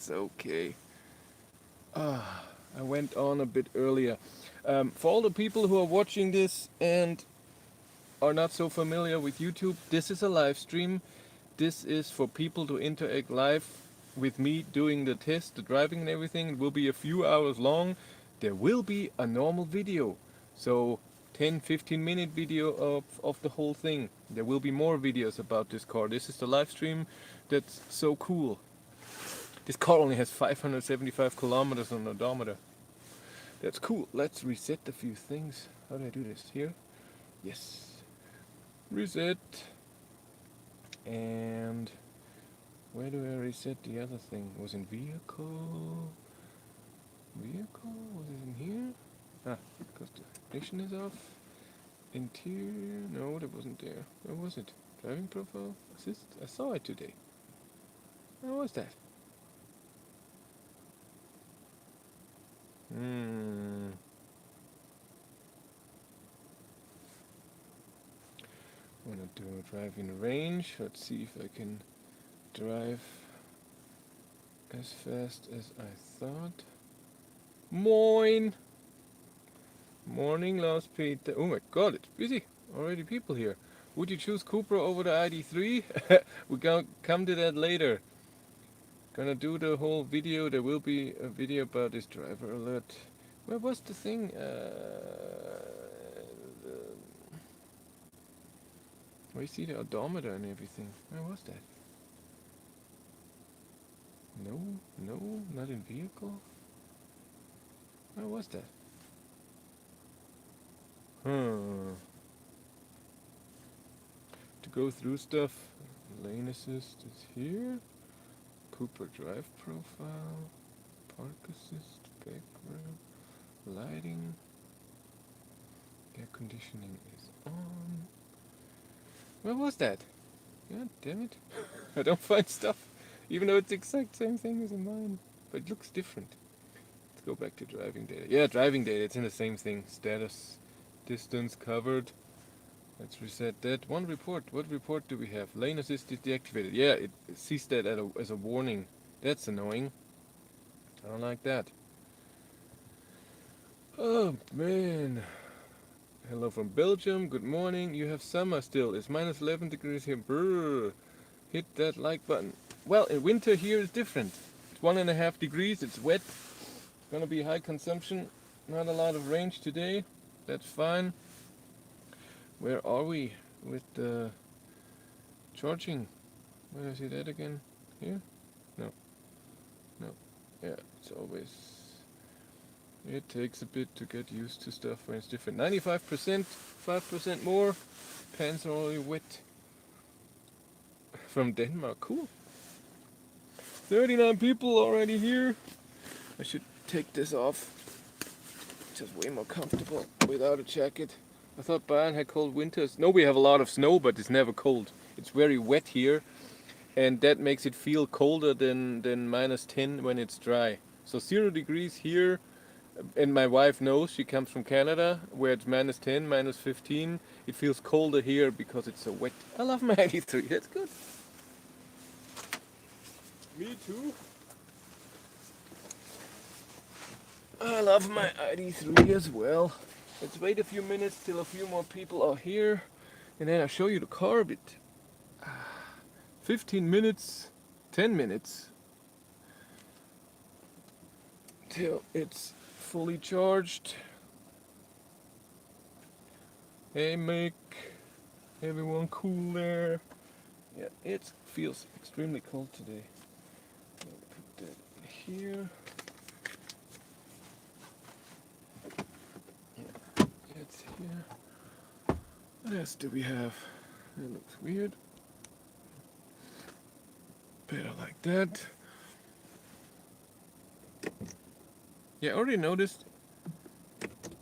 That's okay. I went on a bit earlier. For all the people who are watching this and are not so familiar with YouTube, this is a live stream. This is for people to interact live with me doing the test, the driving and everything. It will be a few hours long. There will be a normal video. So 10-15 minute video of the whole thing. There will be more videos about this car. This is the live stream. That's so cool. This car only has 575 kilometers on the odometer. That's cool. Let's reset a few things. How do I do this? Here? Yes. Reset. And where do I reset the other thing? Was in vehicle? Vehicle? Was it in here? Ah, because the ignition is off. Interior? No, that wasn't there. Where was it? Driving profile? Assist? I saw it today. Where was that? I'm gonna do a driving range. Let's see if I can drive as fast as I thought. Moin! Morning, Lars Peter. Oh my god, it's busy. Already people here. Would you choose Cupra over the ID3? We're gonna come to that later. Gonna do the whole video. There will be a video about this driver alert. Where was the thing? Where you see the odometer and everything. Where was that? No, not in vehicle. Where was that? To go through stuff, lane assist is here. Cooper drive profile, park assist, background, lighting, air conditioning is on. Where was that? God damn it. I don't find stuff, even though it's the exact same thing as in mine, but it looks different. Let's go back to driving data. Yeah, driving data, it's in the same thing. Status, distance covered. Let's reset that. One report. What report do we have? Lane assist is deactivated. Yeah, it sees that as a warning. That's annoying. I don't like that. Oh man. Hello from Belgium. Good morning. You have summer still. It's minus 11 degrees here. Brrr. Hit that like button. Well, in winter here is different. It's 1.5 degrees. It's wet. Gonna be high consumption. Not a lot of range today. That's fine. Where are we with the charging? Where do I see that again? Here? No. Yeah, it's always... It takes a bit to get used to stuff when it's different. 95%, 5% more. Pants are already wet. From Denmark, cool. 39 people already here. I should take this off. Just way more comfortable without a jacket. I thought Bayern had cold winters. No, we have a lot of snow, but it's never cold. It's very wet here, and that makes it feel colder than minus 10 when it's dry. So 0 degrees here, and my wife knows, she comes from Canada, where it's minus 10, minus 15. It feels colder here because it's so wet. I love my 83, that's good. Me too. I love my ID3 as well. Let's wait a few minutes till a few more people are here, and then I'll show you the car a bit. 15 minutes, 10 minutes till it's fully charged. Hey Mick, everyone cool there? Yeah, it feels extremely cold today. Put that here. It's here. What else do we have? It looks weird. Better like that. Yeah, I already noticed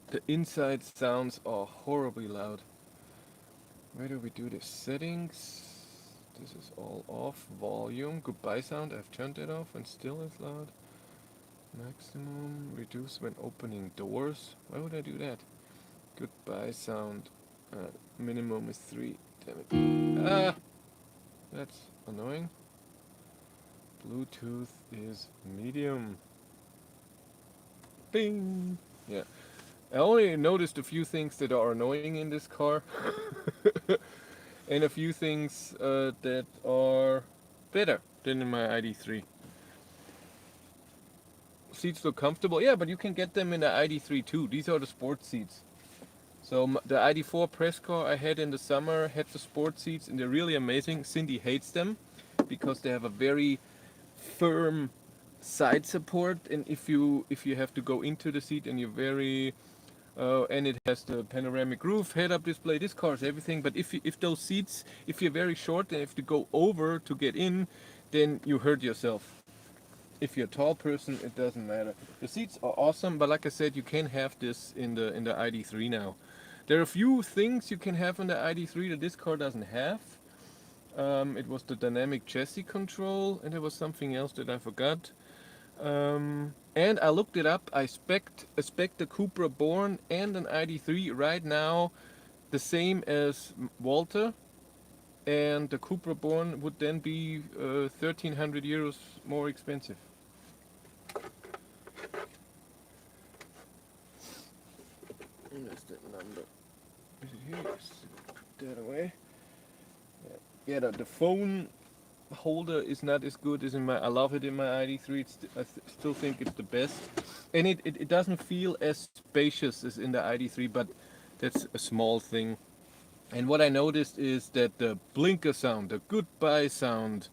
the inside sounds are horribly loud. Where do we do the settings? This is all off. Volume, goodbye sound, I've turned it off and still it's loud. Maximum, reduce when opening doors. Why would I do that? Goodbye sound, minimum is 3. Damn it. Ah! That's annoying. Bluetooth is medium. Bing! Yeah. I only noticed a few things that are annoying in this car. And a few things that are better than in my ID3. Seats look comfortable. Yeah, but you can get them in the ID3 too. These are the sport seats. So the ID4 press car I had in the summer had the sport seats, and they're really amazing. Cindy hates them because they have a very firm side support, and if you have to go into the seat and you're very and it has the panoramic roof, head-up display. This car has everything. But if those seats, if you're very short and if you go over to get in, then you hurt yourself. If you're a tall person, it doesn't matter. The seats are awesome, but like I said, you can have this in the ID3 now. There are a few things you can have in the ID3 that this car doesn't have. It was the dynamic chassis control, and there was something else that I forgot. And I looked it up. I spec the Cupra Born and an ID3 right now, the same as Walter, and the Cupra Born would then be 1,300 euros more expensive. Where's that number? Is it here? Yes. Put that away. Yeah, the phone holder is not as good as in my. I love it in my ID3. Still think it's the best, and it doesn't feel as spacious as in the ID3, but that's a small thing. And what I noticed is that the blinker sound, the goodbye sound,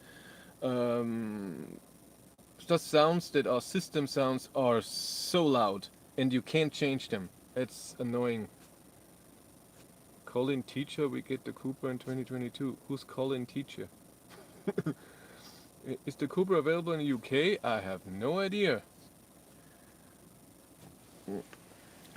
just sounds that are system sounds are so loud, and you can't change them. It's annoying. Colin Teacher, we get the Cupra in 2022. Who's Colin Teacher? Is the Cupra available in the UK? I have no idea.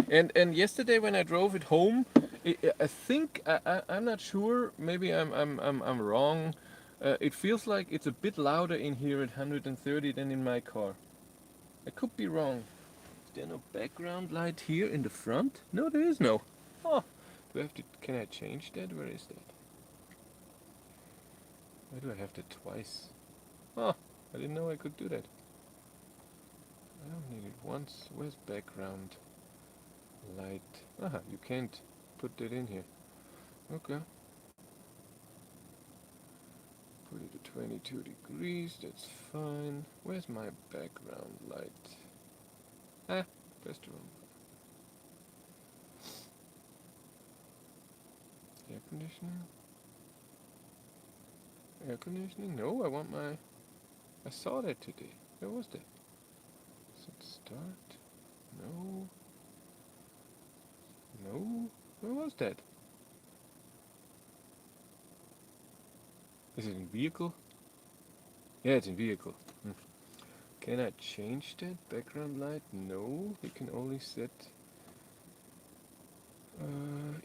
And yesterday when I drove it home, I think I'm not sure. Maybe I'm wrong. It feels like it's a bit louder in here at 130 than in my car. I could be wrong. Is there no background light here in the front? No, there is no. Oh, do I have to? Can I change that? Where is that? Why do I have that twice? Oh, I didn't know I could do that. I don't need it once. Where's background light? Aha, you can't put that in here. Okay. Put it at 22 degrees, that's fine. Where's my background light? Ah, pressed the wrong button. Air conditioning? Air conditioning? No, I want my... I saw that today. Where was that? Set start? No. No? Where was that? Is it in vehicle? Yeah, it's in vehicle. Can I change that? Background light? No. You can only set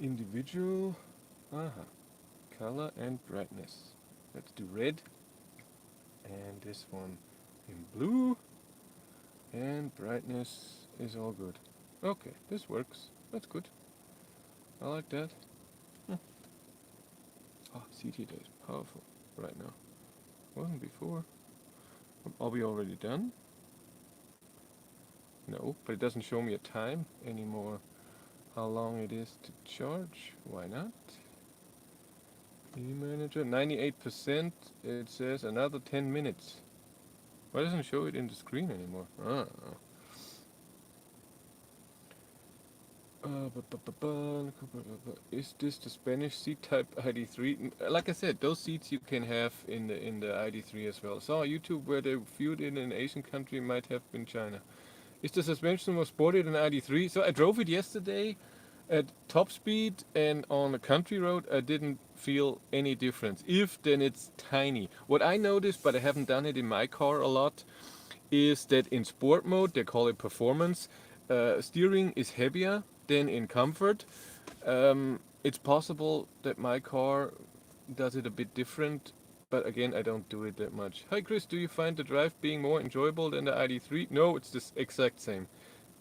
individual. Aha. Color and brightness. Let's do red. And this one in blue. And brightness is all good. Okay, this works. That's good. I like that. Oh, CT is powerful right now. Wasn't before. Are we already done? No, but it doesn't show me a time anymore. How long it is to charge? Why not? E-manager, 98%. It says another 10 minutes. Why doesn't it show it in the screen anymore? Is this the Spanish seat type ID3? Like I said, those seats you can have in the ID3 as well. Saw YouTube where they viewed it in an Asian country, might have been China. Is the suspension more sporty than ID3? So I drove it yesterday at top speed, and on a country road I didn't feel any difference. If, then it's tiny. What I noticed, but I haven't done it in my car a lot, is that in sport mode, they call it performance, steering is heavier than in comfort. It's possible that my car does it a bit different, but again, I don't do it that much. Hi Chris, do you find the drive being more enjoyable than the ID3? No, it's the exact same.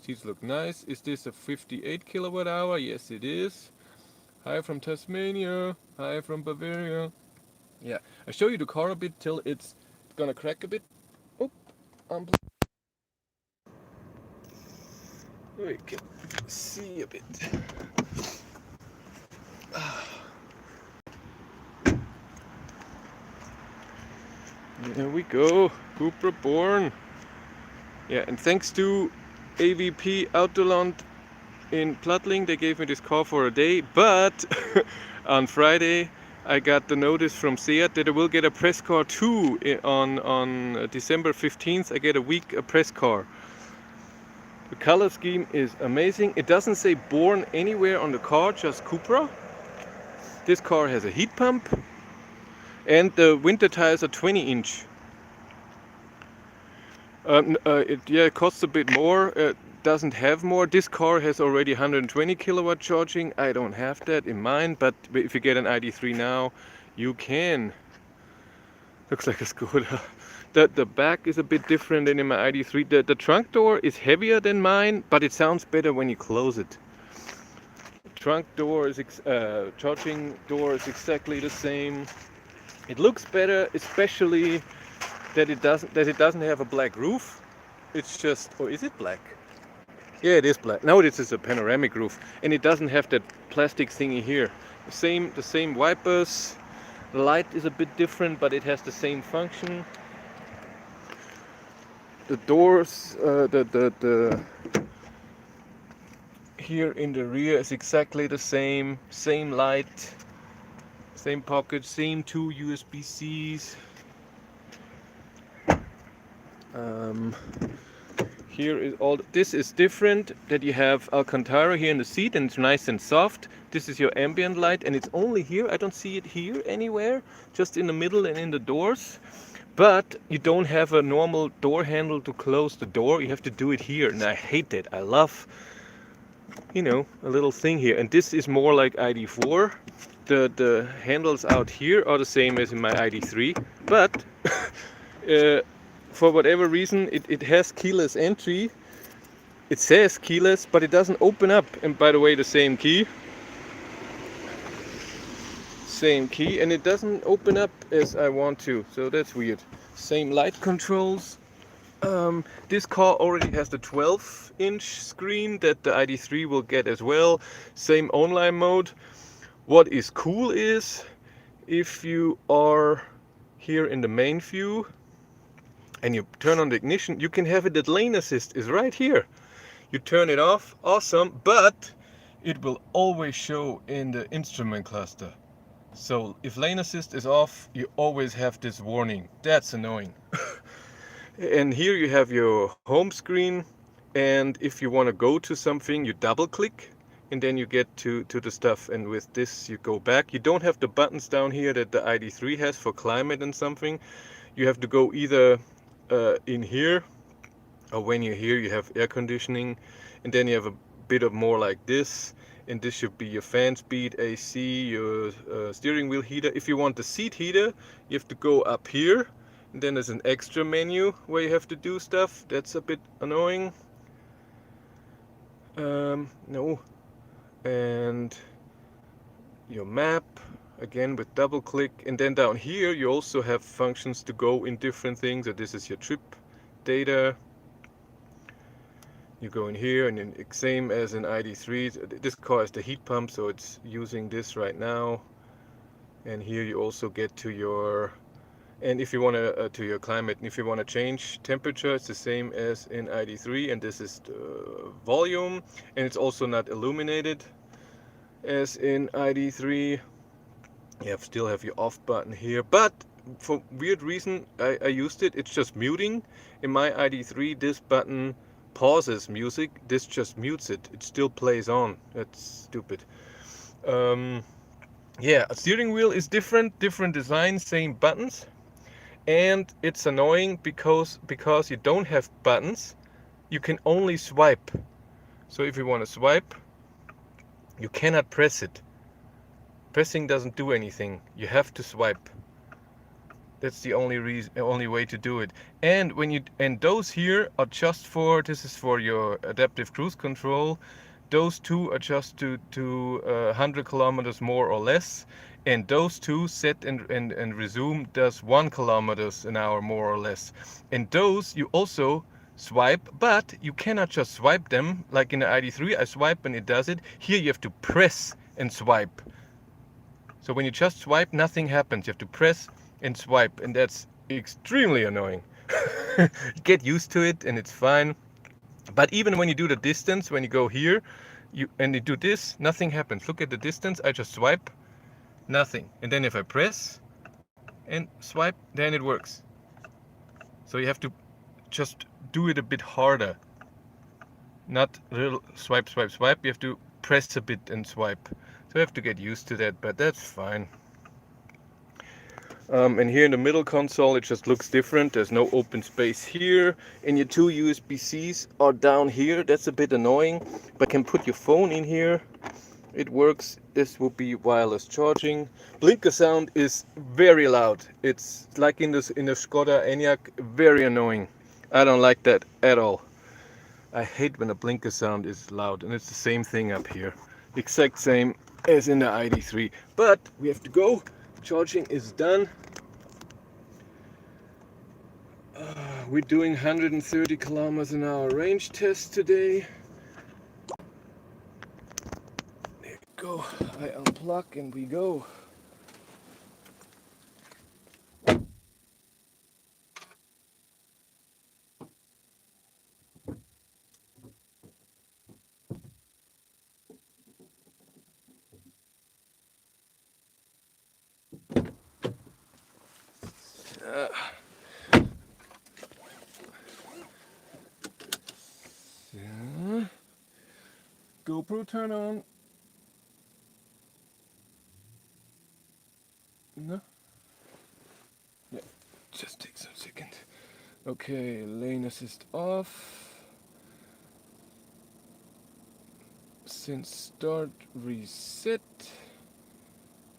Seats look nice. Is this a 58 kilowatt hour? Yes, it is. Hi from Tasmania. Hi from Bavaria. Yeah, I show you the car a bit till it's gonna crack a bit. We can see a bit. There we go, Cupra Born. Yeah, and thanks to AVP Autoland in Plattling, they gave me this car for a day, but on Friday I got the notice from Seat that I will get a press car too on December 15th. I get a week a press car. The color scheme is amazing. It doesn't say Born anywhere on the car, just Cupra. This car has a heat pump and the winter tires are 20-inch. It costs a bit more. Doesn't have more. This car has already 120 kilowatt charging. I don't have that in mind, but if you get an ID3 now, you can. Looks like a Skoda. The back is a bit different than in my ID3. The trunk door is heavier than mine, but it sounds better when you close it. Trunk door is charging door is exactly the same. It looks better, especially that it doesn't have a black roof. It's just, or is it black? Yeah, it is black. No, this is a panoramic roof, and it doesn't have that plastic thingy here. The same wipers. The light is a bit different, but it has the same function. The doors, the here in the rear is exactly the same. Same light, same pocket, same 2 USB-Cs. Here is this is different, that you have Alcantara here in the seat and it's nice and soft. This is your ambient light and it's only here. I don't see it here anywhere, just in the middle and in the doors. But you don't have a normal door handle to close the door. You have to do it here, and I hate that. I love, a little thing here. And this is more like ID4. The handles out here are the same as in my ID3, but for whatever reason it has keyless entry. It says keyless, but it doesn't open up. And by the way, the same key, and it doesn't open up as I want to, so that's weird. Same light controls. This car already has the 12-inch screen that the ID3 will get as well. Same online mode. What is cool is if you are here in the main view and you turn on the ignition, you can have it that lane assist is right here. You turn it off, awesome, but it will always show in the instrument cluster. So if lane assist is off, you always have this warning. That's annoying. And here you have your home screen, and if you want to go to something, you double click and then you get to the stuff, and with this you go back. You don't have the buttons down here that the ID3 has for climate and something. You have to go either in here, or when you're here you have air conditioning, and then you have a bit of more like this, and this should be your fan speed, AC, your steering wheel heater. If you want the seat heater, you have to go up here, and then there's an extra menu where you have to do stuff. That's a bit annoying. No. And your map, again with double click, and then down here you also have functions to go in different things. So this is your trip data. You go in here, and then same as in ID3. This car has the heat pump, so it's using this right now. And here you also get to your, and if you want to your climate, and if you want to change temperature, it's the same as in ID3. And this is the volume, and it's also not illuminated as in ID3. You still have your off button here, but for weird reason I used it. It's just muting. In my ID3, this button pauses music. This just mutes it. It still plays on. That's stupid. Yeah, a steering wheel is different design, same buttons, and it's annoying because you don't have buttons. You can only swipe. So if you want to swipe, you cannot press it. Pressing doesn't do anything. You have to swipe. That's the only way to do it. And those here are just for, this is for your adaptive cruise control. Those two are just to 100 kilometers more or less. And those two, set and resume, does 1 kilometers an hour more or less. And those you also swipe, but you cannot just swipe them like in the ID3. I swipe and it does it. Here you have to press and swipe. So when you just swipe, nothing happens. You have to press and swipe, and that's extremely annoying. Get used to it and it's fine. But even when you do the distance, when you go here, and you do this, nothing happens. Look at the distance, I just swipe, nothing. And then if I press and swipe, then it works. So you have to just do it a bit harder. Not real swipe, swipe, swipe. You have to press a bit and swipe. So you have to get used to that, but that's fine. And here in the middle console, it just looks different. There's no open space here. And your two USB-Cs are down here. That's a bit annoying, but you can put your phone in here. It works. This will be wireless charging. Blinker sound is very loud. It's like in the Skoda Enyaq, very annoying. I don't like that at all. I hate when a blinker sound is loud, and it's the same thing up here. Exact same as in the ID3. But we have to go. Charging is done. We're doing 130 kilometers an hour range test today. There we go. I unplug and we go. GoPro turn on. No? Yeah, just takes a second. Okay, lane assist off. Since start reset.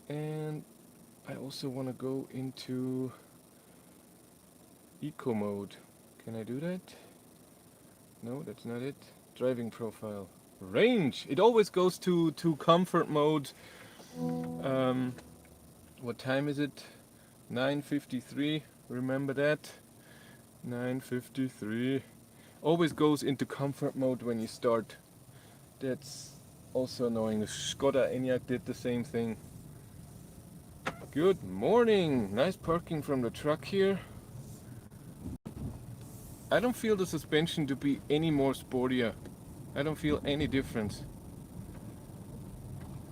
And I also want to go into eco mode. Can I do that? No, that's not it. Driving profile. Range. It always goes to comfort mode. What time is it? 9:53. Remember that? 9:53. Always goes into comfort mode when you start. That's also annoying. The Skoda Enyaq did the same thing. Good morning. Nice parking from the truck here. I don't feel the suspension to be any more sportier. I don't feel any difference.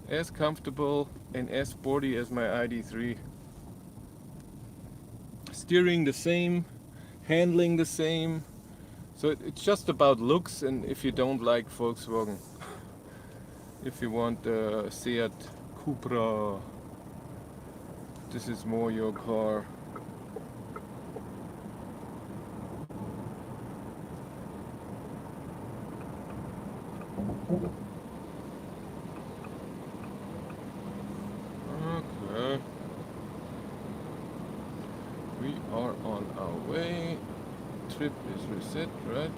As comfortable and as sporty as my ID3. Steering the same, handling the same. So it's just about looks, and if you don't like Volkswagen, if you want Seat Cupra, this is more your car. Okay. We are on our way. Trip is reset, right?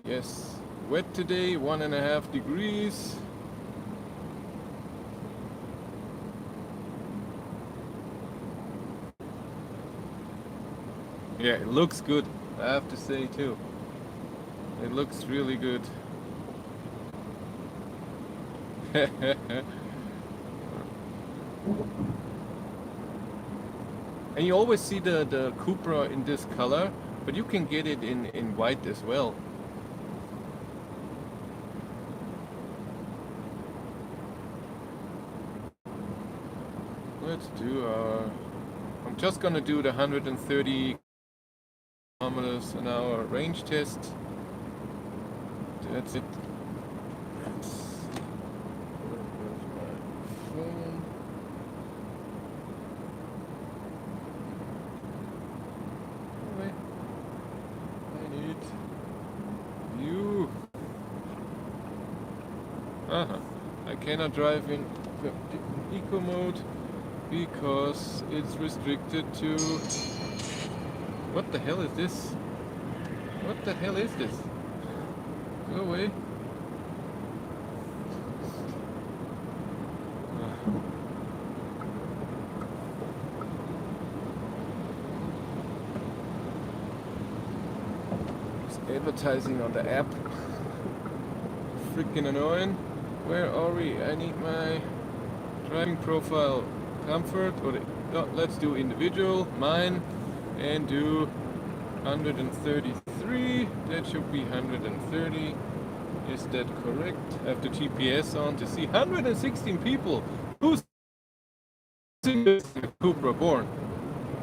Yes. Wet today, 1.5 degrees. Yeah, it looks good, I have to say too. It looks really good. And you always see the Cupra in this color, but you can get it in white as well. Let's do I'm just gonna do the 130 kilometers an hour range test. That's it. I cannot drive in eco mode because it's restricted to... What the hell is this? What the hell is this? Go away. Advertising on the app. Freaking annoying. Where are we? I need my driving profile. Comfort, or no, let's do individual, mine, and do 133. That should be 130. Is that correct? I have the GPS on to see 116 people. Who's the Cupra Born?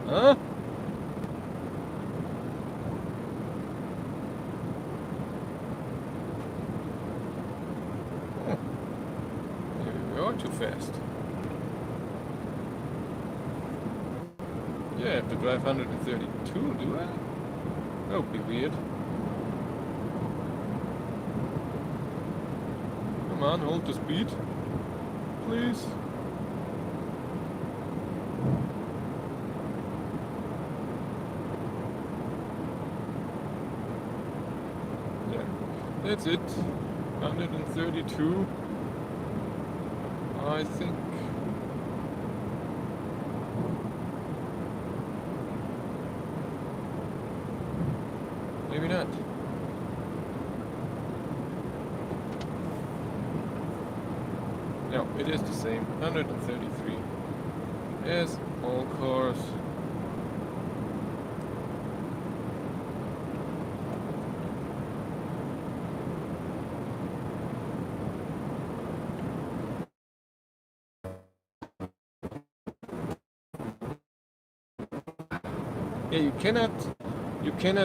Huh? Oh. Maybe we are too fast. Yeah, I have to drive 132, do I? That would be weird. Come on, hold the speed. Please. Yeah, that's it. 132. I think. Maybe not. No, it is the same. 133. As all cars. Yeah, you cannot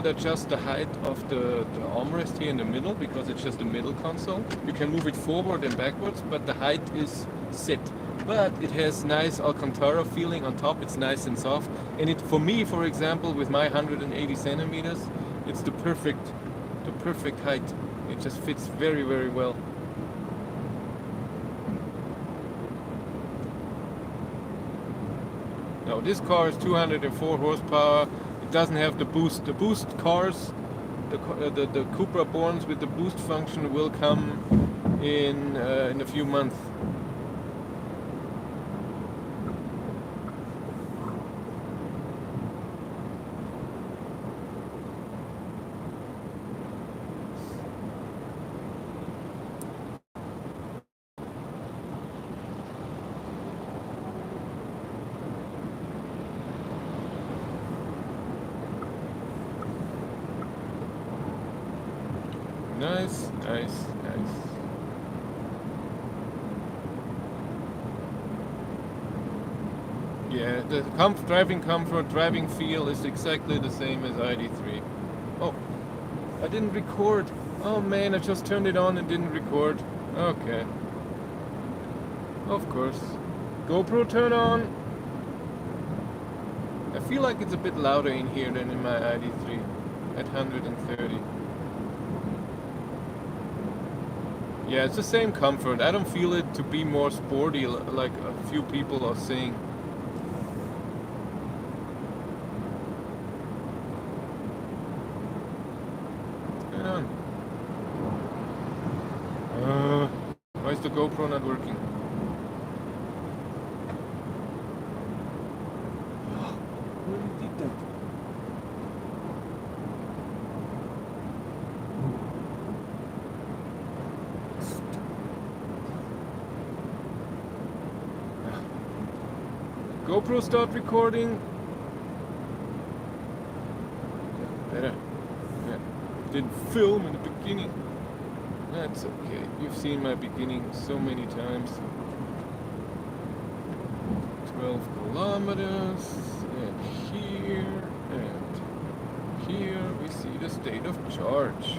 adjust the height of the armrest here in the middle because it's just a middle console. You can move it forward and backwards, but the height is set. But it has nice Alcantara feeling on top. It's nice and soft. And it, for me, for example, with my 180 centimeters, it's the perfect height. It just fits very, very well. Now this car is 204 horsepower. It doesn't have the boost. The boost cars, the Cupra Borns with the boost function will come in a few months. Nice, nice, nice. Yeah, the driving comfort, driving feel is exactly the same as ID3. Oh, I didn't record. Oh man, I just turned it on and didn't record. Okay. Of course. GoPro turn on. I feel like it's a bit louder in here than in my ID3 at 130. Yeah, it's the same comfort. I don't feel it to be more sporty like a few people are saying. What's going on? Why is the GoPro not working? Who did that? GoPro start recording. Better. Yeah. Didn't film in the beginning. That's okay. You've seen my beginning so many times. 12 kilometers. And here we see the state of charge.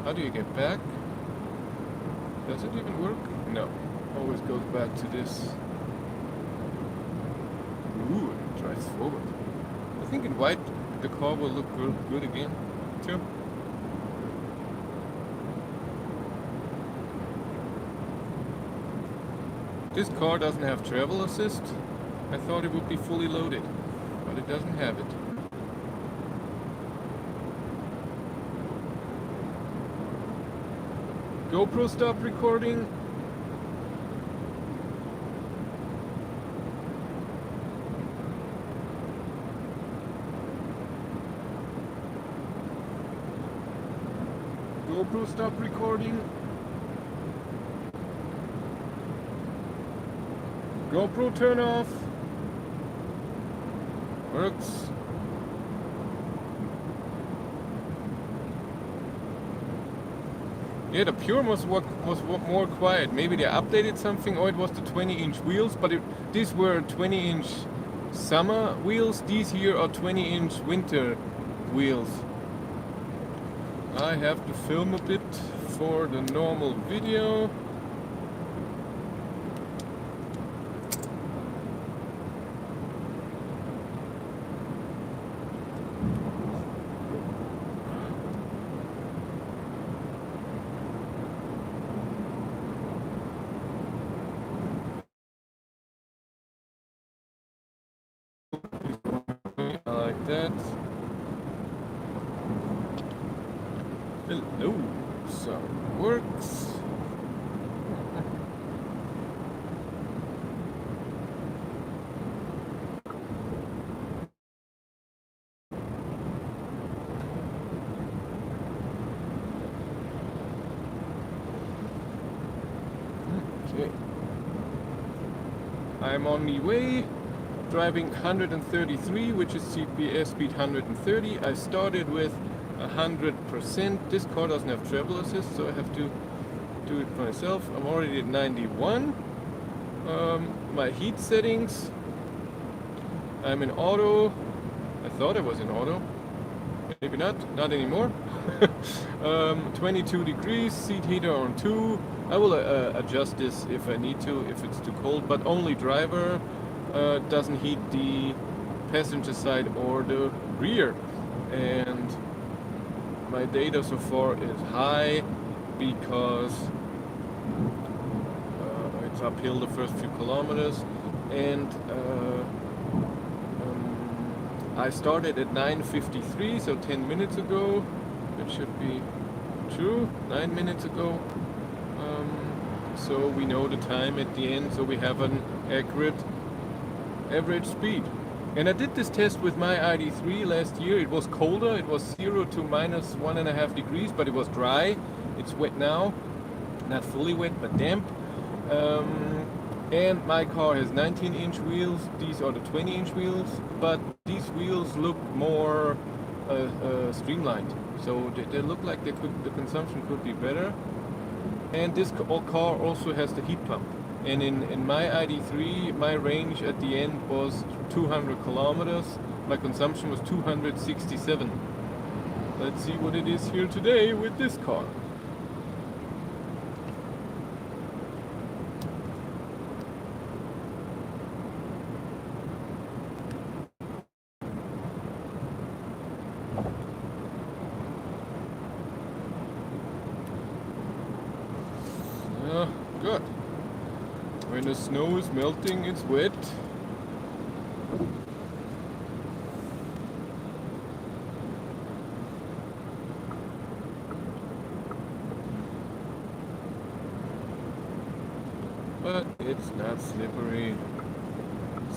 How do you get back? Does it even work? No. Always goes back to this. Ooh, it drives forward. I think in white the car will look good again, too. This car doesn't have travel assist. I thought it would be fully loaded, but it doesn't have it. GoPro stopped recording. GoPro stop recording. GoPro turn off. Works. Yeah, the Pure was more quiet. Maybe they updated something, or it was the 20-inch wheels, but these were 20-inch summer wheels. These here are 20-inch winter wheels. I have to film a bit for the normal video. Like that. Hello, so it works. Okay. I'm on my way. Driving 133, which is CPS speed 130. I started with 100%. This car doesn't have travel assist, so I have to do it myself. I'm already at 91. My heat settings. I'm in auto. I thought I was in auto. Maybe not anymore. 22 degrees, seat heater on 2. I will adjust this if I need to, if it's too cold, but only driver. Doesn't heat the passenger side or the rear, and my data so far is high because it's uphill the first few kilometers, and I started at 9:53, so 10 minutes ago. It should be true, 9 minutes ago. So we know the time at the end, so we have an accurate average speed. And I did this test with my ID3 last year. It was colder, it was 0 to minus 1.5 degrees, but it was dry. It's wet now, not fully wet, but damp. And my car has 19-inch wheels. These are the 20-inch wheels, but these wheels look more streamlined. So they look like the consumption could be better. And this car also has the heat pump. And in my ID3, my range at the end was 200 kilometers. My consumption was 267. Let's see what it is here today with this car. Good. When the snow is melting, it's wet. But it's not slippery.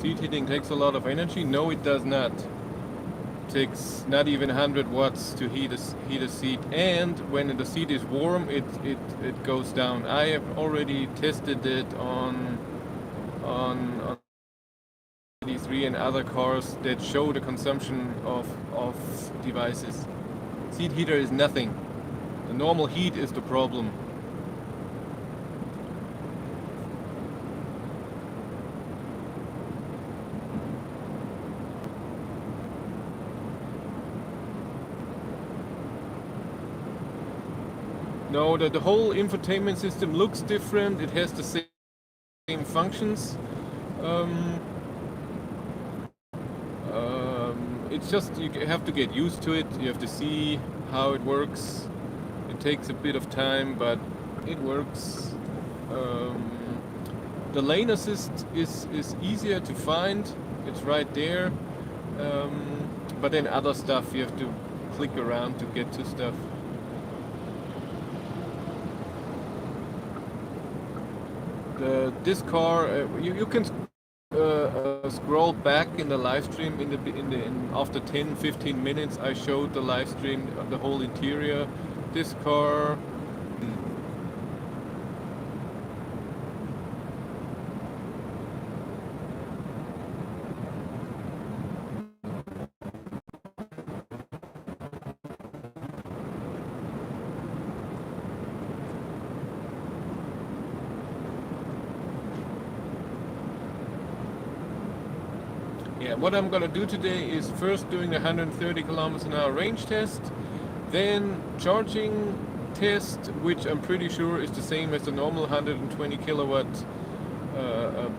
Seat heating takes a lot of energy. No, it does not. It takes not even 100 watts to heat a seat. And when the seat is warm, it goes down. I have already tested it on D3 and other cars that show the consumption of devices. Seat heater is nothing. The normal heat is the problem. No, the whole infotainment system looks different. It has the same functions. It's just you have to get used to it. You have to see how it works. It takes a bit of time, but it works. The lane assist is easier to find. It's right there. But then other stuff you have to click around to get to stuff. This car, you can scroll back in the live stream after 10-15 minutes. I showed the live stream of the whole interior. this car. Yeah, what I'm gonna do today is first doing a 130 kilometers an hour range test, then charging test, which I'm pretty sure is the same as the normal 120 kilowatt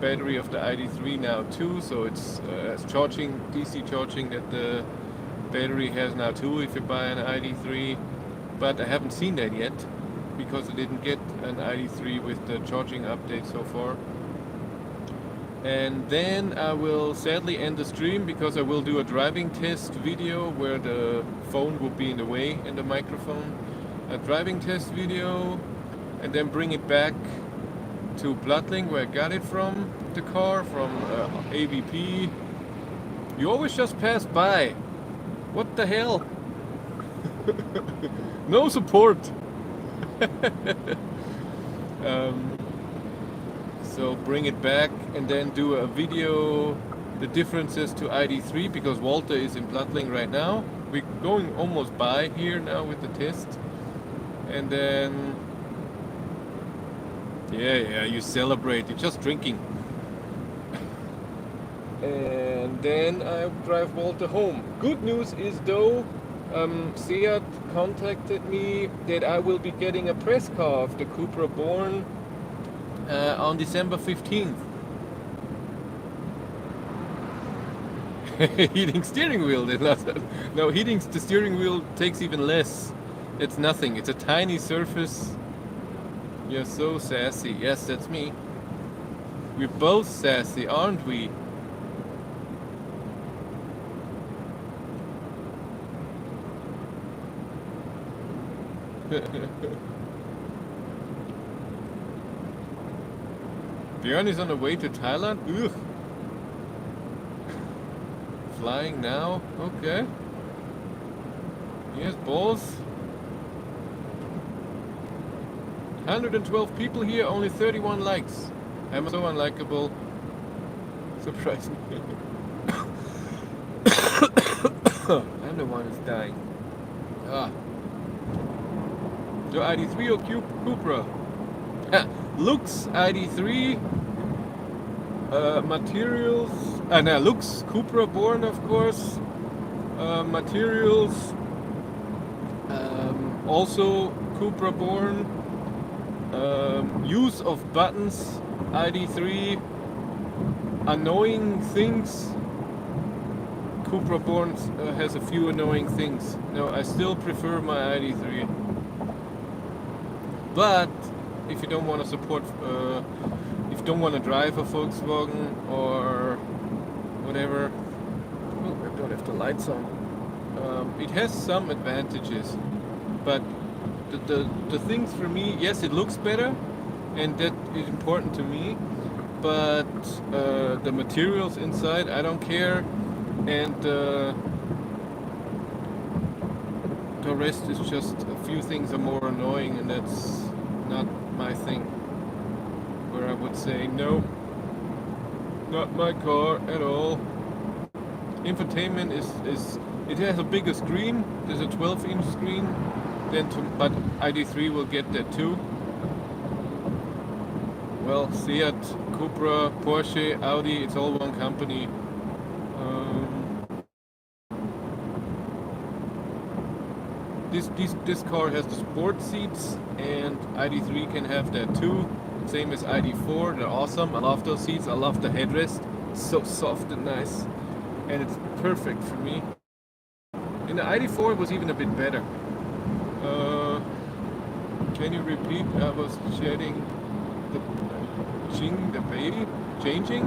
battery of the ID3 now too. So it's charging, DC charging that the battery has now too if you buy an ID3. But I haven't seen that yet because I didn't get an ID3 with the charging update so far. And then I will sadly end the stream because I will do a driving test video where the phone will be in the way and the microphone. A driving test video, and then bring it back to Bloodling where I got it from, the car, from AVP. You always just pass by. What the hell? No support. So bring it back and then do a video, the differences to ID3, because Walter is in Bloodling right now. We're going almost by here now with the test. And then, yeah, you celebrate, you're just drinking. And then I drive Walter home. Good news is though, Seat contacted me that I will be getting a press car of the Cupra Born on December 15th. Heating steering wheel. No, heating the steering wheel takes even less. It's nothing. It's a tiny surface. You're so sassy. Yes, that's me. We're both sassy, aren't we? Björn is on the way to Thailand? Ugh. Flying now? Okay. Yes, balls. 112 people here, only 31 likes. I'm so unlikable. Surprising. I'm the one who's dying. So ID3 or Cupra? Looks ID3, materials, no, looks Cupra Born of course, materials, also Cupra Born, use of buttons ID3, annoying things, Cupra Born has a few annoying things. No, I still prefer my ID3. But if you don't want to support, if you don't want to drive a Volkswagen or whatever, oh, I don't have the lights on. It has some advantages, but the things for me, yes, it looks better, and that is important to me. But the materials inside, I don't care, and the rest is just a few things are more annoying, and that's not my thing, where I would say no, not my car at all. Infotainment is it has a bigger screen. There's a 12-inch screen, but ID3 will get that too. Well, Seat, Cupra, Porsche, Audi, it's all one company. This car has the sport seats, and ID3 can have that too. Same as ID4, they're awesome. I love those seats, I love the headrest. It's so soft and nice, and it's perfect for me. And the ID4 was even a bit better. Can you repeat? I was chatting the baby, changing.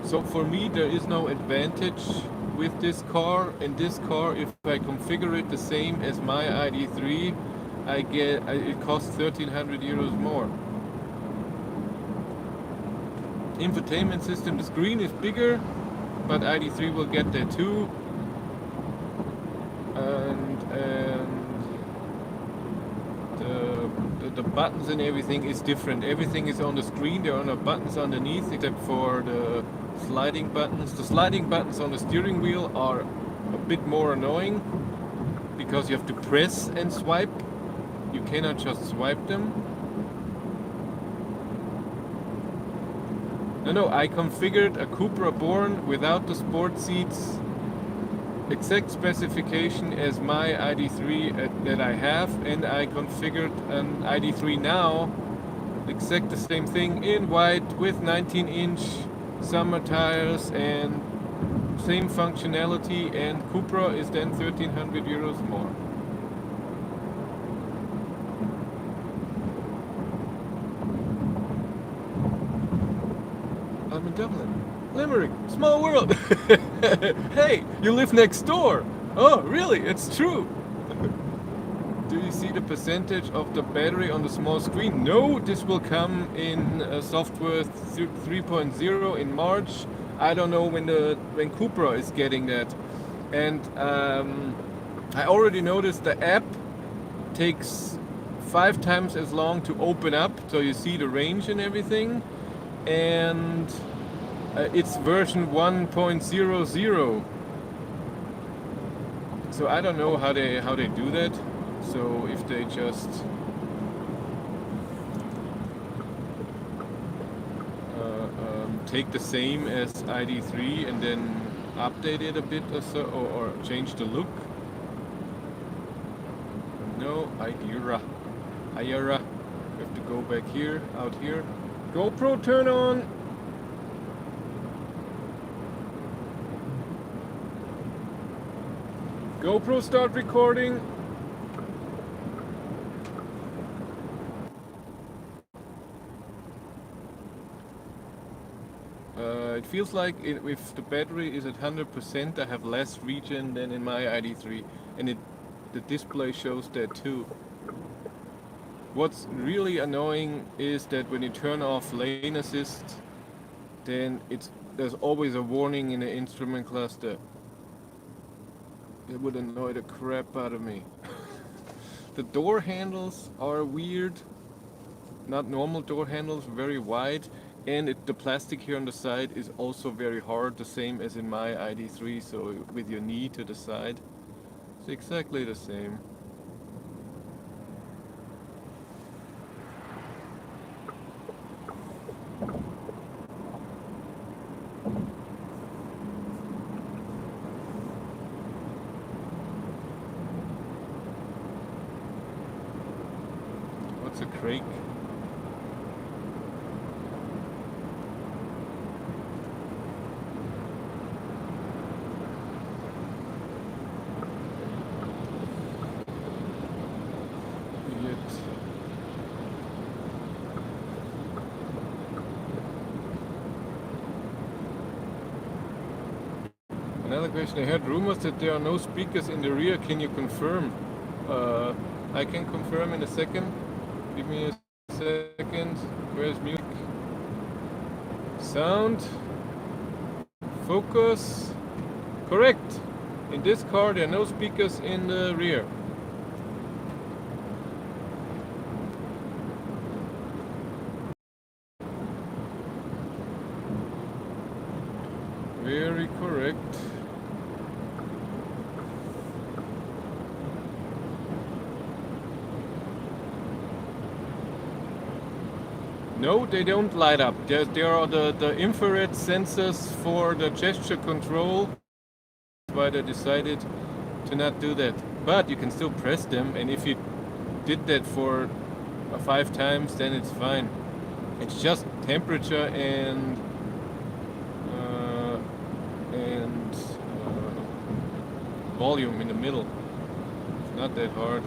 So for me there is no advantage with this car. In this car, if I configure it the same as my ID3, it costs 1,300 euros more. Infotainment system, the screen is bigger, but ID3 will get there too. And the buttons and everything is different. Everything is on the screen. There are no buttons underneath except for the sliding buttons. The sliding buttons on the steering wheel are a bit more annoying because you have to press and swipe. You cannot just swipe them. No, I configured a Cupra Born without the sport seats, exact specification as my ID3 that I have, and I configured an ID3 now, exact the same thing in white with 19-inch summer tires and same functionality, and Cupra is then 1,300 euros more. I'm in Dublin. Limerick, small world. Hey, you live next door. Oh, really? It's true. Do you see the percentage of the battery on the small screen? No, this will come in software 3.0 in March. I don't know when Cupra is getting that. And I already noticed the app takes 5 times as long to open up, so you see the range and everything. And it's version 1.00. So I don't know how they do that. So if they just take the same as ID3 and then update it a bit or so, or change the look. No, Ayura. We have to go back here, out here. GoPro, turn on. GoPro, start recording. It feels like if the battery is at 100%, I have less regen than in my ID3, and the display shows that too. What's really annoying is that when you turn off lane assist, then there's always a warning in the instrument cluster. It would annoy the crap out of me. The door handles are weird, not normal door handles, very wide, and the plastic here on the side is also very hard, the same as in my ID3, so with your knee to the side, it's exactly the same. What's a crake? Another question, I heard rumors that there are no speakers in the rear. Can you confirm? I can confirm in a second. Give me a second. Where's music? Sound. Focus. Correct. In this car there are no speakers in the rear. Very correct. No, they don't light up. There are the infrared sensors for the gesture control. That's why they decided to not do that. But you can still press them, and if you did that for 5 times, then it's fine. It's just temperature and volume in the middle. It's not that hard.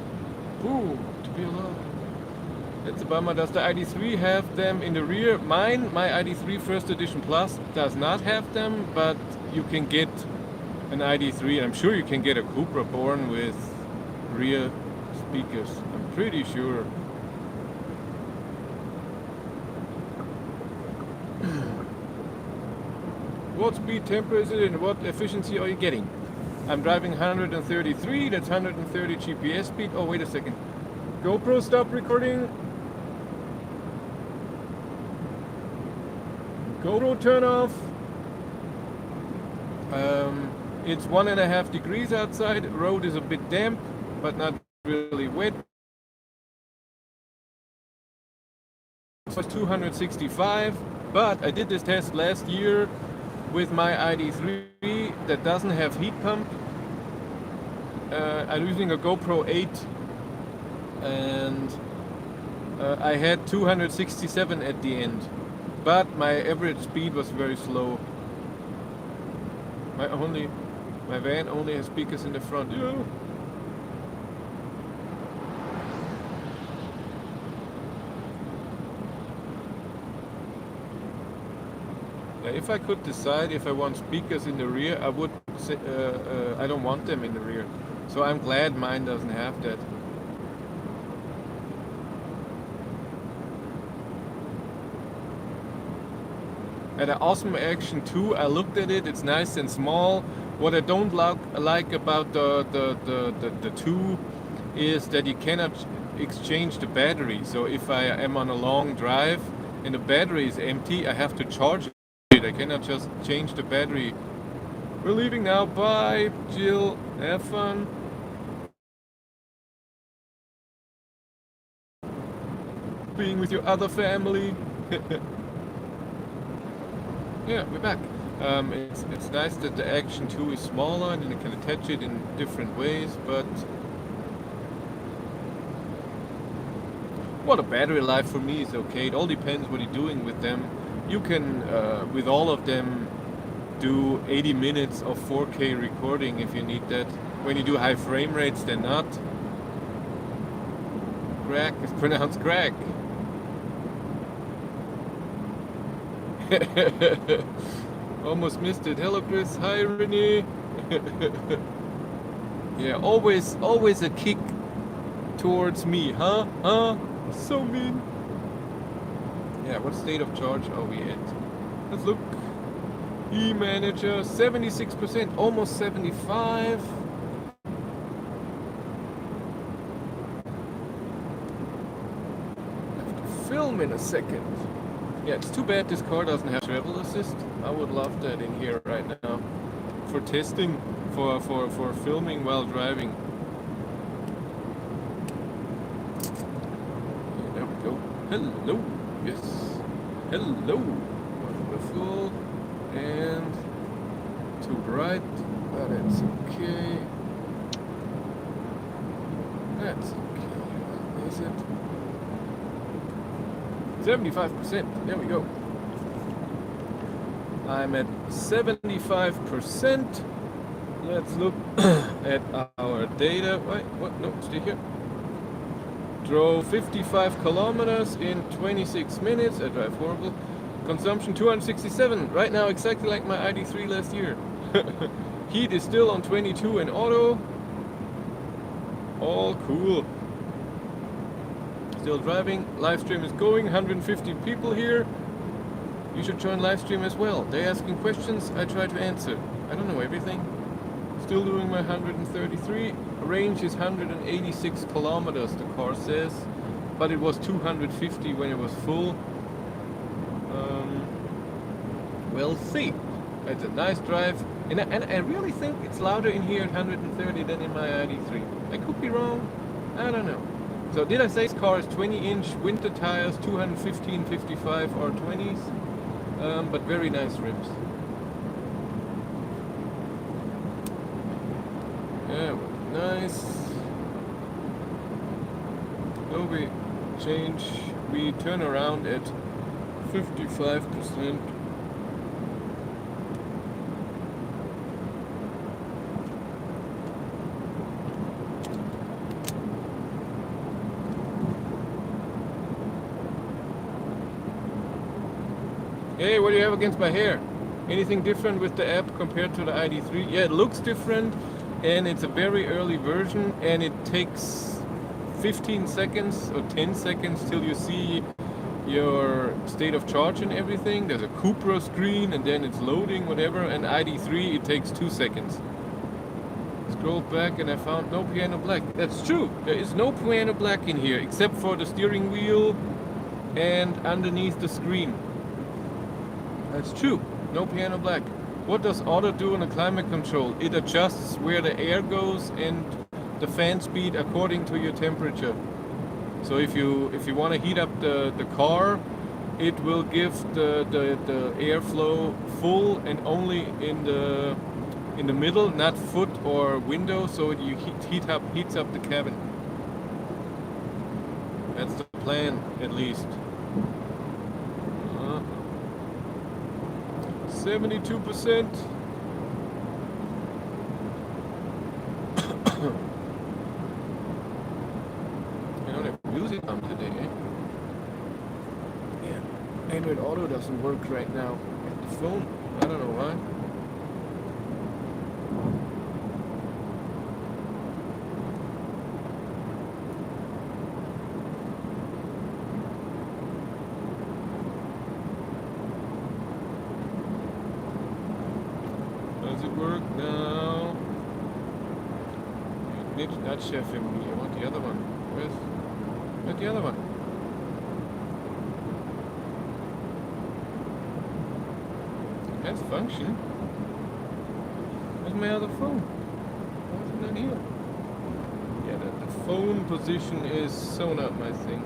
Ooh, to be alive. It's a bummer. Does the ID3 have them in the rear? My ID3 First Edition Plus does not have them, but you can get an ID3. I'm sure you can get a Cupra Born with rear speakers. I'm pretty sure. what speed tempo is it and what efficiency are you getting? I'm driving 133, that's 130 GPS speed. Oh, wait a second. GoPro, stop recording. GoPro, turn off. It's 1.5 degrees outside. Road is a bit damp, but not really wet. It was 265, but I did this test last year with my ID3 that doesn't have heat pump. I'm using a GoPro 8, and I had 267 at the end, but my average speed was very slow. My van only has speakers in the front. Yeah. If I could decide if I want speakers in the rear, I would say, I don't want them in the rear. So I'm glad mine doesn't have that. At an Awesome Action 2, I looked at it, it's nice and small. What I don't like about the 2 is that you cannot exchange the battery. So if I am on a long drive and the battery is empty, I have to charge it. I cannot just change the battery. We're leaving now. Bye, Jill. Have fun. Being with your other family. Yeah, we're back. It's nice that the Action 2 is smaller and you can attach it in different ways, but well, the battery life for me is okay. It all depends what you're doing with them. You can, with all of them, do 80 minutes of 4K recording if you need that. When you do high frame rates, they're not. Crack is pronounced crack. Almost missed it. Hello, Chris. Hi, Renee. Yeah, always a kick towards me, huh? So mean. Yeah, what state of charge are we at? Let's look. E-manager, 76%, almost 75. Have to film in a second. Yeah, it's too bad this car doesn't have travel assist. I would love that in here right now. For testing, for filming while driving. There we go. Hello. Yes. Hello. Wonderful. And too bright. But that's okay. That's okay. Is it? 75%. There we go. I'm at 75%. Let's look at our data. Wait, what? No, stay here. Drove 55 kilometers in 26 minutes. I drive horrible. Consumption 267. Right now, exactly like my ID3 last year. Heat is still on 22 in auto. All cool. Still driving. Livestream is going. 150 people here. You should join Livestream as well. They're asking questions. I try to answer. I don't know everything. Still doing my 133. Range is 186 kilometers, the car says. But it was 250 when it was full. We'll see. It's a nice drive. And I really think it's louder in here at 130 than in my ID3. I could be wrong. I don't know. So did I say this car is 20-inch winter tires, 215/55 R20s, but very nice rims. Yeah, nice. So we turn around at 55%. Hey, what do you have against my hair? Anything different with the app compared to the ID3? Yeah, it looks different, and it's a very early version, and it takes 15 seconds or 10 seconds till you see your state of charge and everything. There's a Cupra screen and then it's loading, whatever. And ID3, it takes 2 seconds. Scrolled back and I found no piano black. That's true. There is no piano black in here except for the steering wheel and underneath the screen. That's true. No piano black. What does auto do on the climate control? It adjusts where the air goes and the fan speed according to your temperature. So if you want to heat up the car, it will give the airflow full and only in the middle, not foot or window, so you heats up the cabin. That's the plan, at least. 72%. I don't have music on today, eh? Yeah. Android Auto doesn't work right now at the phone. I don't know why. Does it work now? Not Chef MD. I want the other one. Where's the other one? It has function. Where's my other phone? Why is it not here? Yeah, the phone position is so not my thing.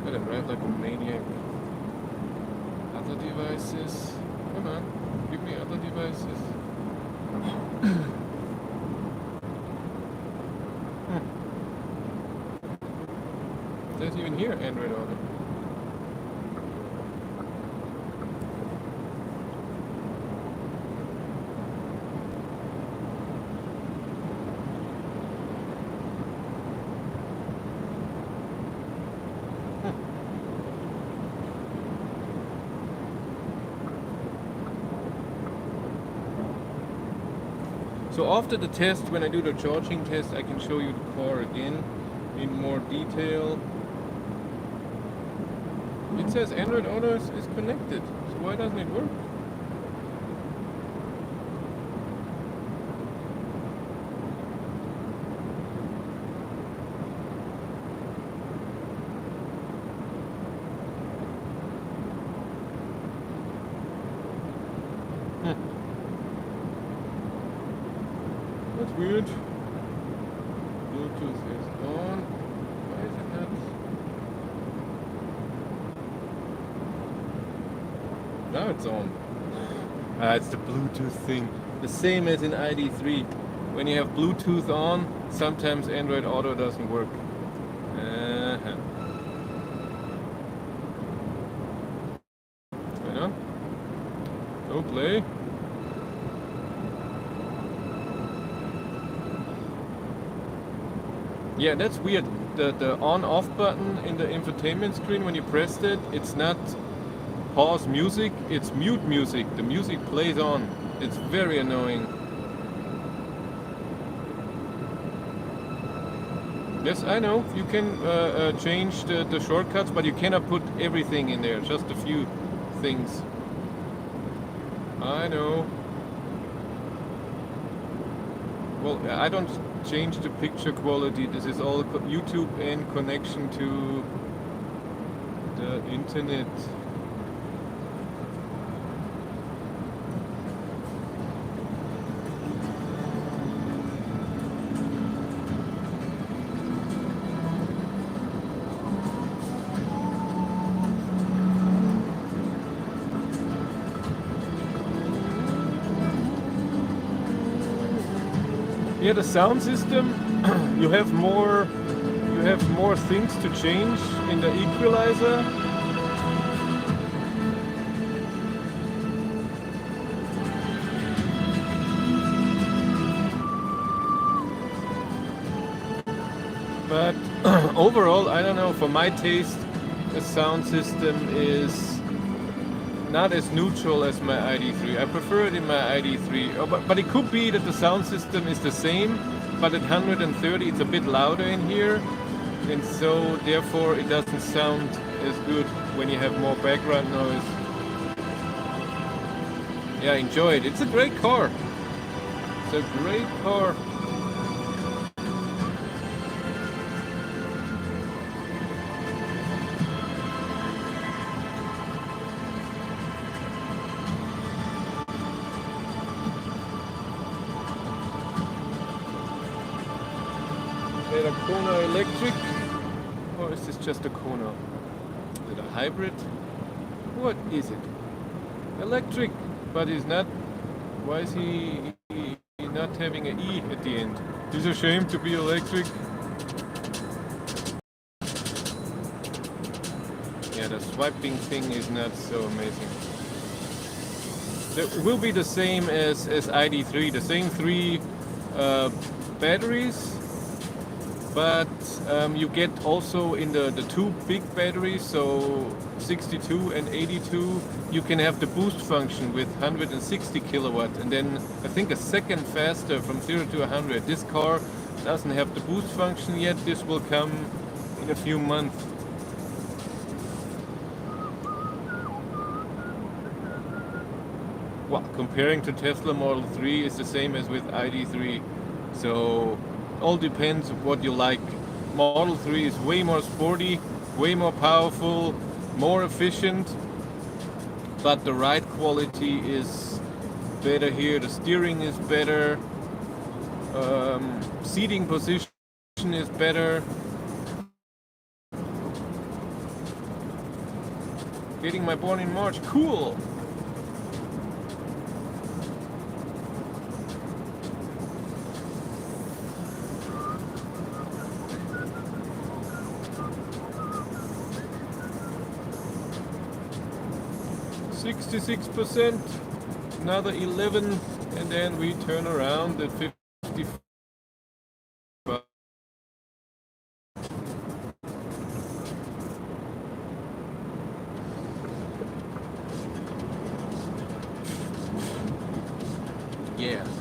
Gotta drive like a maniac. Other devices. Come on, give me other devices. It says even here Android Auto. So after the test, when I do the charging test, I can show you the car again in more detail. It says Android Auto is connected, so why doesn't it work? That's weird. Bluetooth is on. Why is it not? Now it's on. It's the Bluetooth thing. The same as in ID3. When you have Bluetooth on, sometimes Android Auto doesn't work. Right on. Go play. Yeah, that's weird. The on-off button in the infotainment screen, when you pressed it, it's not pause music, it's mute music. The music plays on. It's very annoying. Yes, I know. You can change the shortcuts, but you cannot put everything in there, just a few things. I know. Well, I don't change the picture quality. This is all YouTube and connection to the internet. Yeah, the sound system, you have more things to change in the equalizer. But overall, I don't know, for my taste, the sound system is not as neutral as my ID3. I prefer it in my ID3, but it could be that the sound system is the same, but at 130 it's a bit louder in here, and so therefore it doesn't sound as good when you have more background noise. Yeah, enjoy it. It's a great car. It's a great car. Is it a Kona electric? Or is this just a Kona? Is it a hybrid? What is it? Electric, but he's not. Why is he not having an E at the end? It's a shame to be electric. Yeah, the swiping thing is not so amazing. It will be the same as ID3, the same 3 batteries, but you get also in the 2 big batteries, so 62 and 82, you can have the boost function with 160 kilowatt, and then I think a second faster from 0 to 100. This car doesn't have the boost function yet. This will come in a few months. Well, comparing to Tesla Model 3 is the same as with ID3. So all depends what you like. Model 3 is way more sporty, way more powerful, more efficient, but the ride quality is better here. The steering is better, seating position is better. Getting my Born in March, cool! %, another 11, and then we turn around at 55.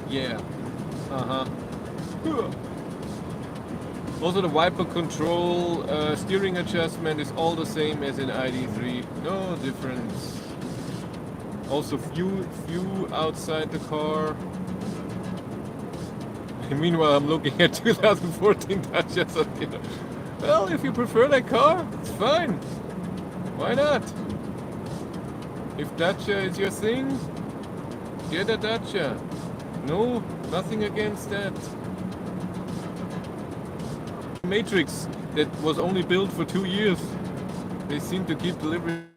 Yeah. Also the wiper control, steering adjustment is all the same as in ID3, no difference. Also view outside the car. And meanwhile, I'm looking at 2014 Dacia Sandero. Well, if you prefer that car, it's fine. Why not? If Dacia is your thing, get a Dacia. No, nothing against that. Matrix that was only built for 2 years. They seem to keep delivering.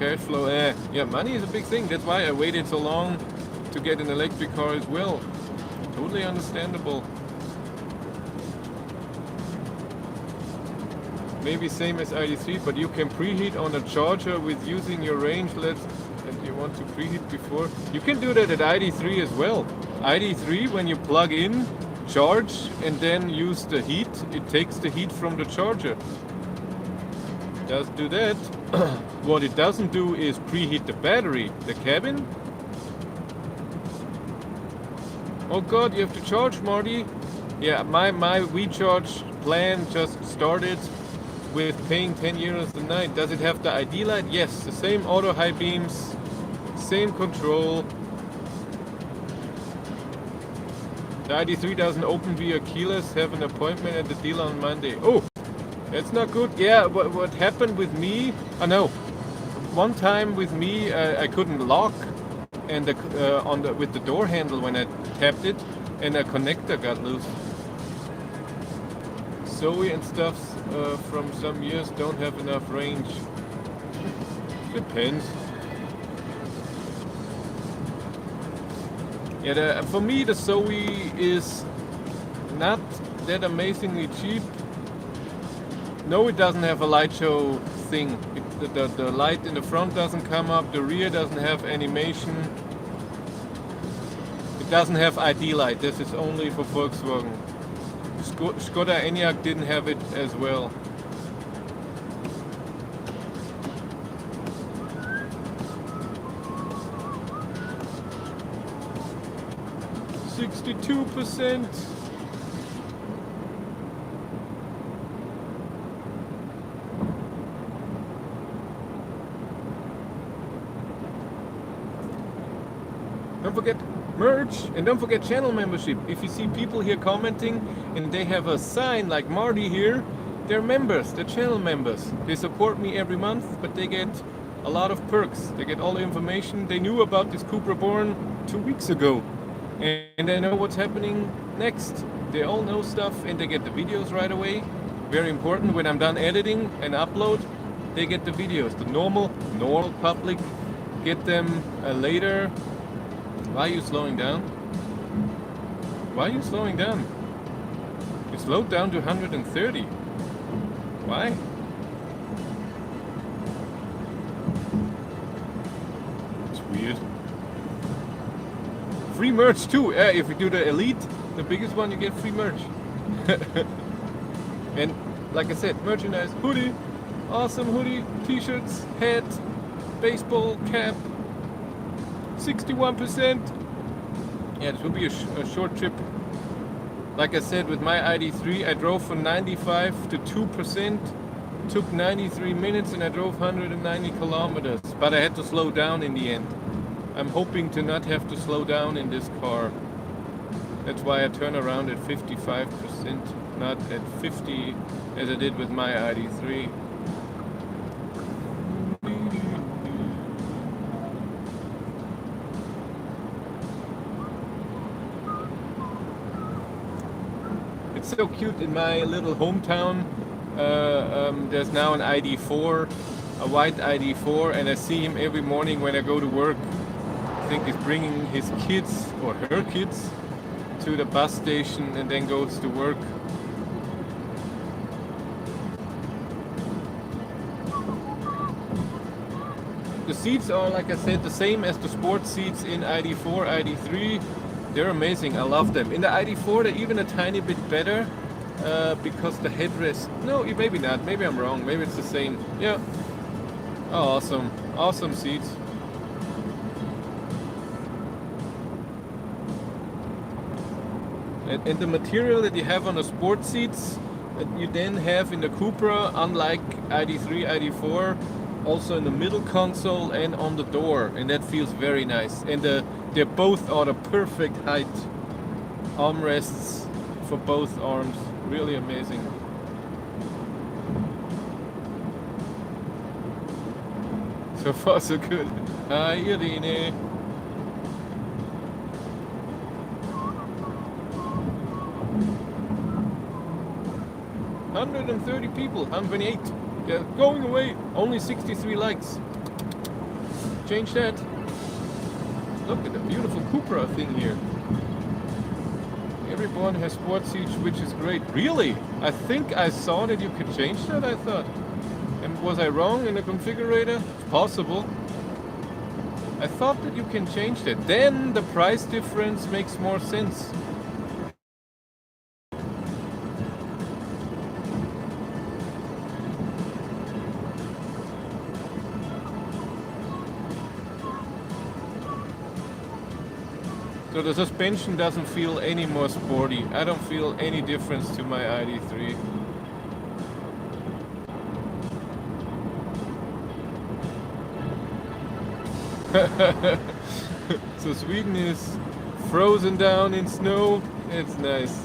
Cash flow, yeah, money is a big thing. That's why I waited so long to get an electric car as well. Totally understandable. Maybe same as ID3, but you can preheat on a charger with using your range. And you want to preheat before. You can do that at ID3 as well. ID3, when you plug in, charge, and then use the heat, it takes the heat from the charger. It does do that. What it doesn't do is preheat the battery, the cabin. Oh god, you have to charge, Marty. Yeah, my WeCharge plan just started with paying 10 euros a night. Does it have the ID light? Yes, the same auto high beams, same control. The ID3 doesn't open via keyless. Have an appointment at the dealer on Monday. Oh, that's not good. Yeah, what happened with me? I know. One time with me, I couldn't lock, and with the door handle when I tapped it, and a connector got loose. Zoe and stuff from some years don't have enough range. Depends. Yeah, for me the Zoe is not that amazingly cheap. No, it doesn't have a light show thing. The light in the front doesn't come up, the rear doesn't have animation. It doesn't have ID light, this is only for Volkswagen. Skoda Enyaq didn't have it as well. %. Don't forget merch, and don't forget channel membership. If you see people here commenting and they have a sign like Marty here, they're members, they're channel members. They support me every month, but they get a lot of perks. They get all the information. They knew about this Cupra Born 2 weeks ago, and they know what's happening next. They all know stuff, and they get the videos right away. Very important. When I'm done editing and upload, they get the videos. The normal public get them later. Why are you slowing down? Why are you slowing down? You slowed down to 130. Why? It's weird. Free merch too. If you do the elite, the biggest one, you get free merch. And like I said, merchandise, hoodie, awesome hoodie, t-shirts, hat, baseball cap, 61%. Yeah, this will be a short trip. Like I said, with my ID3, I drove from 95 to 2%, took 93 minutes, and I drove 190 kilometers. But I had to slow down in the end. I'm hoping to not have to slow down in this car. That's why I turn around at 55%, not at 50 as I did with my ID3. It's so cute in my little hometown. There's now an ID4, a white ID4, and I see him every morning when I go to work. I think he's bringing his kids or her kids to the bus station and then goes to work. The seats are, like I said, the same as the sports seats in ID4, ID3. They're amazing. I love them. In the ID4, they're even a tiny bit better because the headrest. No, maybe not. Maybe I'm wrong. Maybe it's the same. Yeah. Oh, awesome. Awesome seats. And the material that you have on the sports seats that you then have in the Cupra, unlike ID3, ID4, also in the middle console and on the door, and that feels very nice. And they both are the perfect height. Armrests for both arms, really amazing. So far so good. Hi Irene. $130 people, 128. They're going away. Only 63 likes. Change that. Look at the beautiful Cupra thing here. Everyone has sports seats, which is great. Really? I think I saw that you could change that, I thought. And was I wrong in the configurator? It's possible. I thought that you can change that. Then the price difference makes more sense. So the suspension doesn't feel any more sporty. I don't feel any difference to my ID3. So Sweden is frozen down in snow. It's nice.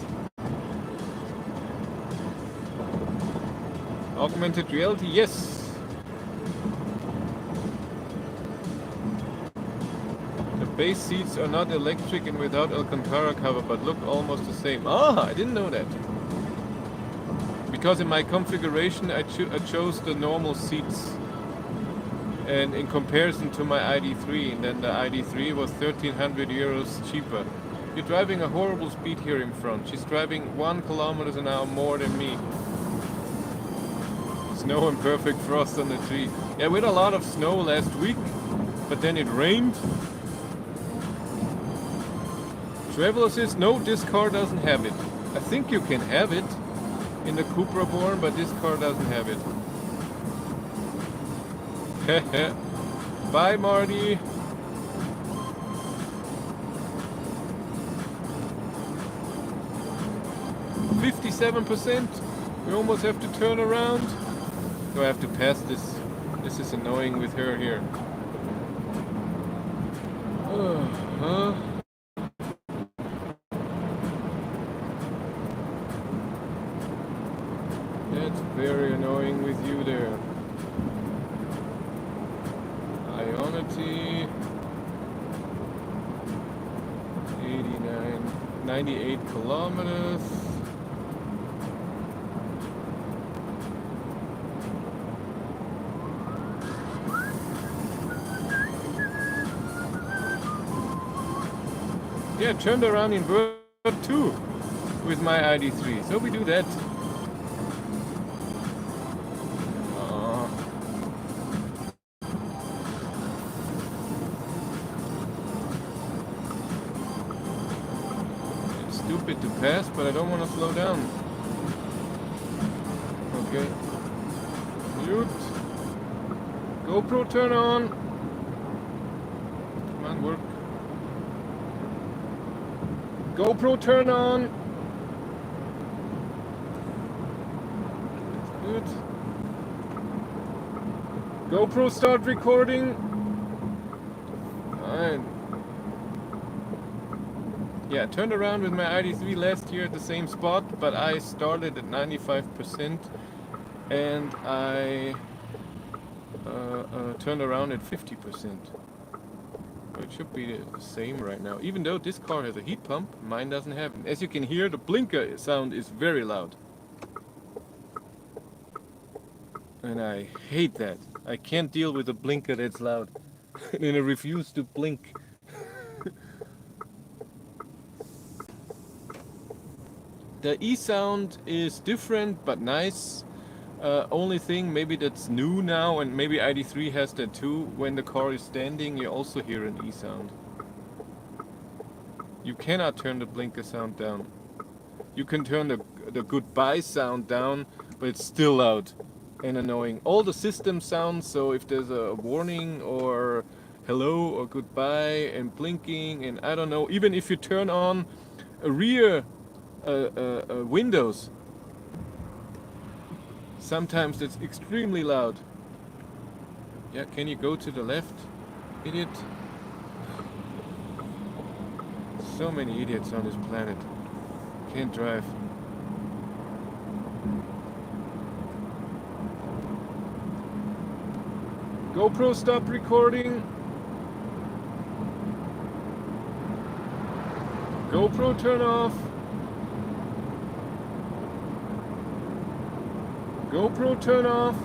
Augmented reality, yes. Base seats are not electric and without Alcantara cover, but look almost the same. Ah, I didn't know that. Because in my configuration I chose the normal seats. And in comparison to my ID3, and then the ID3 was 1,300 euros cheaper. You're driving a horrible speed here in front. She's driving 1 kilometer an hour more than me. Snow and perfect frost on the tree. Yeah, we had a lot of snow last week, but then it rained. Travel assist, no, this car doesn't have it. I think you can have it in the Cupra Born, but this car doesn't have it. Bye, Marty. %. We almost have to turn around. Do I have to pass this? This is annoying with her here. That's very annoying with you there. Ionity. 98 kilometers. Yeah, turned around in Bird 2 with my ID3. So we do that. It's stupid to pass, but I don't want to slow down. Okay. Mute. GoPro turn on. Come on, work. GoPro turn on. That's good. GoPro start recording. Fine. Yeah, turned around with my ID3 last year at the same spot, but I started at 95% and I turned around at 50%. It should be the same right now. Even though this car has a heat pump, mine doesn't have it. As you can hear, the blinker sound is very loud. And I hate that. I can't deal with a blinker that's loud. And I refuse to blink. The E-sound is different but nice. Only thing maybe that's new now, and maybe ID3 has that too. When the car is standing, you also hear an E-sound. You cannot turn the blinker sound down. You can turn the goodbye sound down, but it's still loud and annoying. All the system sounds, so if there's a warning or hello or goodbye and blinking and I don't know, even if you turn on a rear windows, sometimes it's extremely loud. Yeah, can you go to the left, idiot? So many idiots on this planet. Can't drive. GoPro stop recording. GoPro turn off. GoPro turn off.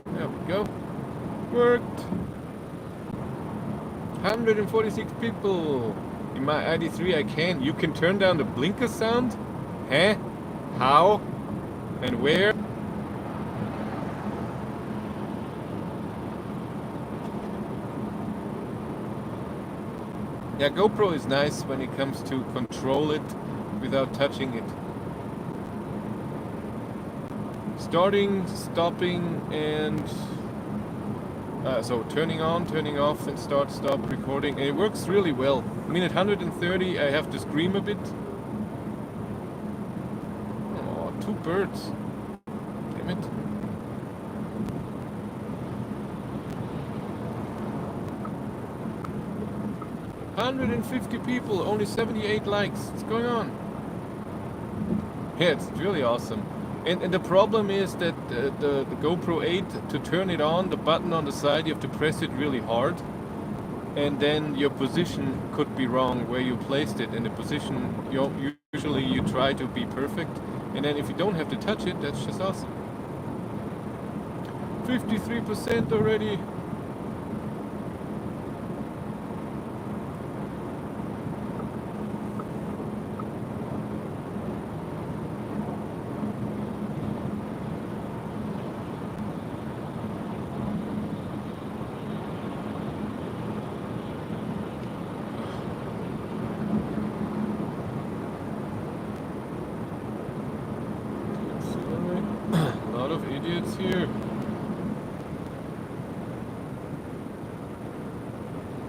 There we go. Worked. 146 people. In my ID3 I can. You can turn down the blinker sound? Huh? How? And where? Yeah, GoPro is nice when it comes to control it without touching it. Starting, stopping, and so turning on, turning off, and start, stop, recording. And it works really well. I mean, at 130 I have to scream a bit. Oh, 2 birds. Damn it. $150 people, only 78 likes. What's going on? Yeah, it's really awesome. And the problem is that the GoPro 8, to turn it on, the button on the side, you have to press it really hard. And then your position could be wrong where you placed it. And the position, usually you try to be perfect. And then if you don't have to touch it, that's just awesome. 53% already. Idiots here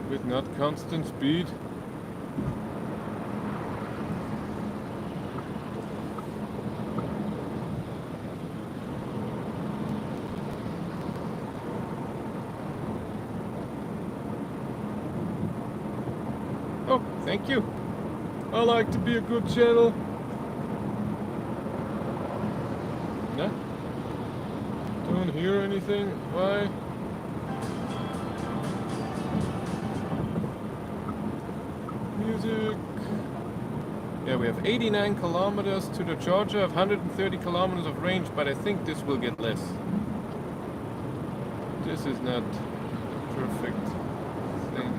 with not constant speed. Thank you. I like to be a good channel. Nah. Don't hear anything. Why? Music. Yeah, we have 89 kilometers to the charger, of 130 kilometers of range, but I think this will get less. This is not perfect thing.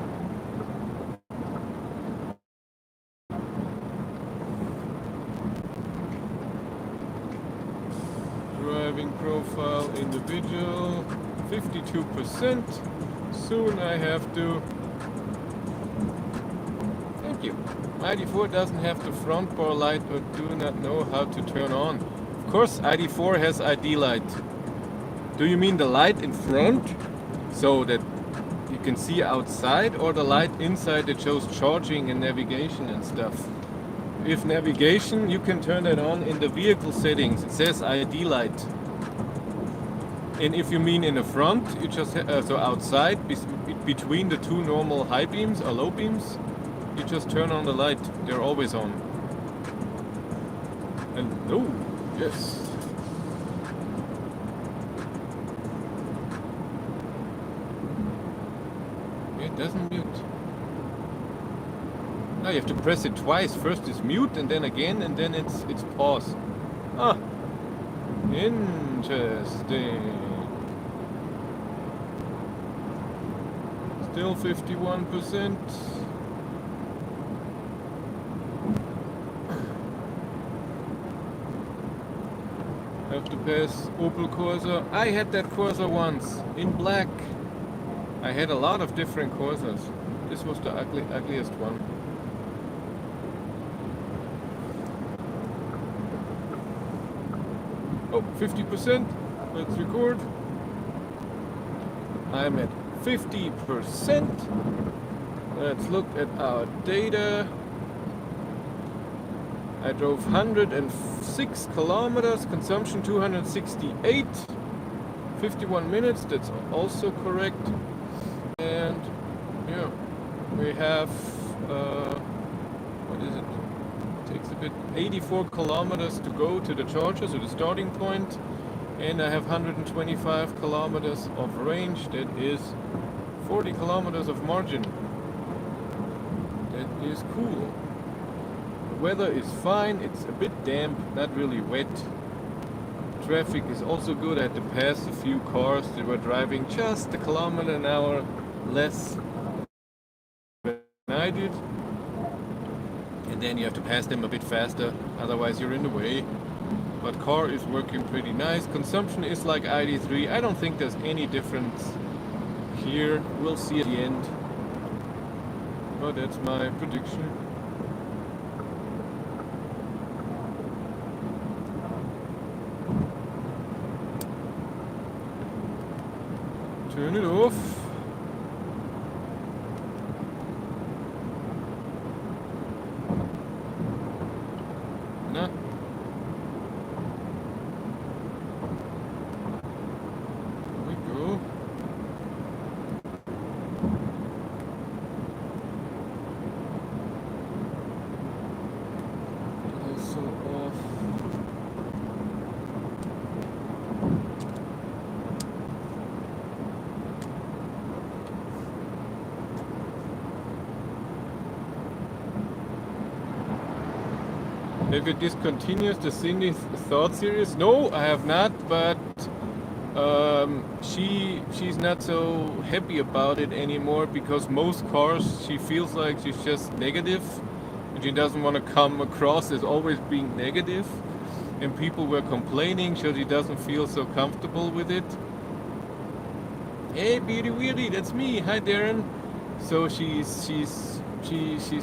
Driving profile individual, 52%. Soon I have to. Thank you. ID4 doesn't have the front bar light or do not know how to turn on. Of course, ID4 has ID light. Do you mean the light in front so that you can see outside, or the light inside that shows charging and navigation and stuff? If navigation, you can turn it on in the vehicle settings. It says ID light. And if you mean in the front, you just so outside between the two normal high beams or low beams, you just turn on the light. They're always on. And no, yes. It doesn't mute. Now you have to press it twice. First it's mute and then again, and then it's pause. Ah, interesting. Still 51%. Have to pass Opel Corsa. I had that Corsa once in black. I had a lot of different Corsas. This was the ugliest one. Oh, 50%. Let's record. I'm at 50%. Let's look at our data. I drove 106 kilometers, consumption 268, 51 minutes, that's also correct. And yeah, we have, what is it? It takes a bit, 84 kilometers to go to the charger, so the starting point. And I have 125 kilometers of range, that is 40 kilometers of margin. That is cool. Weather is fine, it's a bit damp, not really wet. Traffic is also good. I had to pass a few cars that were driving just a kilometer an hour less than I did. And then you have to pass them a bit faster, otherwise you're in the way. But car is working pretty nice. Consumption is like ID3. I don't think there's any difference here. We'll see at the end. But that's my prediction. Turn it off. Nah. There we go. Also off. If it discontinues the Cindy Thought series? No, I have not, but she's not so happy about it anymore, because most cars she feels like she's just negative and she doesn't want to come across as always being negative, and people were complaining so she doesn't feel so comfortable with it. Hey Beauty Weirdy, that's me. Hi Darren. So she's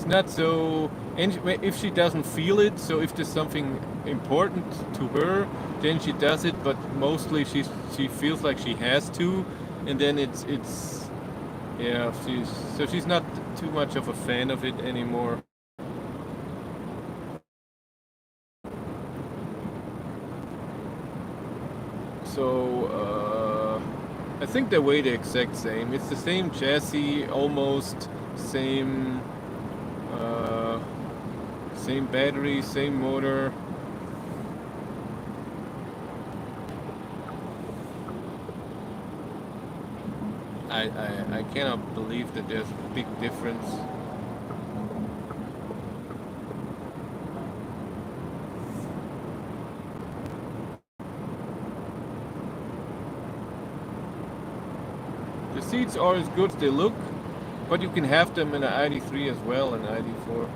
not so, and if she doesn't feel it, so if there's something important to her, then she does it, but mostly she feels like she has to, and then it's yeah, she's not too much of a fan of it anymore. So I think they weigh the exact same. It's the same chassis, almost same Same battery, same motor. I cannot believe that there's a big difference. The seats are as good as they look, but you can have them in an ID3 as well and ID4.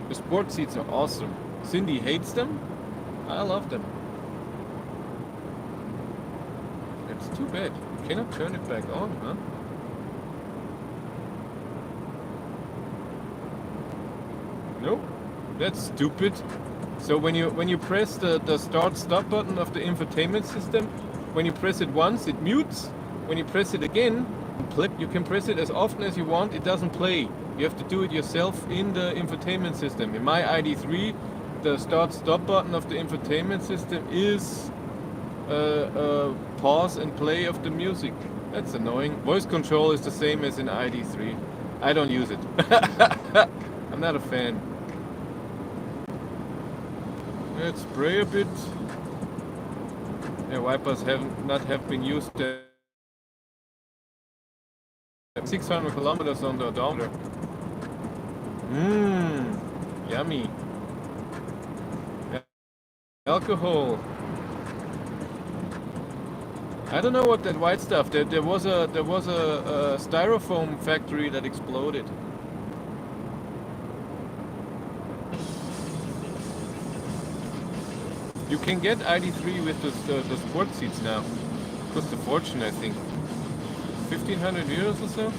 The sport seats are awesome. Cindy hates them. I love them. It's too bad. You cannot turn it back on, huh? Nope. That's stupid. So when you press the start stop button of the infotainment system, when you press it once it mutes. When you press it again, you can press it as often as you want, it doesn't play. You have to do it yourself in the infotainment system. In my ID3, the start stop button of the infotainment system is pause and play of the music. That's annoying. Voice control is the same as in ID3. I don't use it. I'm not a fan. Let's spray a bit. Yeah, wipers have not been used. 600 kilometers on the odometer. Yummy. Alcohol. I don't know what that white stuff. There was a styrofoam factory that exploded. You can get ID3 with the sport seats now. Cost a fortune, I think. 1,500 euros or so?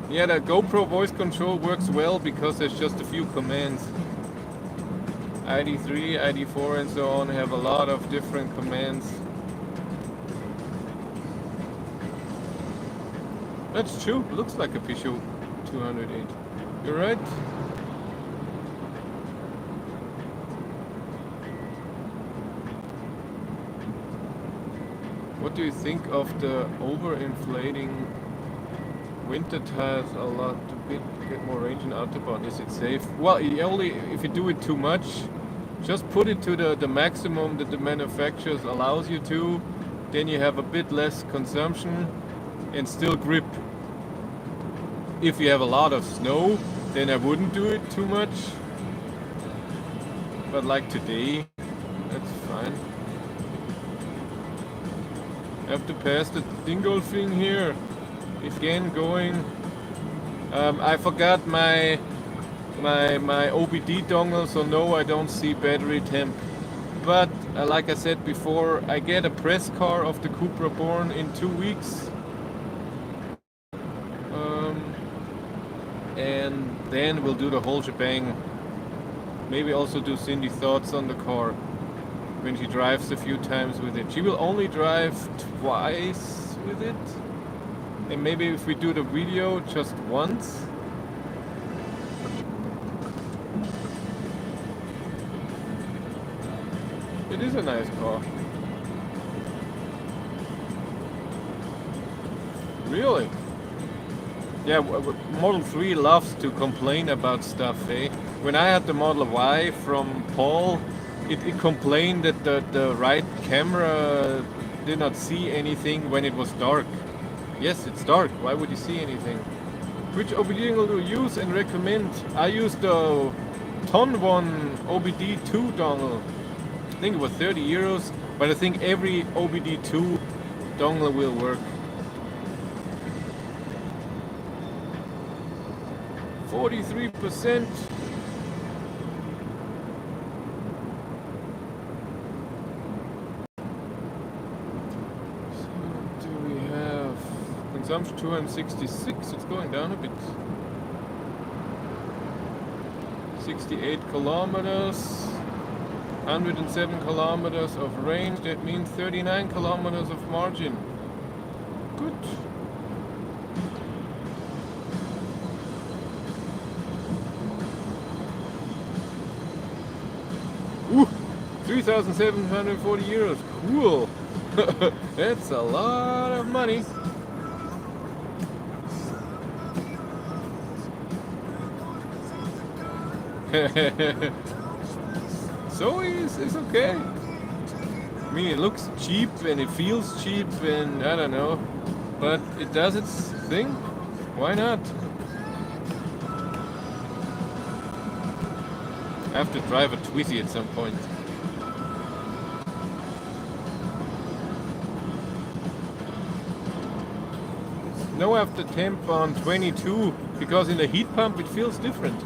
Yeah, the GoPro voice control works well because there's just a few commands. ID3, ID4 and so on have a lot of different commands. That's true, looks like a Peugeot 208. You're right. What do you think of the overinflating winter tires a lot to get more range in Autobahn? Is it safe? Well, only if you do it too much. Just put it to the maximum that the manufacturers allows you to. Then you have a bit less consumption and still grip. If you have a lot of snow, then I wouldn't do it too much. But like today, that's fine. I have to pass the Dingolfing here. Again going. I forgot my OBD dongle, so no, I don't see battery temp. But like I said before, I get a press car of the Cupra Born in 2 weeks. And then we'll do the whole shebang. Maybe also do Cindy thoughts on the car when she drives a few times with it. She will only drive twice with it. And maybe if we do the video just once. It is a nice car. Really? Yeah, Model 3 loves to complain about stuff, eh? When I had the Model Y from Paul, it complained that the right camera did not see anything when it was dark. Yes, it's dark. Why would you see anything? Which OBD dongle do you use and recommend? I use the Ton One OBD2 dongle. I think it was 30 euros, but I think every OBD2 dongle will work. 43%. So do we have consumption 266? It's going down a bit. 68 kilometers. 107 kilometers of range. That means 39 kilometers of margin. Good. 3,740 euros. Cool. That's a lot of money. So it's okay. I mean, it looks cheap and it feels cheap and I don't know, but it does its thing. Why not? I have to drive a Twizy at some point. No, I have to temp on 22 because in the heat pump it feels different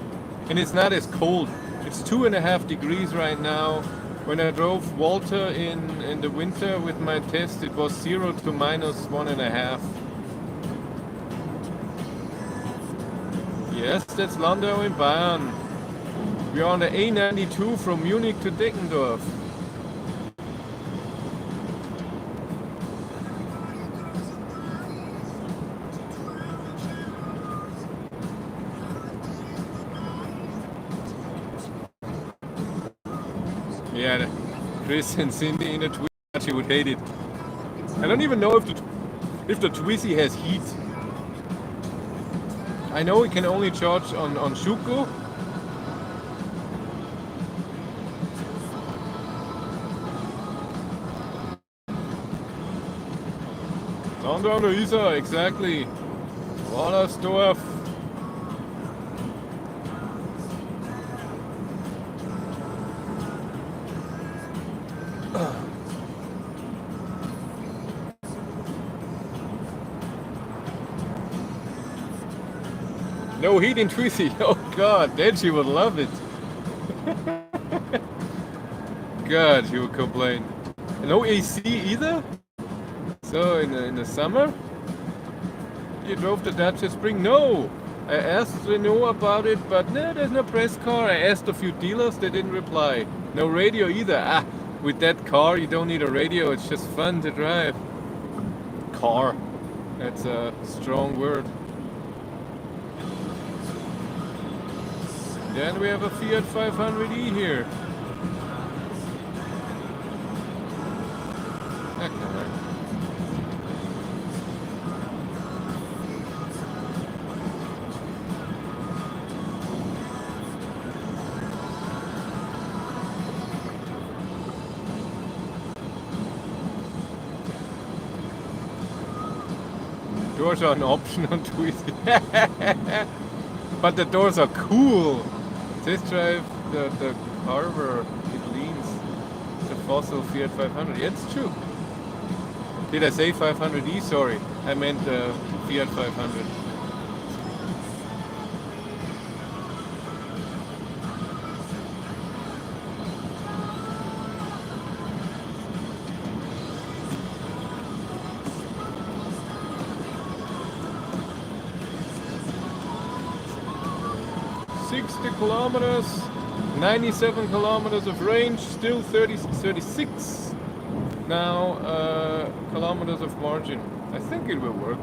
and it's not as cold. It's 2.5 degrees right now. When I drove Walter in the winter with my test, it was 0 to -1.5. Yes, that's Landau in Bayern. We are on the A92 from Munich to Deckendorf. Yeah, Chris and Cindy in a Twizy, she would hate it. I don't even know if the Twizy has heat. I know it can only charge on Schuko. Down the Isar, exactly. Wallersdorf. No heat in Twizy. Oh God, then she would love it. God, she would complain. No AC either? So in the summer? You drove the Dacia Spring? No! I asked Renault about it, but no, there's no press car. I asked a few dealers, they didn't reply. No radio either. Ah, with that car you don't need a radio, it's just fun to drive. Car. That's a strong word. Then we have a Fiat 500e here. Okay. Doors are an option on Twizy. But the doors are cool. Test drive the Carver, it leans. It's a fossil Fiat 500. Yeah, it's true. Did I say 500e? Sorry, I meant the Fiat 500. Kilometers, 97 kilometers of range, still 36 now kilometers of margin. I think it will work.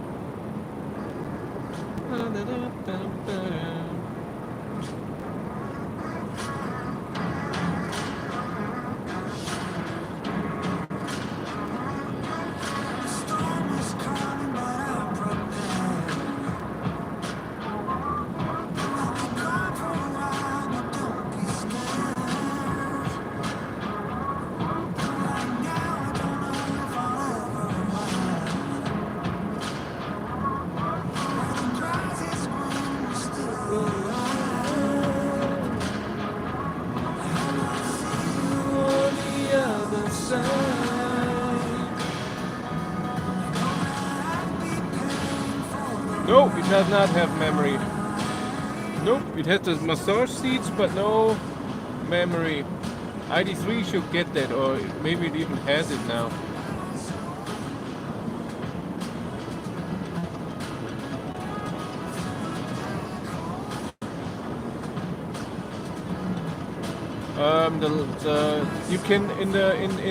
No, it does not have memory. Nope, it has the massage seats, but no memory. ID3 should get that, or maybe it even has it now. You can in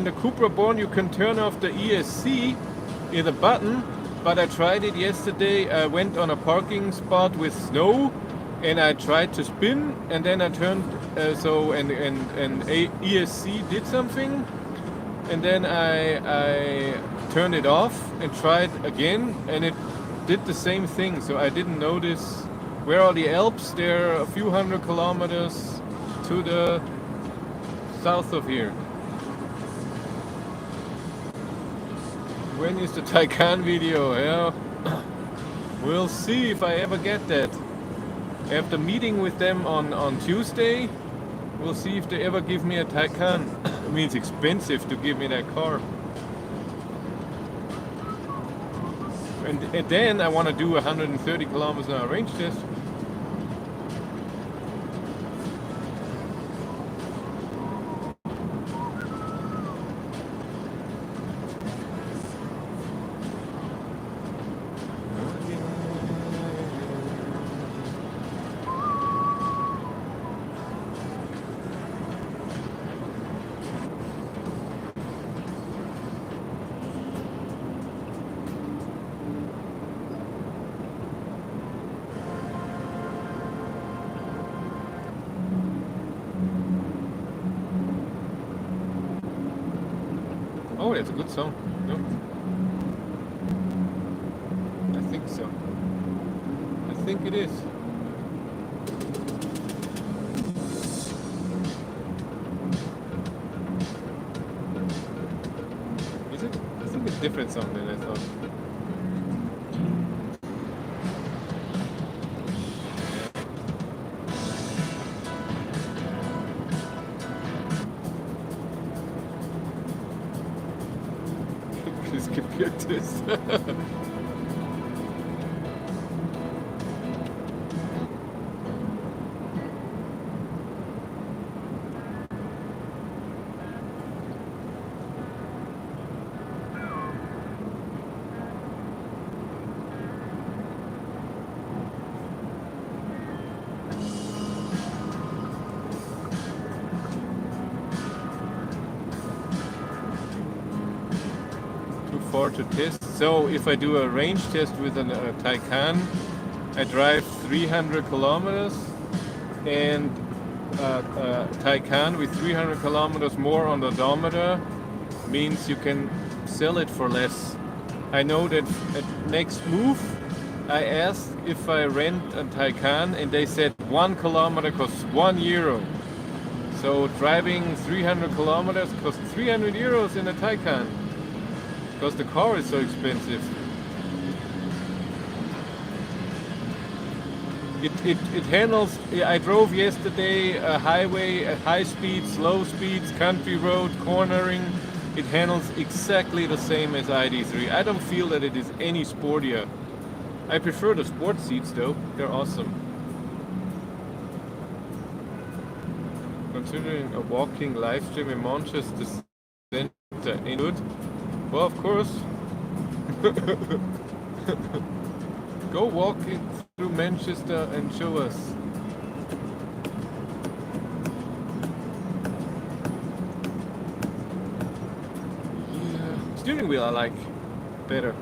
the Cupra Born you can turn off the ESC in the button, but I tried it yesterday. I went on a parking spot with snow and I tried to spin and then I turned ESC did something, and then I turned it off and tried again, and it did the same thing. So I didn't notice. Where are the Alps? They're a few hundred kilometers to the south of here. When is the Taycan video? Yeah, we'll see if I ever get that. After meeting with them on Tuesday, we'll see if they ever give me a Taycan. I mean, it's expensive to give me that car. And then I want to do 130 kilometers an hour range test. Oh, that's a good song. No? I think so. I think it is. Is it? I think it's a different song than I thought. This. To test. So if I do a range test with a Taycan, I drive 300 kilometers, and Taycan with 300 kilometers more on the odometer means you can sell it for less. I know that at next move I asked if I rent a Taycan, and they said 1 kilometer costs €1. So driving 300 kilometers costs €300 in a Taycan. Because the car is so expensive. It handles. I drove yesterday a highway at high speeds, low speeds, country road, cornering. It handles exactly the same as ID3. I don't feel that it is any sportier. I prefer the sport seats though. They're awesome. Considering a walking live stream in Manchester Center ain't good. Well, of course. Go walking through Manchester and show us. Yeah. Steering wheel I like better.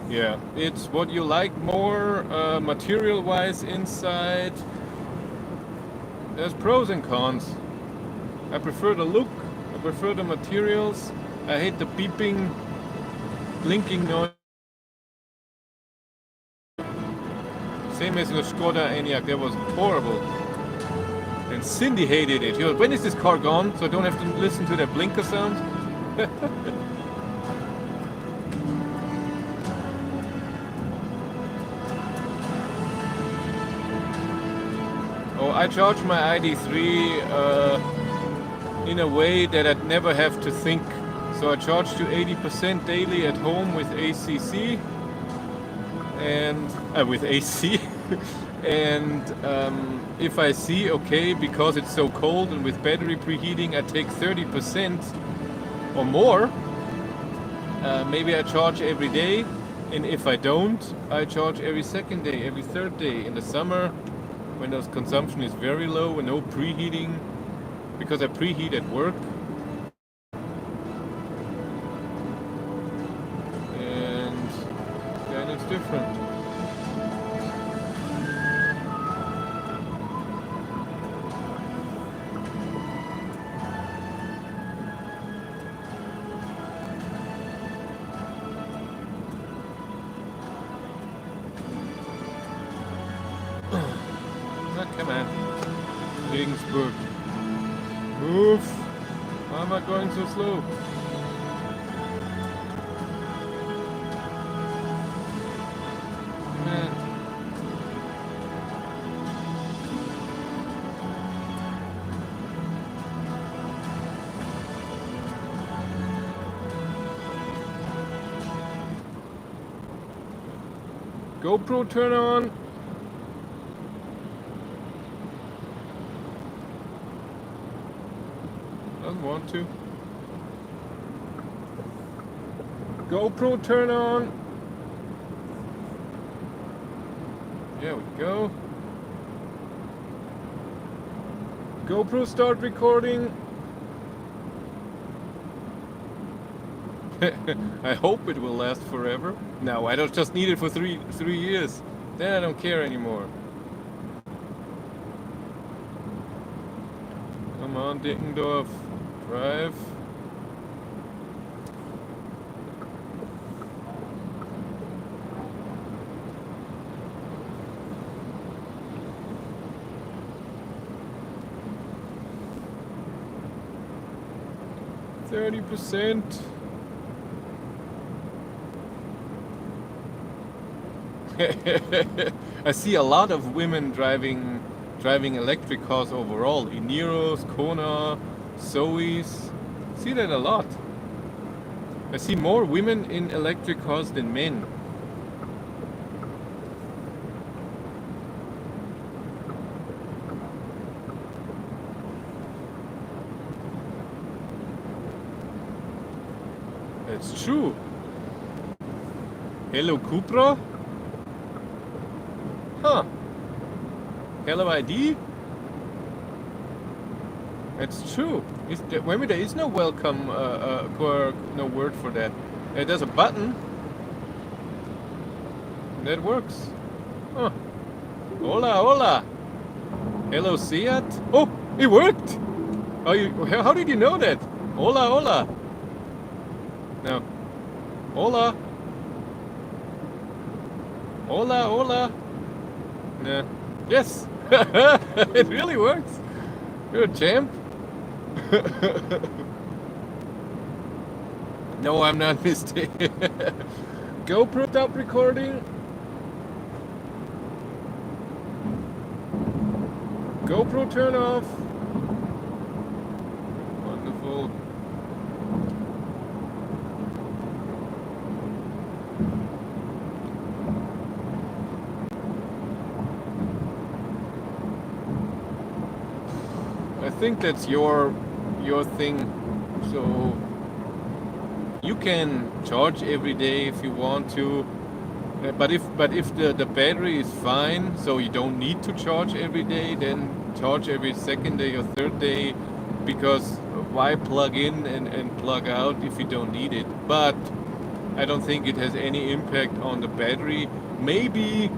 Yeah, it's what you like more material-wise inside. There's pros and cons. I prefer the look. I prefer the materials. I hate the beeping, blinking noise. Same as the Skoda Enyaq, that was horrible. And Cindy hated it. She goes, when is this car gone? So I don't have to listen to that blinker sound. Oh, I charge my ID3 in a way that I'd never have to think. So I charge to 80% daily at home with ACC and with AC. And if I see, okay, because it's so cold and with battery preheating, I take 30% or more. Maybe I charge every day. And if I don't, I charge every second day, every third day. In the summer, when the consumption is very low and no preheating, because I preheat at work. And then it's different. Come on. Regensburg. Move! Why am I going so slow? Come on. GoPro turn on! Doesn't want to. GoPro turn on! There we go. GoPro start recording. I hope it will last forever. No, I don't just need it for three years. Then I don't care anymore. Come on, Dickendorf. Drive. %. I see a lot of women driving electric cars overall. Ineros, Kona, Zoes. See that a lot. I see more women in electric cars than men. That's true. Hello, Cupra? Huh. Hello, ID? That's true. Maybe there is no welcome quirk, no word for that. There's a button. That works. Huh. Hola, hola. Hello, Seat. Oh, it worked. How did you know that? Hola, hola. No. Hola. Hola, hola. No. Yes. It really works. You're a champ. No, I'm not mistaken. GoPro stop recording. GoPro turn off. Wonderful. I think that's your thing. So you can charge every day if you want to. But if the battery is fine, so you don't need to charge every day, then charge every second day or third day, because why plug in and plug out if you don't need it? But I don't think it has any impact on the battery. Maybe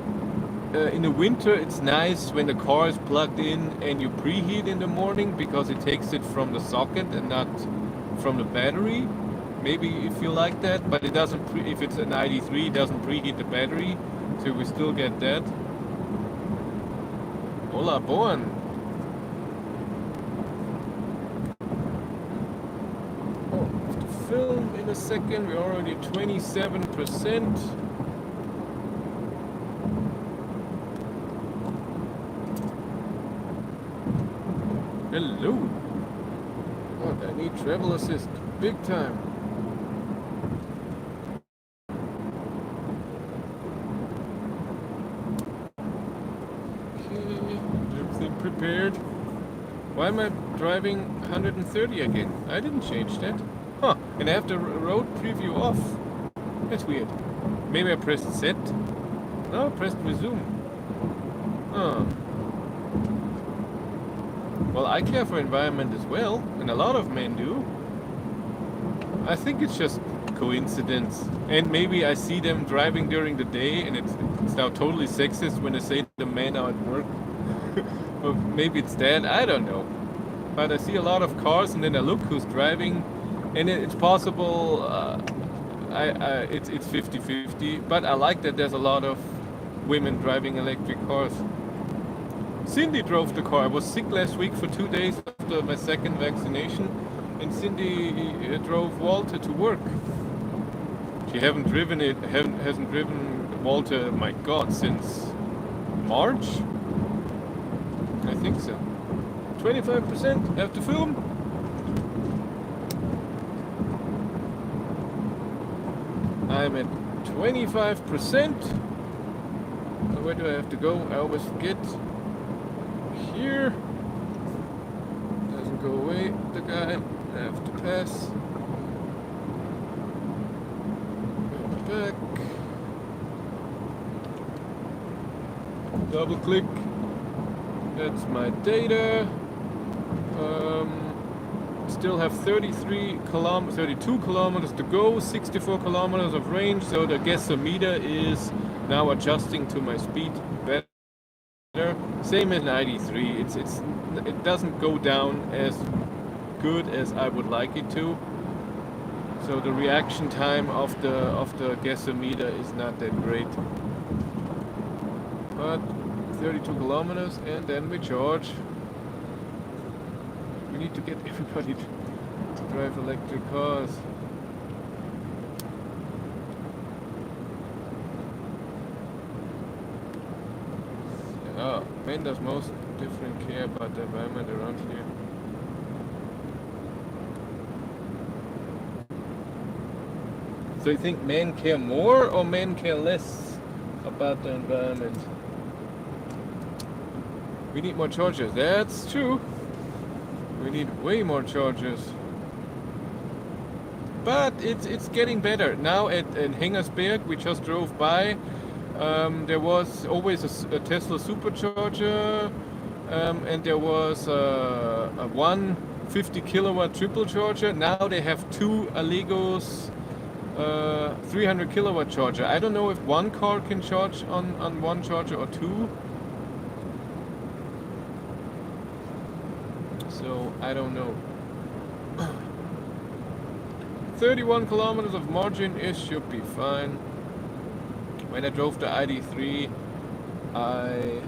in the winter it's nice when the car is plugged in and you preheat in the morning, because it takes it from the socket and not from the battery. Maybe if you like that, but it doesn't. If it's an ID3, it doesn't preheat the battery, so we still get that. Hola, Born. Oh, have to film in a second. We're already 27%. Hello. Oh, I need travel assist, big time. Prepared. Why am I driving 130 again? I didn't change that. Huh, and I have the road preview off. That's weird. Maybe I pressed set. No, I pressed resume. Huh. Well, I care for environment as well, and a lot of men do. I think it's just coincidence. And maybe I see them driving during the day, and it's now totally sexist when they say the men are at work. Or maybe it's that, I don't know. But I see a lot of cars, and then I look who's driving, and it's possible it's 50-50. But I like that there's a lot of women driving electric cars. Cindy drove the car. I was sick last week for 2 days after my second vaccination, and Cindy drove Walter to work. She hasn't driven Walter, my God, since March? I think so. 25% after film. I'm at 25%. So where do I have to go? I always forget. Here. Doesn't go away, the guy. I have to pass. Go back. Double click. That's my data. Still have 32 kilometers to go, 64 kilometers of range, so the gasometer is now adjusting to my speed better. Same as an ID3. It doesn't go down as good as I would like it to. So the reaction time of the gasometer is not that great. But 32 kilometers and then we charge. We need to get everybody to drive electric cars. Oh, man does most different care about the environment around here. So you think men care more or men care less about the environment? We need more chargers. That's true. We need way more chargers. But it's getting better. Now at Hengersberg, we just drove by, there was always a Tesla supercharger, and there was a 150 kilowatt triple charger. Now they have two Allegos 300 kilowatt charger. I don't know if one car can charge on one charger or two. So I don't know. 31 kilometers of margin, it should be fine. When I drove the ID3, I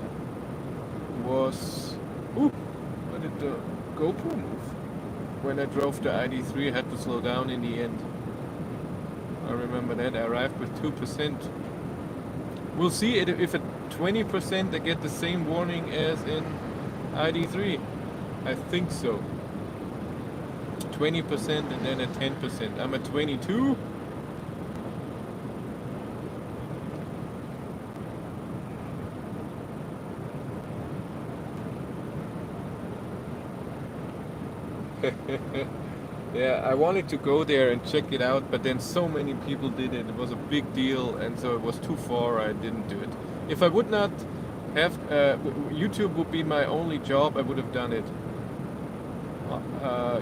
was... Ooh, where did the GoPro move? When I drove the ID3, I had to slow down in the end. I remember that. I arrived with 2%. We'll see if at 20% I get the same warning as in ID3. I think so. 20% and then at 10%. I'm at 22. Yeah, I wanted to go there and check it out, but then so many people did it. It was a big deal, and so it was too far. I didn't do it. If I would not have YouTube would be my only job, I would have done it.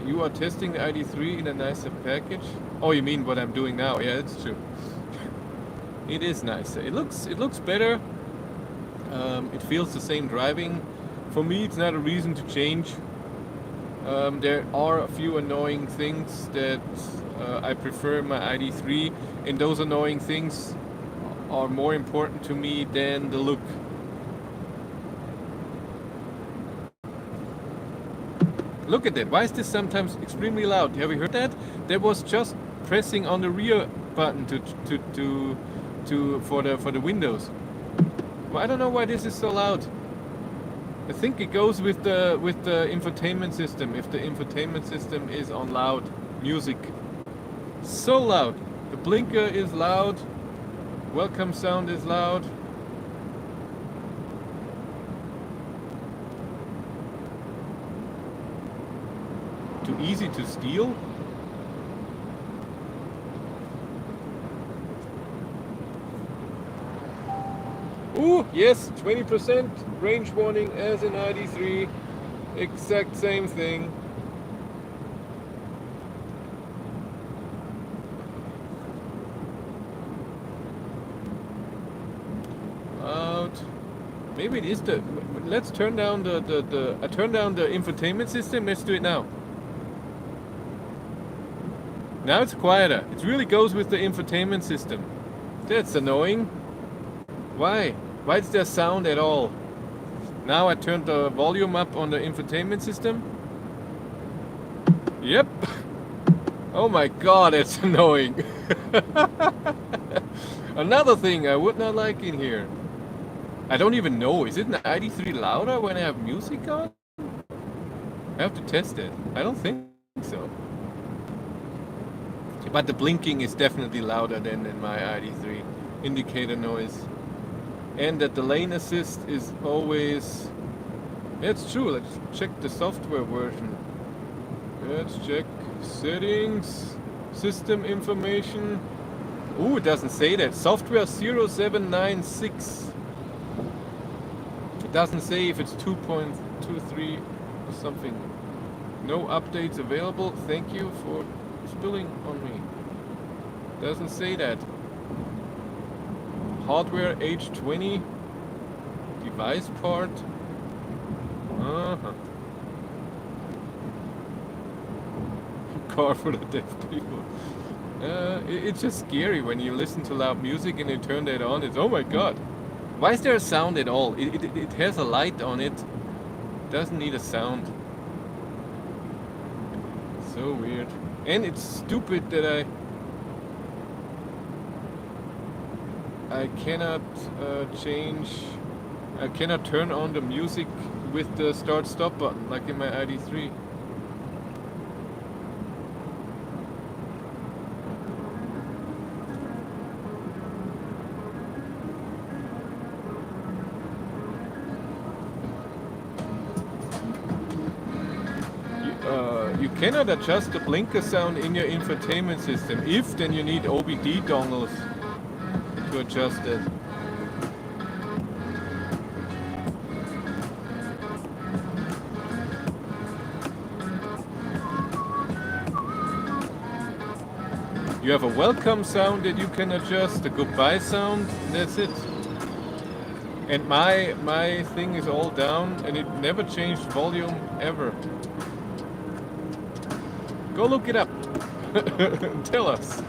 You are testing the ID3 in a nicer package. Oh, you mean what I'm doing now? Yeah, it's true. It is nicer. It looks better. It feels the same driving. For me, it's not a reason to change. There are a few annoying things that I prefer in my ID3, and those annoying things are more important to me than the look. Look at that. Why is this sometimes extremely loud? Have you heard that? That was just pressing on the rear button for the windows. Well, I don't know why this is so loud. I think it goes with the infotainment system. If the infotainment system is on loud music, so loud. The blinker is loud. Welcome sound is loud. Too easy to steal? Ooh, yes, 20% range warning as in ID3. Exact same thing. Out. Maybe it is the... Let's turn down turn down the infotainment system. Let's do it now. Now it's quieter. It really goes with the infotainment system. That's annoying. Why? Why is there sound at all? Now I turned the volume up on the infotainment system. Yep. Oh my god, it's annoying. Another thing I would not like in here. I don't even know, is it an ID3 louder when I have music on? I have to test it. I don't think so. But the blinking is definitely louder than in my ID3 indicator noise. And that the lane assist is always... It's true, let's check the software version. Let's check settings, system information. Ooh, it doesn't say that. Software 0796. It doesn't say if it's 2.23 or something. No updates available. Thank you for spilling on me. Doesn't say that. Hardware H20. Device part. Uh-huh. Car for the deaf people. It's just scary when you listen to loud music and you turn that on. It's, oh my god. Why is there a sound at all? It has a light on it. Doesn't need a sound. So weird. And it's stupid that I cannot change... I cannot turn on the music with the start-stop button like in my ID3. You cannot adjust the blinker sound in your infotainment system. If, then you need OBD dongles to adjust it. You have a welcome sound that you can adjust, a goodbye sound, and that's it. And my thing is all down and it never changed volume ever. Go look it up. Tell us.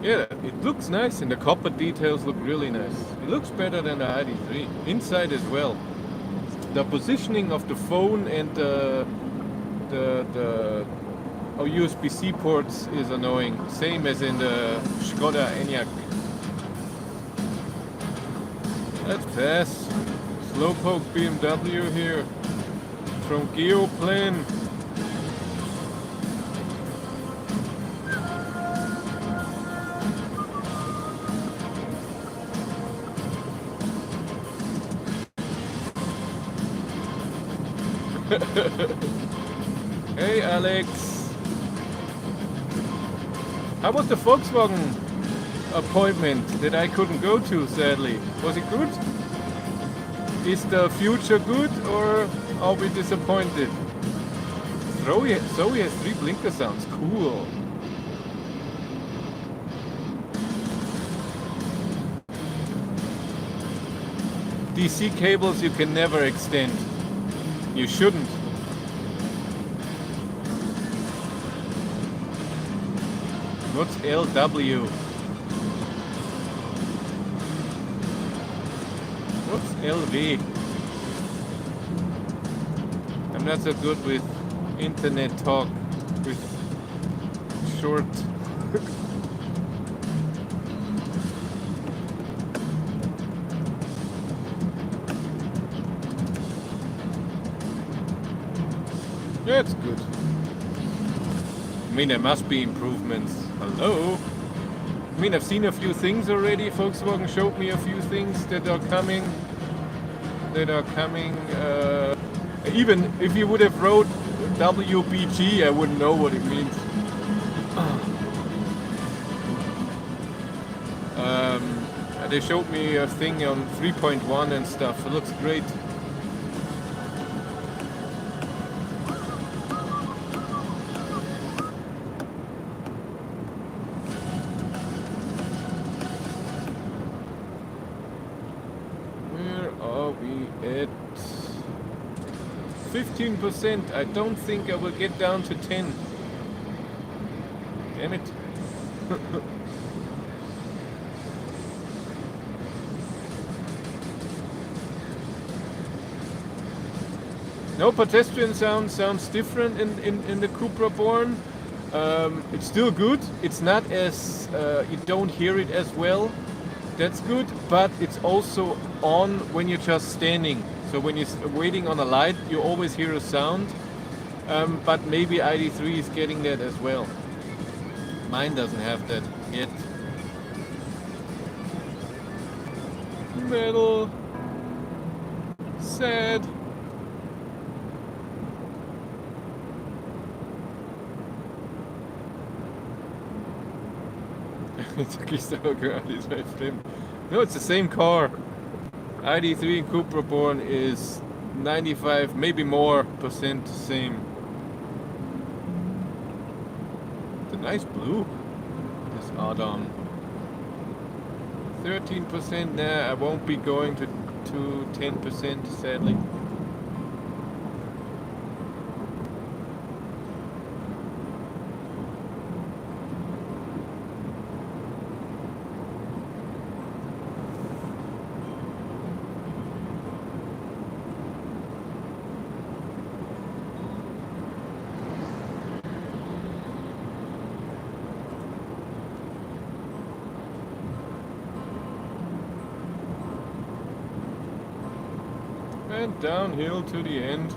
Yeah, it looks nice and the copper details look really nice. It looks better than the ID3. Inside as well. The positioning of the phone and the USB-C ports is annoying. Same as in the Skoda Enyaq. Let's pass. Slowpoke BMW here. From Geoplan. Hey Alex. How was the Volkswagen appointment that I couldn't go to, sadly? Was it good? Is the future good or are we disappointed? Zoe has 3 blinker sounds. Cool. DC cables you can never extend. You shouldn't. What's LW? What's LV? I'm not so good with internet talk, with short. Yeah, it's good. I mean, there must be improvements. Hello? I mean, I've seen a few things already. Volkswagen showed me a few things that are coming. Even if you would have wrote WBG, I wouldn't know what it means. They showed me a thing on 3.1 and stuff. It looks great. Where are we at? 15%. I don't think I will get down to 10. Damn it. No, pedestrian sounds different in the Cupra Born. It's still good. It's not as, you don't hear it as well. That's good, but it's also on when you're just standing. So when you're waiting on a light, you always hear a sound. But maybe ID3 is getting that as well. Mine doesn't have that yet. Metal. Sad. It's okay, so it's my friend. No, it's the same car. ID3 Cupra Born is 95, maybe more percent the same. It's a nice blue, this Adam. 13%, nah, I won't be going to 10%, sadly. And downhill to the end.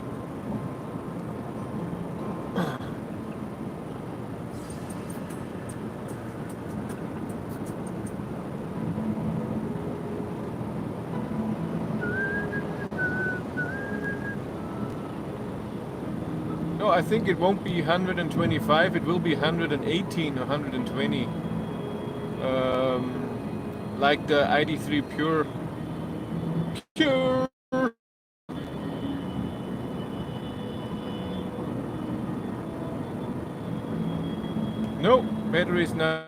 No, I think it won't be 125, it will be 118 or 120. Like the ID3 Pure. No, battery is not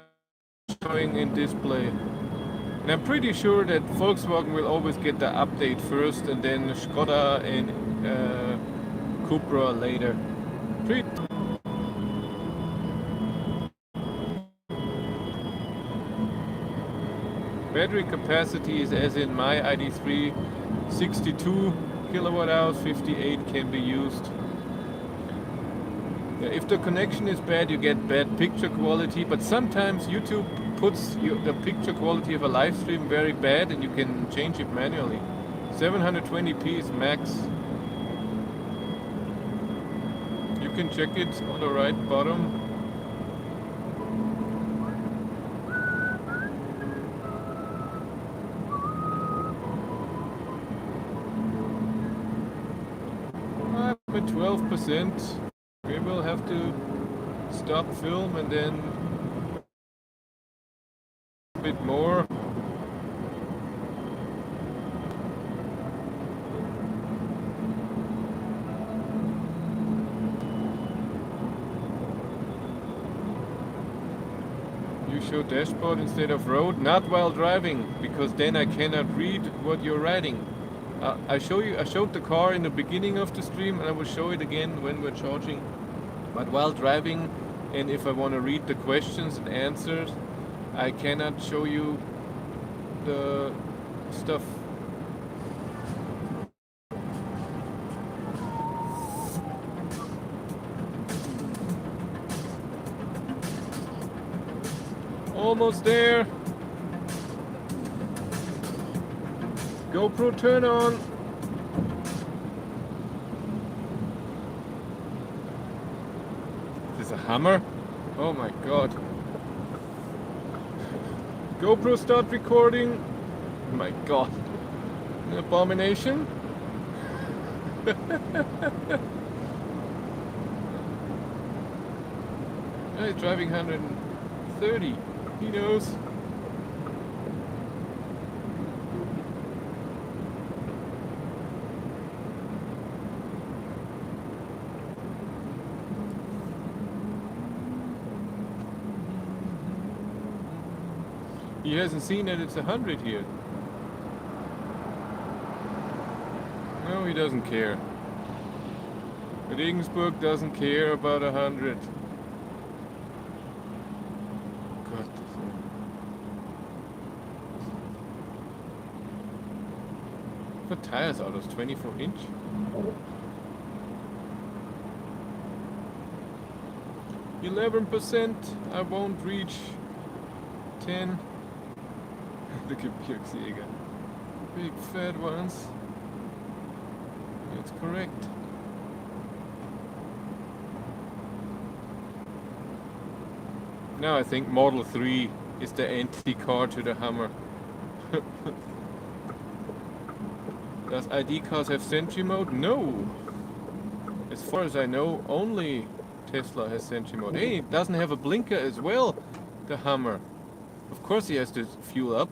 showing in display. And I'm pretty sure that Volkswagen will always get the update first and then Skoda and Cupra later. Battery capacity is as in my ID3, 62 kilowatt hours, 58 can be used. If the connection is bad, you get bad picture quality, but sometimes YouTube puts the picture quality of a live stream very bad and you can change it manually. 720p is max. You can check it on the right bottom. I'm at 12%. We will have to stop film and then a bit more. You show dashboard instead of road, not while driving, because then I cannot read what you're writing. I showed the car in the beginning of the stream, and I will show it again when we're charging. But while driving, and if I want to read the questions and answers, I cannot show you the stuff. Almost there. GoPro turn on. Is this a hammer? Oh my god. GoPro start recording. Oh my god. An abomination. He's driving 130. He knows. He hasn't seen that it's 100 here. No, he doesn't care. But Regensburg doesn't care about 100. God, what tires are those? 24-inch? 11%. I won't reach 10. The Gebirgsjäger. Big fat ones. That's correct. Now I think Model 3 is the anti-car to the Hummer. Does ID cars have Sentry mode? No. As far as I know, only Tesla has Sentry mode. Hey, it doesn't have a blinker as well, the Hummer. Of course he has to fuel up.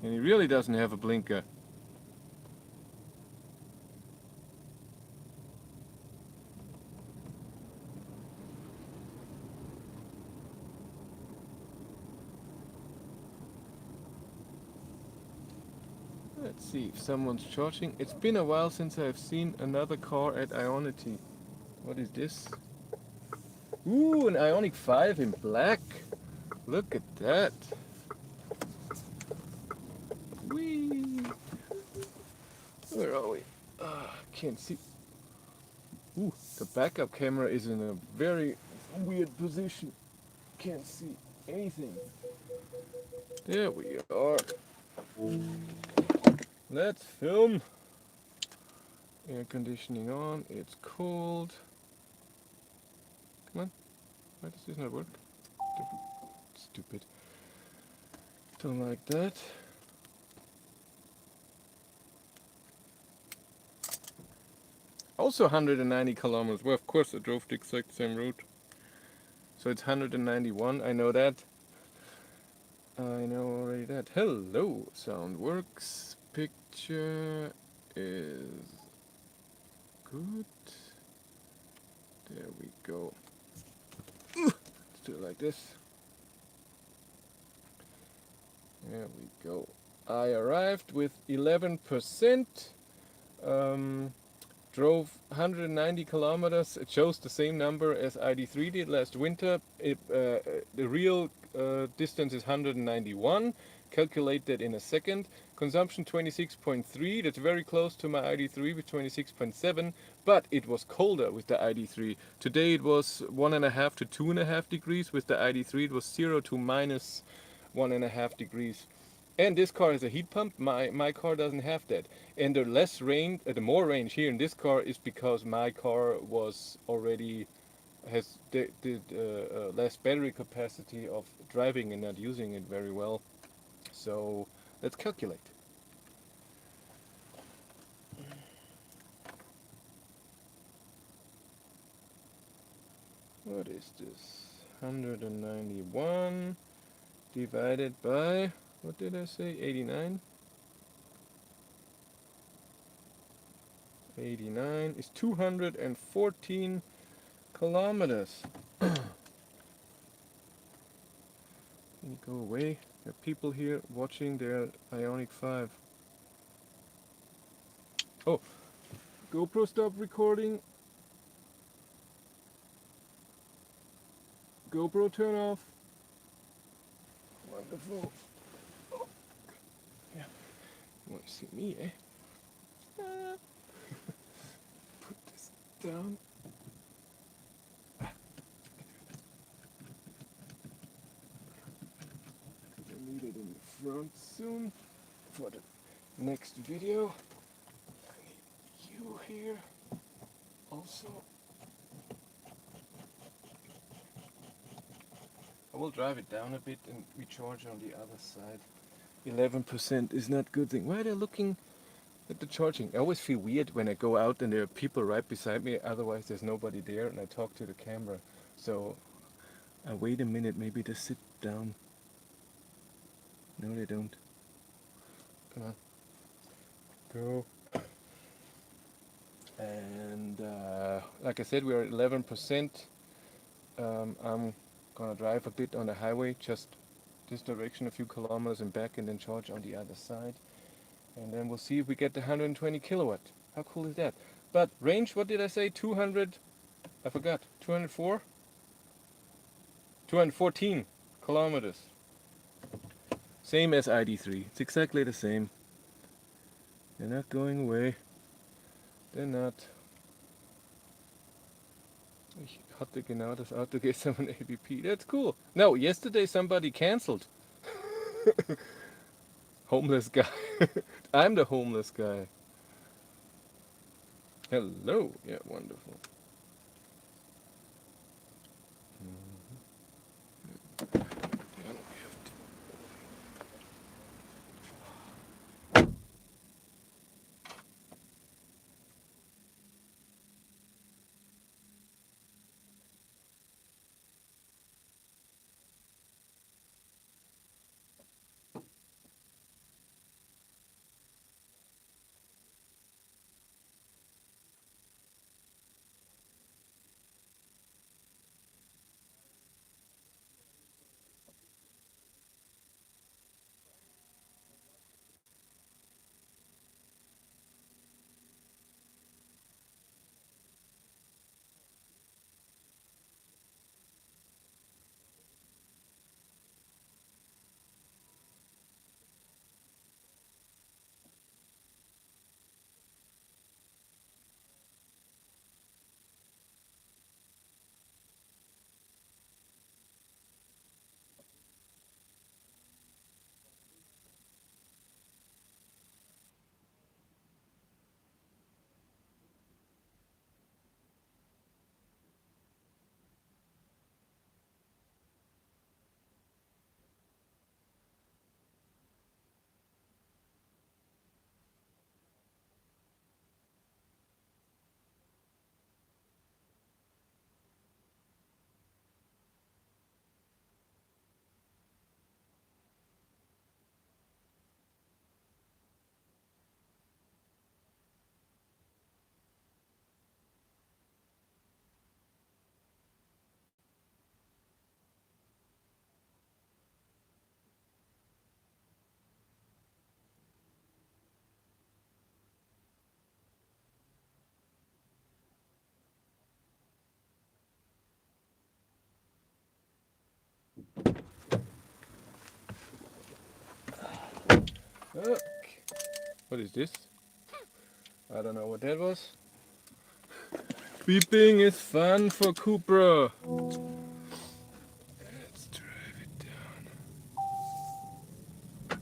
And he really doesn't have a blinker. Let's see if someone's charging. It's been a while since I've seen another car at Ionity. What is this? Ooh, an Ioniq 5 in black. Look at that. Whee! Where are we? Can't see. Ooh, the backup camera is in a very weird position. Can't see anything. There we are. Let's film. Air conditioning on. It's cold. Come on. Why does this not work? Stupid. Don't like that. Also 190 kilometers. Well, of course I drove the exact same route. So it's 191. I know that. I know already that. Hello. Sound works. Picture is good. There we go. Let's do it like this. There we go. I arrived with 11%. Drove 190 kilometers. It shows the same number as ID3 did last winter. The real distance is 191. Calculate that in a second. Consumption 26.3. That's very close to my ID3 with 26.7. But it was colder with the ID3. Today it was 1.5 to 2.5 degrees. With the ID3 it was 0 to minus 1.5 degrees. And this car has a heat pump. My car doesn't have that. And the less range, the more range here in this car is because my car was already has the less battery capacity of driving and not using it very well. So let's calculate. What is this? 191 divided by, what did I say? 89? 89 is 214 kilometers. Can you go away? There are people here watching their Ioniq 5. Oh, GoPro stop recording. GoPro turn off. Wonderful. Oh. Yeah. You want to see me, eh? Put this down. I need it in the front soon for the next video. I need you here also. I will drive it down a bit and recharge on the other side. 11% is not good thing. Why are they looking at the charging? I always feel weird when I go out and there are people right beside me, otherwise there's nobody there and I talk to the camera. So I wait a minute, maybe they sit down. No, they don't. Come on. Go. And like I said, we're at 11%. I'm Gonna drive a bit on the highway, just this direction a few kilometers and back, and then charge on the other side. And then we'll see if we get the 120 kilowatt. How cool is that? But range, what did I say? 200, I forgot, 204? 214 kilometers. Same as ID3. It's exactly the same. They're not going away. They're not. Ich hatte genau das Auto gestern von ABP. That's cool. No, yesterday somebody cancelled. Homeless guy. I'm the homeless guy. Hello. Yeah, wonderful. Okay. What is this? I don't know what that was. Beeping is fun for Cupra. Let's drive it down.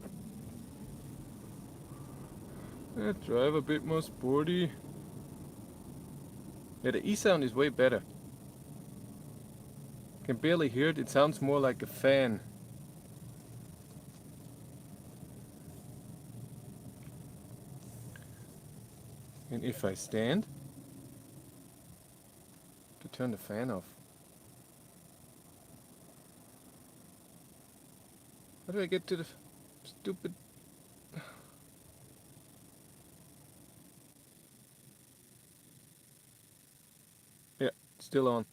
Let's drive a bit more sporty. Yeah, the E-sound is way better. Can barely hear it. It sounds more like a fan. And if I stand, to turn the fan off. How do I get to the stupid... Yeah, still on.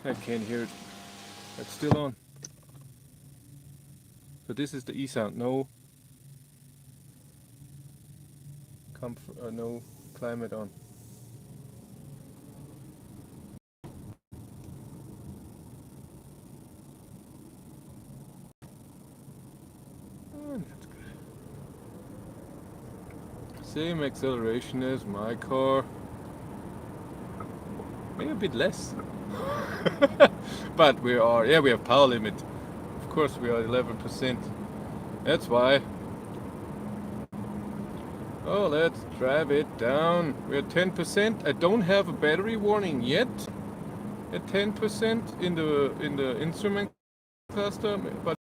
I can't hear it. It's still on. So this is the E-sound. No comfort, no climate on. Oh, that's good. Same acceleration as my car. Maybe a bit less. But we have power limit. Of course we are 11%. That's why. Oh, let's drive it down. We're at 10%. I don't have a battery warning yet. At 10% in the instrument cluster, but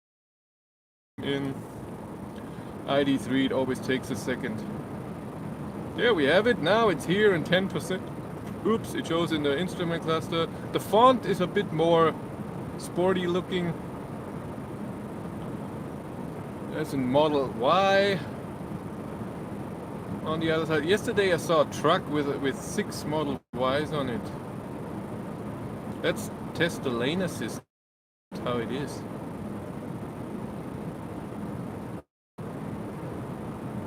in ID3 it always takes a second. There we have it. Now it's here in 10%. Oops, it shows in the instrument cluster. The font is a bit more sporty looking. There's a Model Y on the other side. Yesterday I saw a truck with 6 Model Ys on it. Let's test the lane assist, how it is.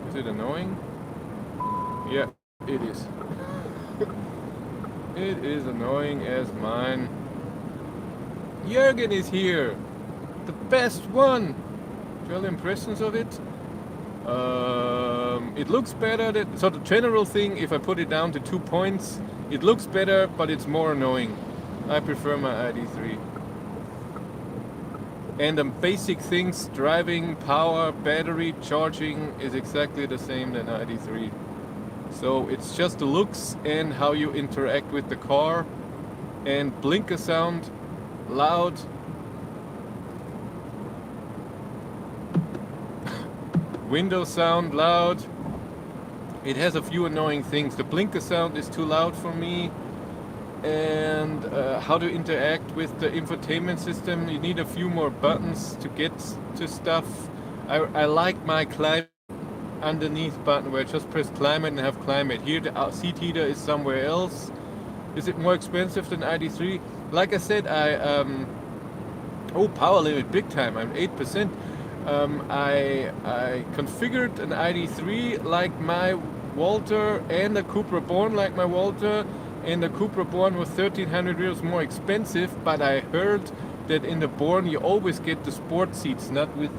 Is it annoying? Yeah, it is. It is annoying as mine. Jürgen is here! The best one! Real impressions of it? It looks better. So the general thing, if I put it down to 2 points, it looks better, but it's more annoying. I prefer my ID3. And the basic things, driving, power, battery, charging, is exactly the same than ID3. So it's just the looks and how you interact with the car. And blinker sound, loud. Window sound, loud. It has a few annoying things. The blinker sound is too loud for me. And how to interact with the infotainment system. You need a few more buttons to get to stuff. I like my climate underneath button where I just press climate and have climate. Here the seat heater is somewhere else. Is it more expensive than ID3? Like I said, power limit big time. I'm 8%. I configured an ID3 like my Walter and a Cupra Born like my Walter. And the Cupra Born was 1,300 euros more expensive, but I heard that in the Born you always get the sport seats, not with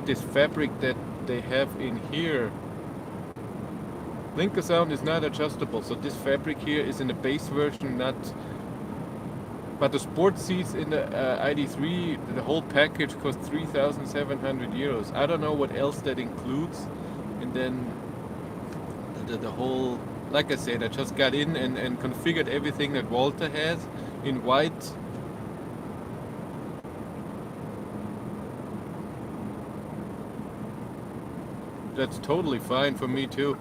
this fabric that they have in here. Blinker sound is not adjustable, so this fabric here is in the base version, not. But the sport seats in the ID3, the whole package costs 3,700 euros. I don't know what else that includes, and then the whole. Like I said, I just got in and configured everything that Walter has in white. That's totally fine for me too.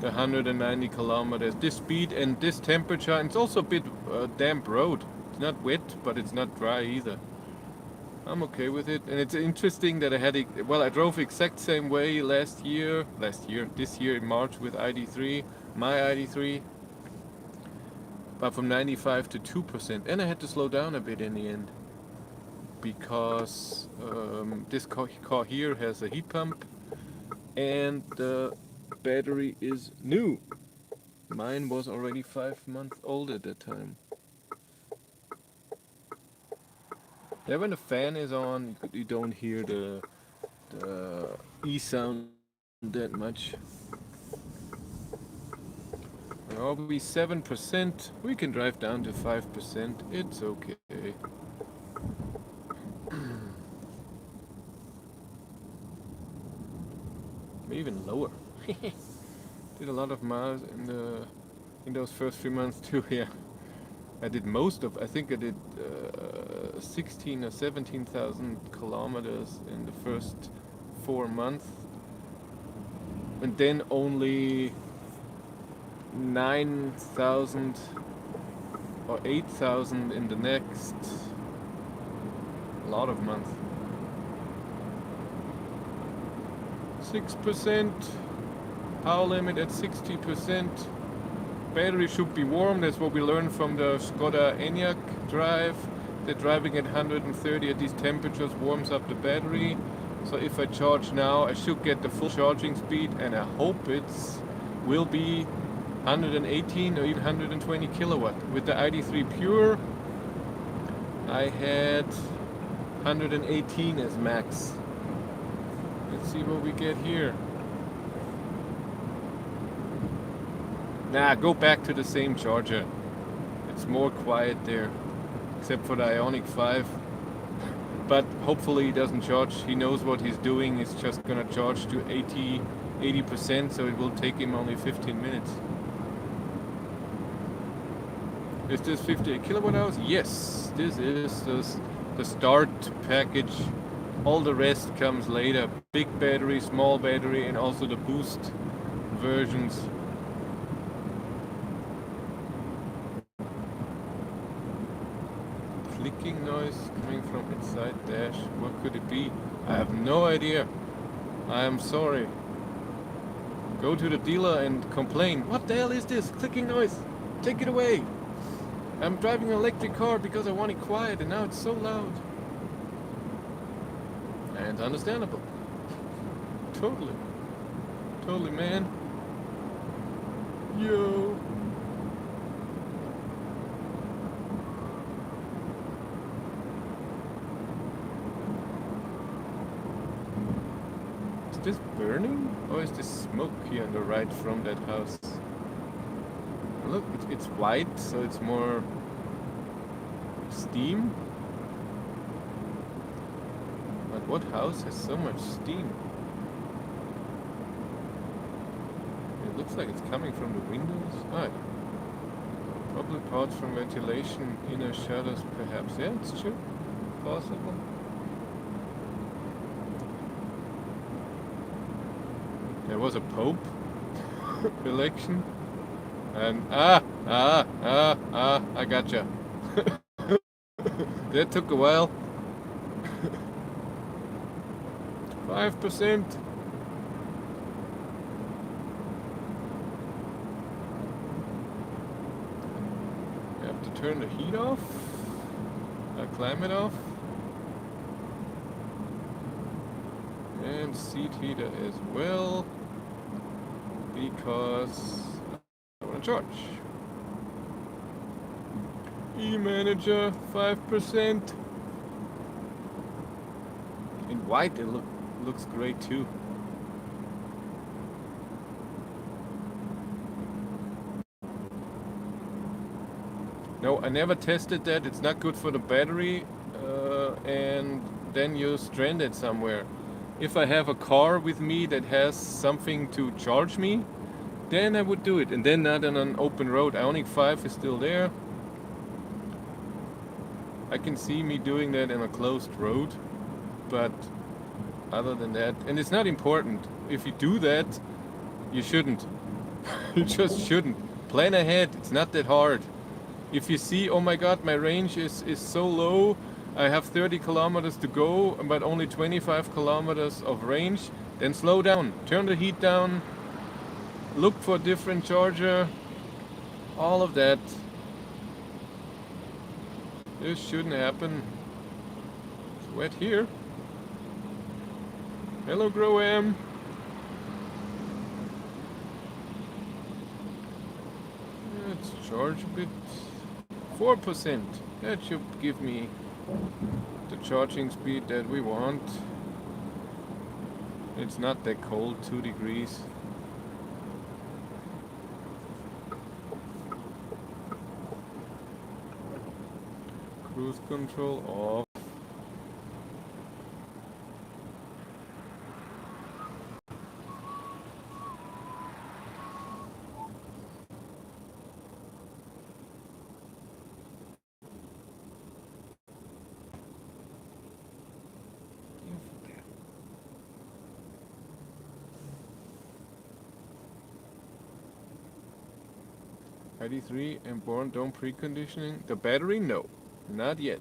The 190 kilometers, this speed and this temperature, and it's also a bit damp road. It's not wet, but it's not dry either. I'm okay with it, and it's interesting that I drove exact same way this year in March with ID3, my ID3, but from 95 to 2%, and I had to slow down a bit in the end, because this car here has a heat pump, and the battery is new. Mine was already 5 months old at that time. Yeah, when the fan is on, you don't hear the e-sound that much. I'll be 7%. We can drive down to 5%. It's okay. Even lower. Did a lot of miles in those first 3 months too. Yeah, I did I think I did 16 or 17,000 kilometers in the first 4 months, and then only 9,000 or 8,000 in the next lot of months. 6%, power limit at 60%. Battery should be warm. That's what we learned from the Skoda Enyaq drive. That driving at 130 at these temperatures warms up the battery. So if I charge now, I should get the full charging speed, and I hope will be 118 or even 120 kilowatt. With the ID3 Pure, I had 118 as max. Let's see what we get here. Nah, go back to the same charger. It's more quiet there, except for the Ioniq 5. But hopefully he doesn't charge. He knows what he's doing. He's just gonna charge to 80%, so it will take him only 15 minutes. Is this 58 kilowatt hours? Yes, this is the start package. All the rest comes later. Big battery, small battery, and also the boost versions. Clicking noise coming from inside dash. What could it be? I have no idea. I am sorry. Go to the dealer and complain. What the hell is this? Clicking noise. Take it away. I'm driving an electric car because I want it quiet, and now it's so loud. And understandable. Totally. Totally, man. Yo. Is this burning? Or is this smoke here on the right from that house? Look, it's white, so it's more steam. But what house has so much steam? It looks like it's coming from the windows. Ah, probably parts from ventilation, inner shutters, perhaps. Yeah, it's true. Possible. There was a Pope election. And I gotcha. That took a while. 5%. You have to turn the heat off. Climate off. And seat heater as well. Because I want to charge. E-manager 5%. In white it looks great too. No, I never tested that. It's not good for the battery, and then you're stranded somewhere. If I have a car with me that has something to charge me, then I would do it, and then not on an open road. Ioniq 5 is still there. I can see me doing that in a closed road, but other than that, and it's not important. If you do that, you shouldn't. You just shouldn't. Plan ahead. It's not that hard. If you see, oh my god, my range is so low, I have 30 kilometers to go, but only 25 kilometers of range, then slow down. Turn the heat down. Look for a different charger. All of that. This shouldn't happen. It's wet here. Hello, Groam. Let's charge a bit. 4%. That should give me the charging speed that we want. It's not that cold, 2 degrees. Cruise control off. ID3 and Born don't preconditioning. The battery? No, not yet.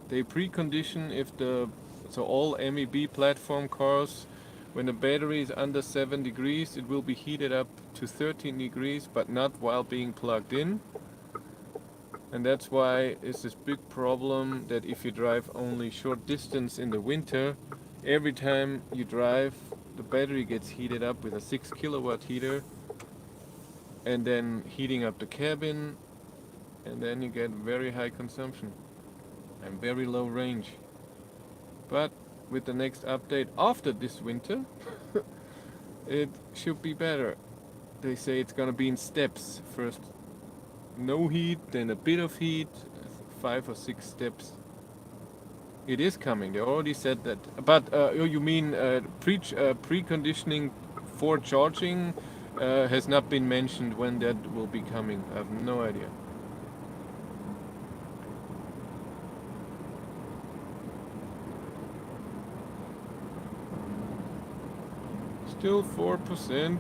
They precondition if so all MEB platform cars, when the battery is under 7 degrees, it will be heated up to 13 degrees, but not while being plugged in. And that's why it's this big problem that if you drive only short distance in the winter, every time you drive, the battery gets heated up with a 6 kilowatt heater, and then heating up the cabin, and then you get very high consumption and very low range. But with the next update after this winter, it should be better. They say it's gonna be in steps. First no heat, then a bit of heat, 5 or 6 steps. It is coming. They already said that. But you mean preconditioning for charging has not been mentioned when that will be coming. I have no idea. Still 4%.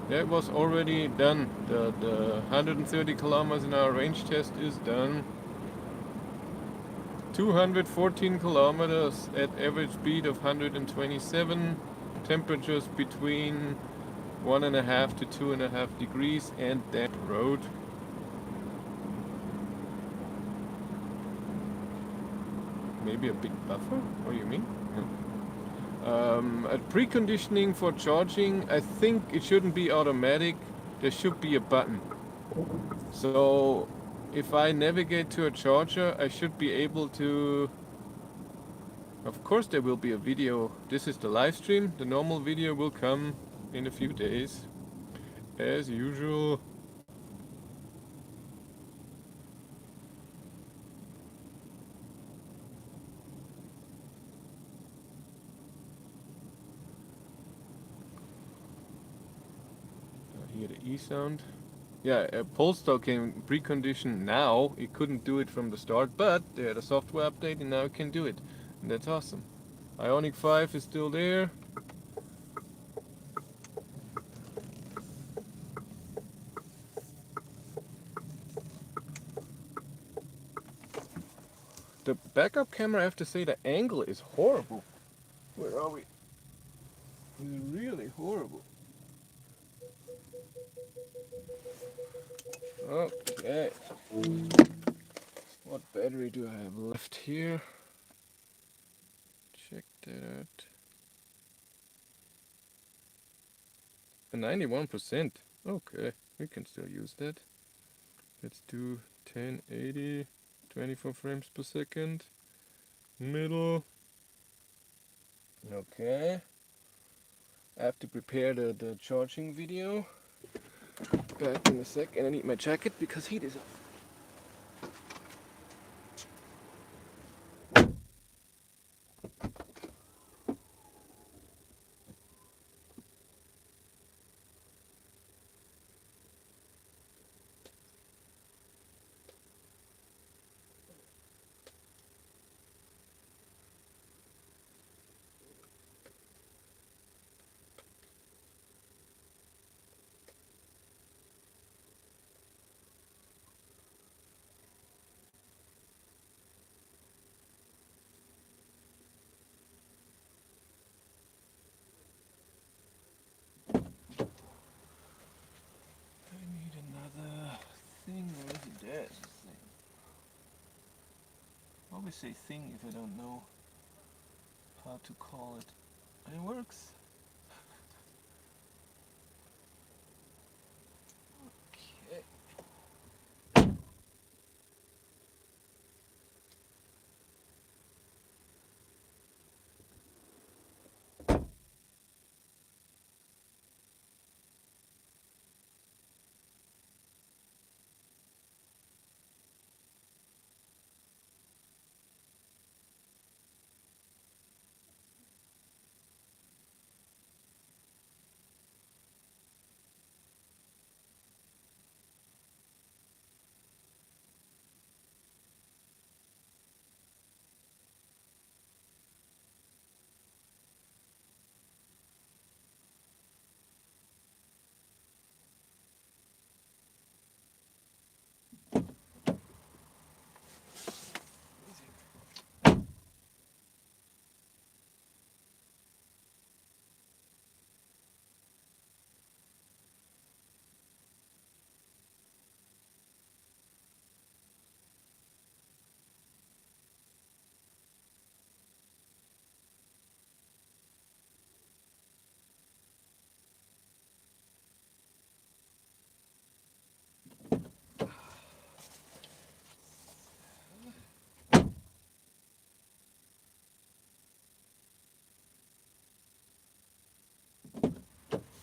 That was already done. The 130 kilometers an hour range test is done. 214 kilometers at average speed of 127. Temperatures between 1.5 to 2.5 degrees and damp road. Maybe a big buffer? What do you mean? A preconditioning for charging, I think it shouldn't be automatic. There should be a button. So if I navigate to a charger, I should be able to... Of course there will be a video. This is the live stream. The normal video will come in a few days. As usual. I hear the E sound. Yeah, Polestar can precondition now. It couldn't do it from the start, but they had a software update and now it can do it. And that's awesome. Ioniq 5 is still there. The backup camera, I have to say, the angle is horrible. Where are we? It's really horrible. Okay. What battery do I have left here? Check that out. A 91%. Okay, we can still use that. Let's do 1080, 24 frames per second. Middle. Okay. I have to prepare the charging video. Back in a sec, and I need my jacket because heat is up. I need another thing. Where is it? There's a thing. I always say thing if I don't know how to call it. And it works. Okay.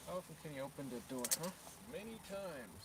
How often can you open the door, huh? Many times.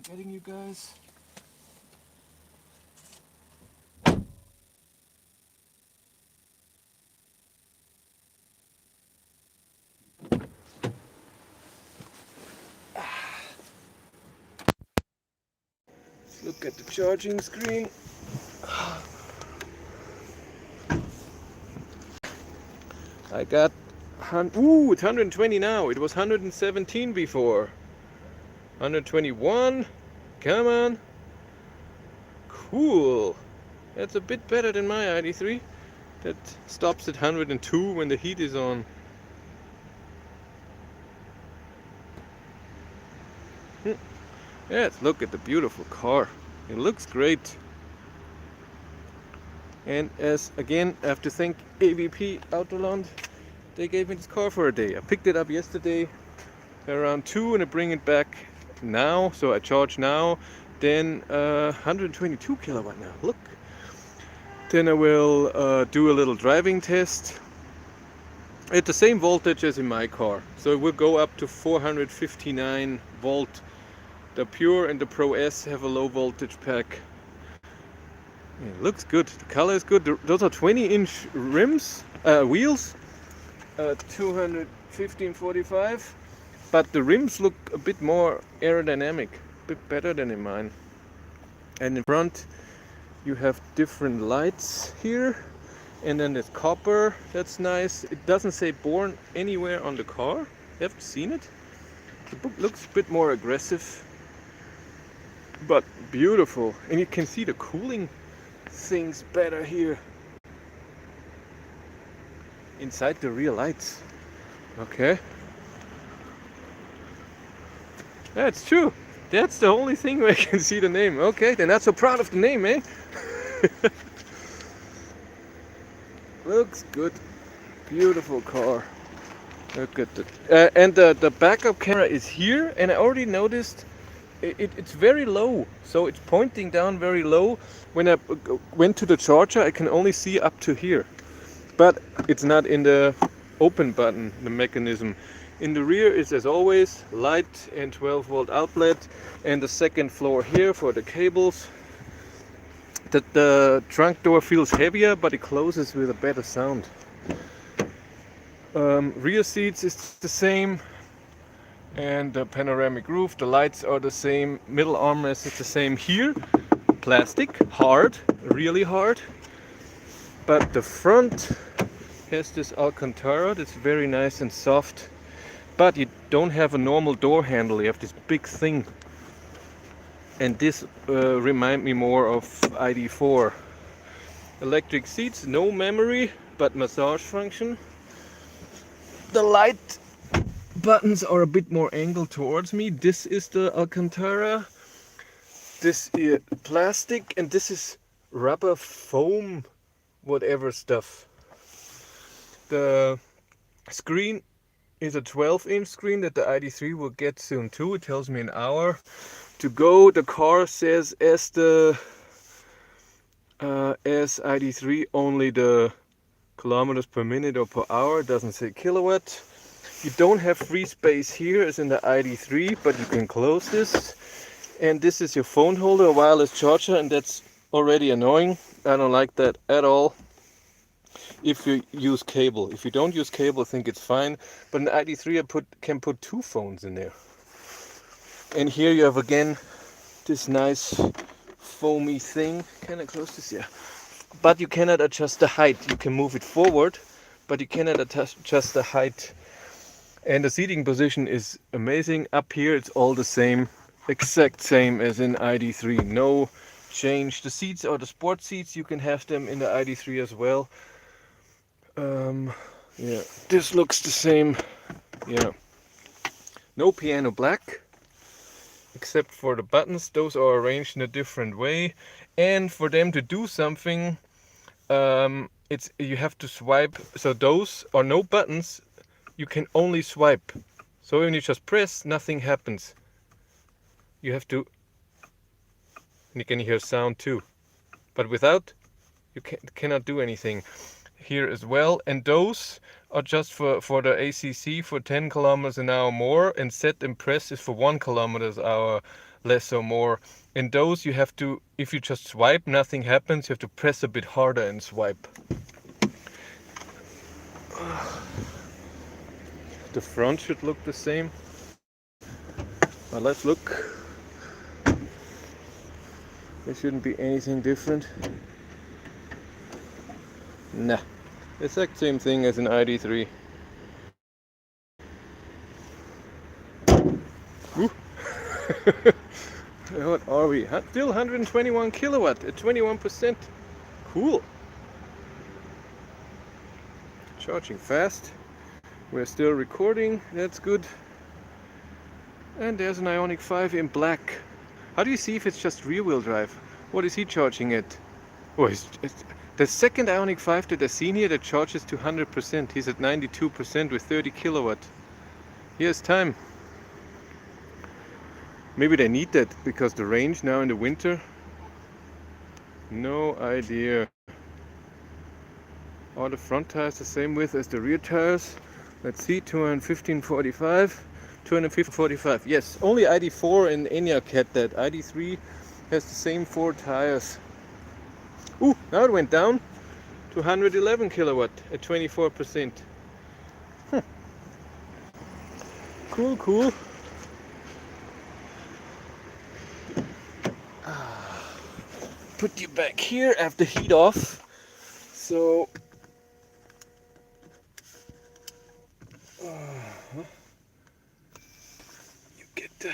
getting you guys. Let's look at the charging screen. I got, ooh, it's 120 now. It was 117 before. 121. Come on. Cool. That's a bit better than my ID3. That stops at 102 when the heat is on. Yes, look at the beautiful car. It looks great. And as again, I have to thank AVP Autoland. They gave me this car for a day. I picked it up yesterday around 2 and I bring it back now. So I charge now. Then 122 kilowatt now. Look. Then I will do a little driving test at the same voltage as in my car. So it will go up to 459 volt. The Pure and the Pro S have a low voltage pack. It looks good. The color is good. Those are 20-inch rims, wheels, 215/45. But the rims look a bit more aerodynamic, a bit better than in mine. And in front, you have different lights here, and then there's copper. That's nice. It doesn't say Born anywhere on the car. You haven't seen it. The book looks a bit more aggressive, but beautiful. And you can see the cooling things better here inside the rear lights. Okay, that's true. That's the only thing where I can see the name. Okay, they're not so proud of the name, eh? Looks good. Beautiful car. Look at the and the backup camera is here, and I already noticed it's very low, so it's pointing down very low. When I went to the charger, I can only see up to here, but it's not in the open button, the mechanism. In the rear is, as always, light and 12-volt outlet, and the second floor here for the cables. The trunk door feels heavier, but it closes with a better sound. Rear seats is the same, and the panoramic roof, the lights are the same. Middle armrest is the same here. Plastic, hard, really hard. But the front has this Alcantara that's very nice and soft. But you don't have a normal door handle, you have this big thing. And this reminds me more of ID4. Electric seats, no memory, but massage function. The light buttons are a bit more angled towards me. This is the Alcantara. This is plastic, and this is rubber foam, whatever stuff. The screen is a 12-inch screen that the ID3 will get soon too. It tells me an hour to go. The car says as ID3 only the kilometers per minute or per hour. It doesn't say kilowatt. You don't have free space here as in the ID3, but you can close this. And this is your phone holder, a wireless charger, and that's already annoying. I don't like that at all. If you use cable. If you don't use cable, I think it's fine. But in the ID3 I can put 2 phones in there. And here you have again this nice foamy thing. Can I close this? Yeah. But you cannot adjust the height. You can move it forward, but you cannot adjust the height. And the seating position is amazing. Up here it's all the same, exact same as in ID3. No change. The seats are the sport seats. You can have them in the ID3 as well. Yeah, this looks the same. Yeah, no piano black except for the buttons. Those are arranged in a different way, and for them to do something, you have to swipe. So those are no buttons. You can only swipe. So when you just press, nothing happens. You have to, and you can hear sound too, but without, you cannot do anything. Here as well, and those are just for the ACC for 10 kilometers an hour more, and set and press is for 1 kilometers an hour less or more. In those you have to, if you just swipe, nothing happens. You have to press a bit harder and swipe. The front should look the same. Well, let's look. There shouldn't be anything different. Nah, exact same thing as an ID3. What are we? Still 121 kilowatt at 21%. Cool. Charging fast. We're still recording. That's good. And there's an Ioniq 5 in black. How do you see if it's just rear-wheel drive? What is he charging at? Oh, it's the second Ioniq 5 that I've seen here that charges to 100%. He's at 92% with 30 kilowatt. Here's time. Maybe they need that because the range now in the winter. No idea. Are the front tires the same width as the rear tires? Let's see, 215/45. 215/45. Yes, only ID4 and Enyaq had that. ID3 has the same 4 tires. Ooh, now it went down to 111 kilowatt at 24%. Cool, cool. Put you back here. I have the heat off. So you get the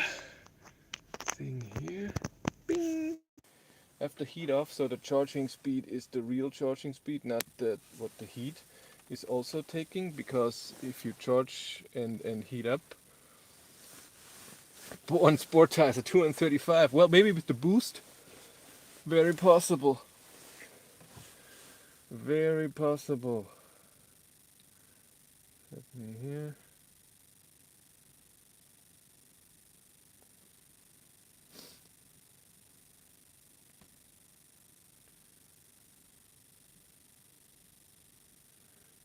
thing here. Bing. I have the heat off, so the charging speed is the real charging speed, not what the heat is also taking. Because if you charge and heat up, Born sport tires are 235. Well, maybe with the boost, very possible. Very possible. Happening here.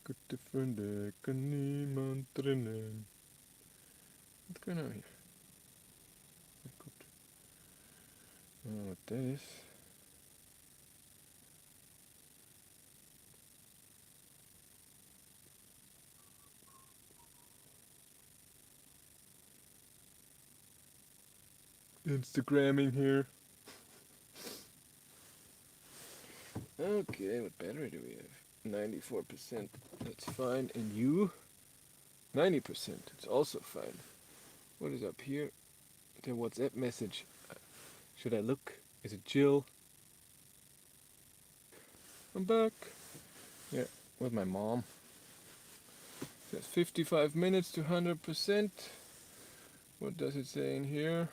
Gute Freunde, kann niemand trennen. What's going on here? Gut. Oh, what that is. Instagramming here. Okay, what battery do we have? 94%. That's fine. And you? 90%. It's also fine. What is up here? The WhatsApp message. Should I look? Is it Jill? I'm back. Yeah, with my mom. That's 55 minutes to 100%. What does it say in here?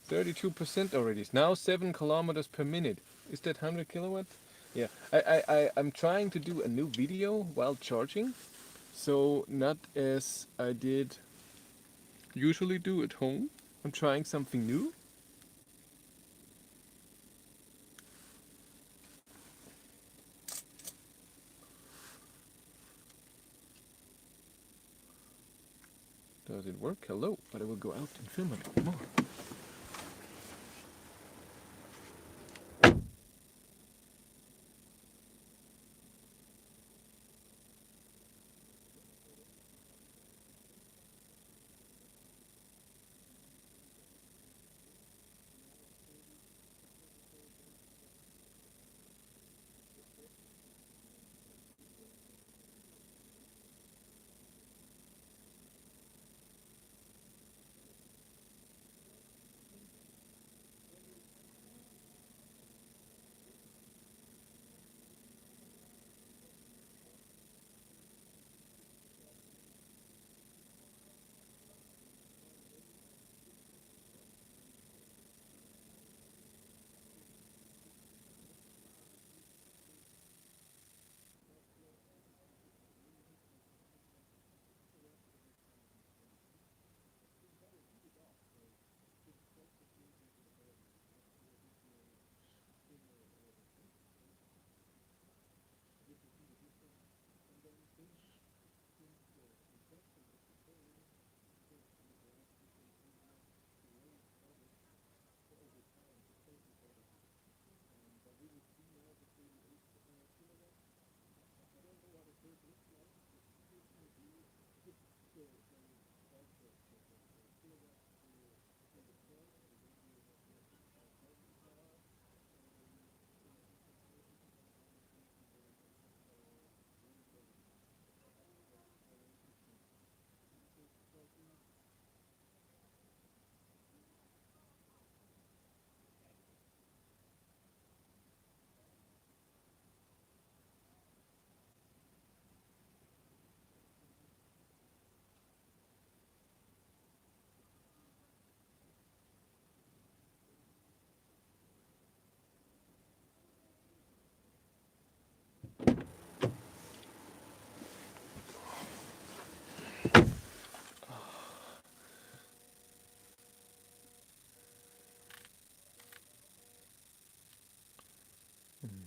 32% already. It's now 7 kilometers per minute. Is that 100 kilowatt? Yeah. I'm trying to do a new video while charging. So not as I did usually do at home. I'm trying something new. Does it work? Hello. But I will go out and film a bit more.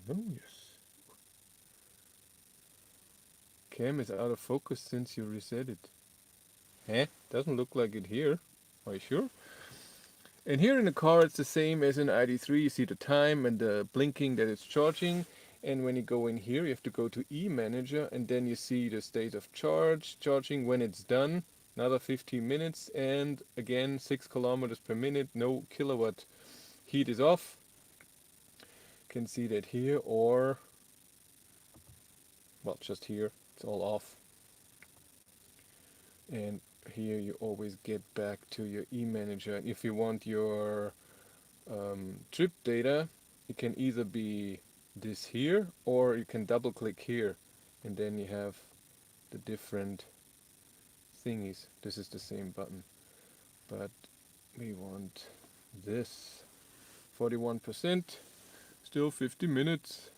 Oh yes. Cam is out of focus since you reset it. Eh? Doesn't look like it here. Are you sure? And here in the car it's the same as in ID3. You see the time and the blinking that it's charging. And when you go in here, you have to go to e-manager, and then you see the state of charging when it's done. Another 15 minutes, and again 6 kilometers per minute, no kilowatt. Heat is off. Can see that here, or well, just here, it's all off. And here you always get back to your e-manager. And if you want your trip data, it can either be this here, or you can double click here, and then you have the different thingies. This is the same button, but we want this. 41%, still 50 minutes.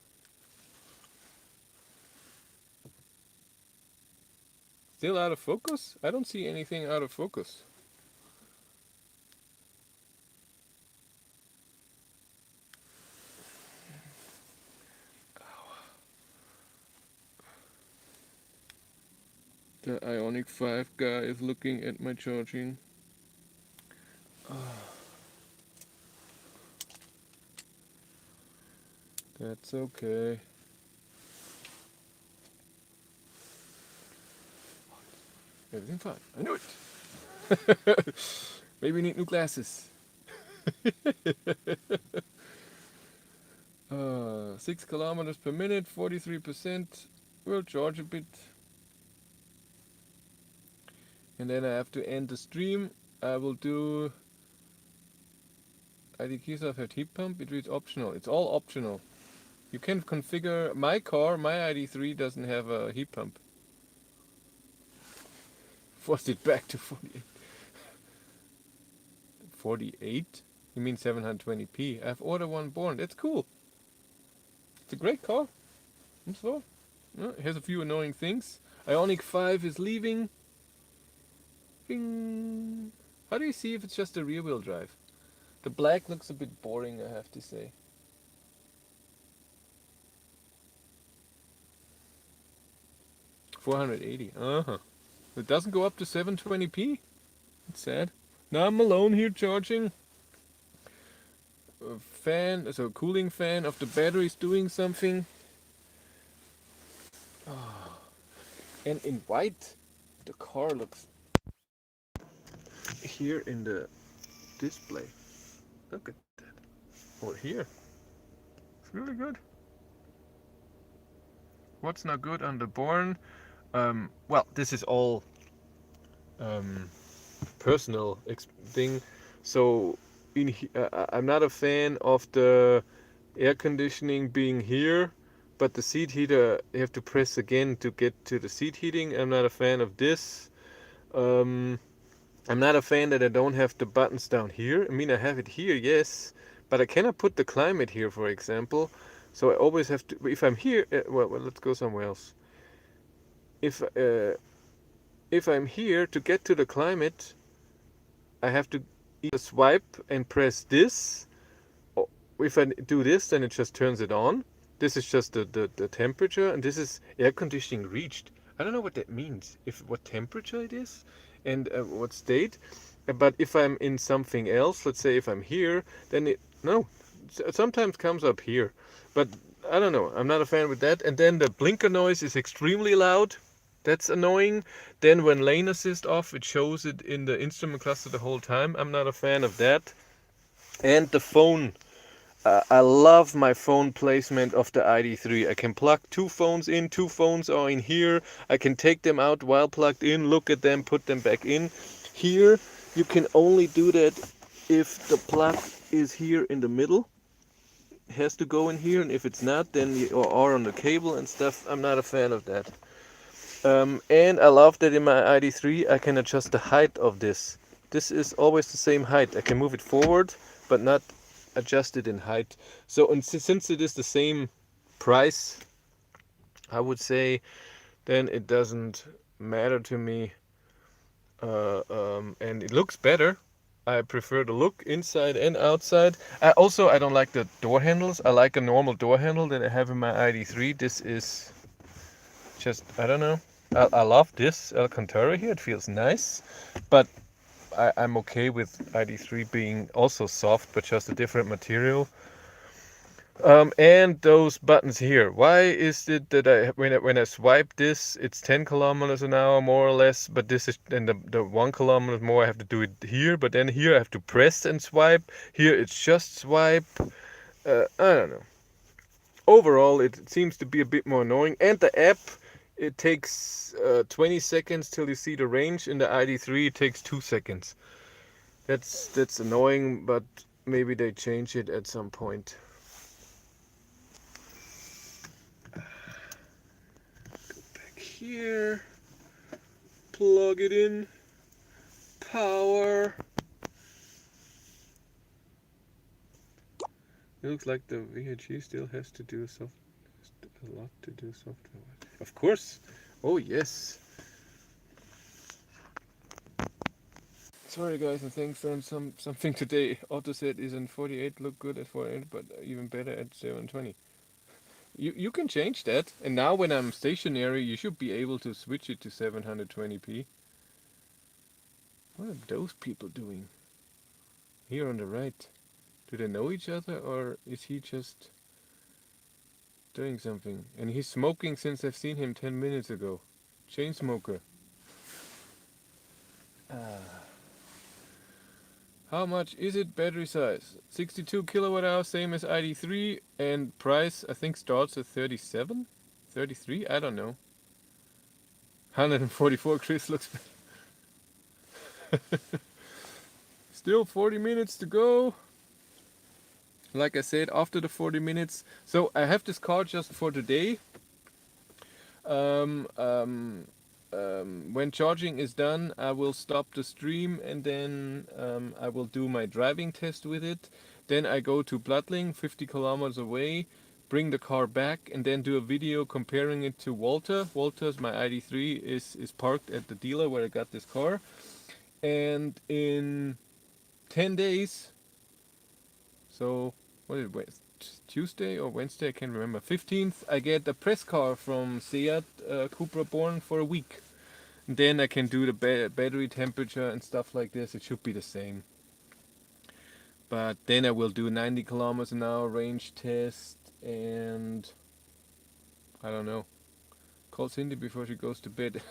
Still out of focus? I don't see anything out of focus. The Ioniq 5 guy is looking at my charging. That's okay. Everything fine. I knew it. Maybe we need new glasses. 6 kilometers per minute, 43%. We'll charge a bit. And then I have to end the stream. I will do ID keys of a heat pump. It is optional. It's all optional. You can configure my car. My ID3 doesn't have a heat pump. Forced it back to 48. 48? You mean 720p? I've ordered one Born. That's cool. It's a great car. I'm sorry. It has a few annoying things. Ioniq 5 is leaving. Bing. How do you see if it's just a rear wheel drive? The black looks a bit boring, I have to say. $480. It doesn't go up to 720p. It's sad. Now I'm alone here charging. A fan, so a cooling fan of the battery is doing something. And in white, the car looks here in the display. Look at that. Or here. It's really good. What's not good on the Born? Well, this is all personal thing. So I'm not a fan of the air conditioning being here, but the seat heater, you have to press again to get to the seat heating. I'm not a fan of this. I'm not a fan that I don't have the buttons down here. I mean, I have it here, yes, but I cannot put the climate here, for example. So I always have to, if I'm here, well, let's go somewhere else. If I'm here, to get to the climate, I have to either swipe and press this. Or if I do this, then it just turns it on. This is just the temperature, and this is air conditioning reached. I don't know what that means, what temperature it is, and what state. But if I'm in something else, let's say if I'm here, then it sometimes comes up here. But I don't know. I'm not a fan with that. And then the blinker noise is extremely loud. That's annoying. Then when lane assist off, it shows it in the instrument cluster the whole time. I'm not a fan of that. And the phone. I love my phone placement of the ID3. I can plug 2 phones in, 2 phones are in here. I can take them out while plugged in, look at them, put them back in. Here, you can only do that if the plug is here in the middle. It has to go in here, and if it's not, then you are on the cable and stuff. I'm not a fan of that. And I love that in my ID3 I can adjust the height of this. This is always the same height. I can move it forward, but not adjust it in height. So, and since it is the same price, I would say, then it doesn't matter to me. And it looks better. I prefer the look inside and outside. I don't like the door handles. I like a normal door handle that I have in my ID3. This is just, I don't know. I love this Alcantara here. It feels nice, but I'm okay with ID3 being also soft, but just a different material. And those buttons here. Why is it that when I swipe this, it's 10 kilometers an hour more or less, but this is, and the 1 kilometer more I have to do it here, but then here I have to press and swipe. Here it's just swipe. I don't know. Overall, it seems to be a bit more annoying. And the app, it takes 20 seconds till you see the range. In the ID3, it takes 2 seconds. That's annoying, but maybe they change it at some point. Go back here, plug it in, power. It looks like the VHG still has to do a lot to do software. Of course. Oh yes. Sorry guys, and thanks on something today. Auto set is in 48, look good at 48, but even better at 720. You can change that, and now when I'm stationary, you should be able to switch it to 720p. What are those people doing? Here on the right. Do they know each other, or is he just doing something? And he's smoking since I've seen him 10 minutes ago. Chain smoker. How much is it battery size? 62 kilowatt hours, same as ID3, and price I think starts at 37? 33? I don't know. 144. Chris looks better. Still 40 minutes to go. Like I said, after the 40 minutes. So I have this car just for today. When charging is done, I will stop the stream, and then I will do my driving test with it. Then I go to Bloodling, 50 kilometers away, bring the car back, and then do a video comparing it to Walter. Walter's, my ID3, is parked at the dealer where I got this car. And in 10 days, so what is it, Tuesday or Wednesday, I can't remember, 15th, I get a press car from Seat, Cupra Born, for a week. And then I can do the battery temperature and stuff like this. It should be the same. But then I will do 90 kilometers an hour range test, and I don't know. Call Cindy before she goes to bed.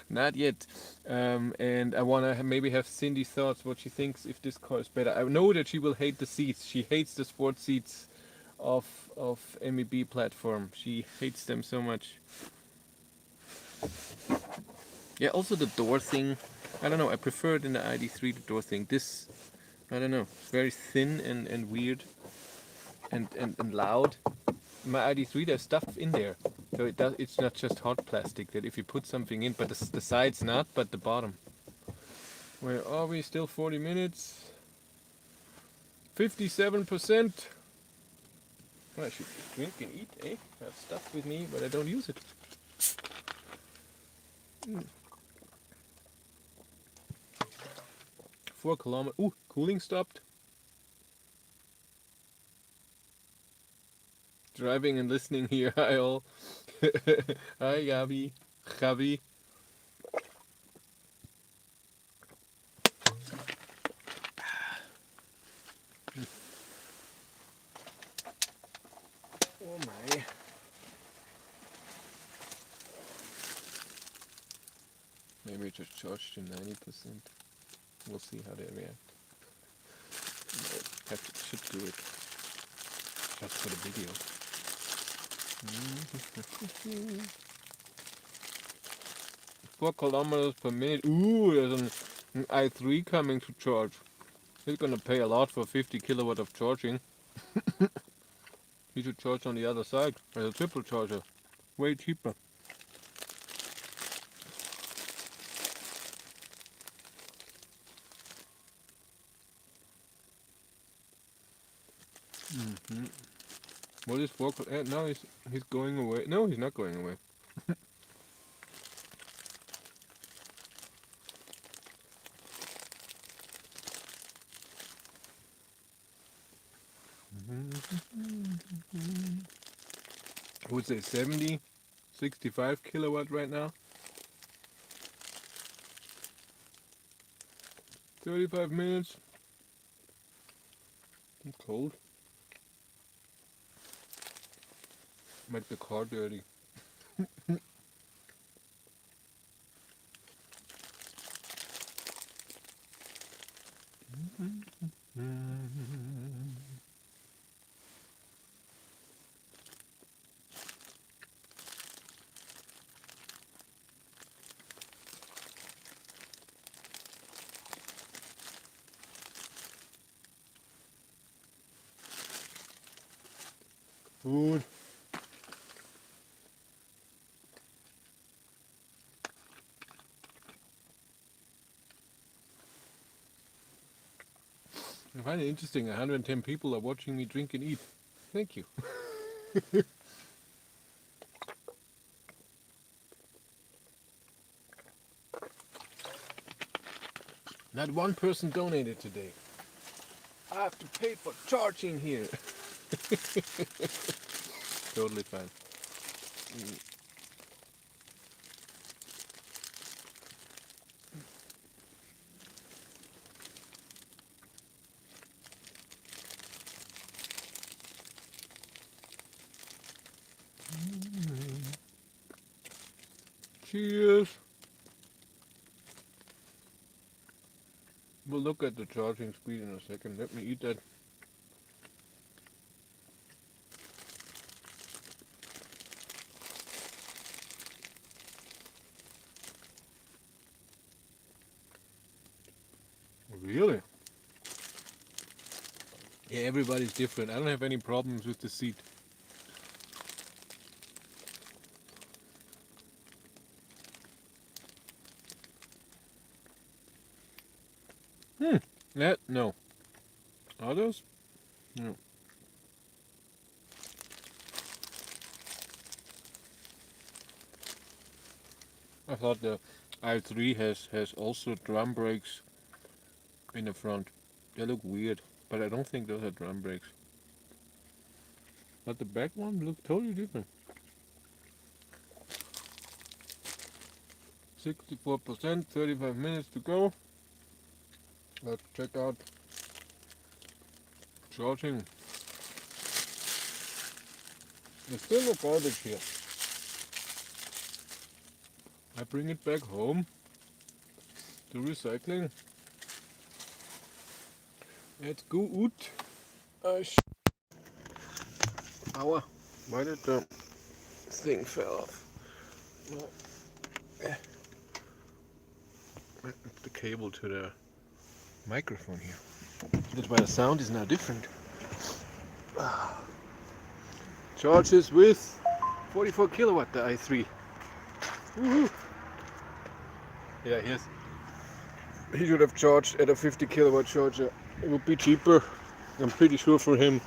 Not yet. And I want to maybe have Cindy's thoughts, what she thinks if this car is better. I know that she will hate the seats. She hates the sport seats of MEB platform. She hates them so much. Yeah, also the door thing. I don't know. I prefer it in the ID3, the door thing. This, I don't know. It's very thin and weird and loud. In my ID3, there's stuff in there. So it's not just hard plastic that if you put something in, but the side's not, but the bottom. Where are we? Still 40 minutes. 57%. Well, I should drink and eat, eh? I have stuff with me, but I don't use it. 4 kilometers. Ooh, cooling stopped. Driving and listening here. Hi all. Hi Gabi. Javi. Oh my. Maybe just charge to 90%. We'll see how they react. Should do it just for the video. 4 kilometers per minute. Ooh, there's an i3 coming to charge. He's gonna pay a lot for 50 kilowatt of charging. He should charge on the other side as a triple charger. Way cheaper. What is 4 now he's going away. No, he's not going away. I would say 70, 65 kilowatt right now. 35 minutes. I'm cold. Make the car dirty. Food. I find it interesting. 110 people are watching me drink and eat. Thank you. Not one person donated today. I have to pay for charging here. Totally fine. Cheers. We'll look at the charging speed in a second. Let me eat that. Really? Yeah, everybody's different. I don't have any problems with the seat. That, no. Others? No. I thought the i3 has also drum brakes in the front. They look weird, but I don't think those are drum brakes. But the back one looks totally different. 64%, 35 minutes to go. Let's check out charging. There's still no garbage here. I bring it back home to recycling. Let's go out. Aua. Why did the thing fell off? No. It's the cable to the microphone here. That's why the sound is now different. Charges with 44 kilowatt, the i3. Woohoo! Yeah, he should have charged at a 50 kilowatt charger. It would be cheaper, I'm pretty sure, for him.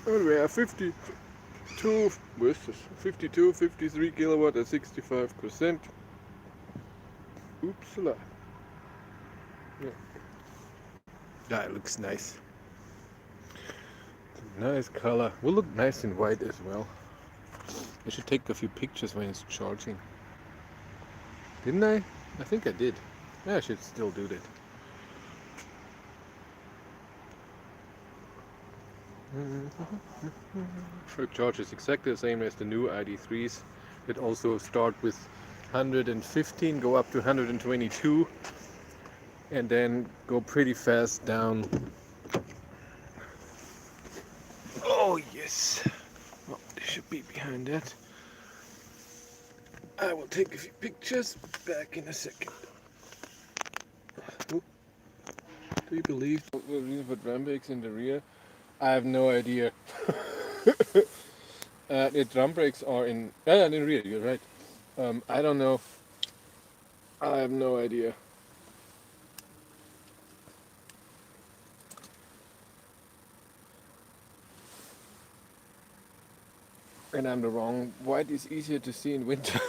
Anyway, a 52, 53 kilowatt at 65%. Oopsala. Yeah, it looks nice. Nice color. Will look nice in white as well. I should take a few pictures when it's charging. Didn't I? I think I did. Yeah, I should still do that. It charges exactly the same as the new ID3s. It also start with 115, go up to 122, and then go pretty fast down. Oh yes, well, they should be behind that. I will take a few pictures, back in a second. Oh, do you believe we're reason for drum brakes in the rear? I have no idea. The drum brakes are in the rear, you're right. I don't know. I have no idea. And I'm the wrong. White is easier to see in winter.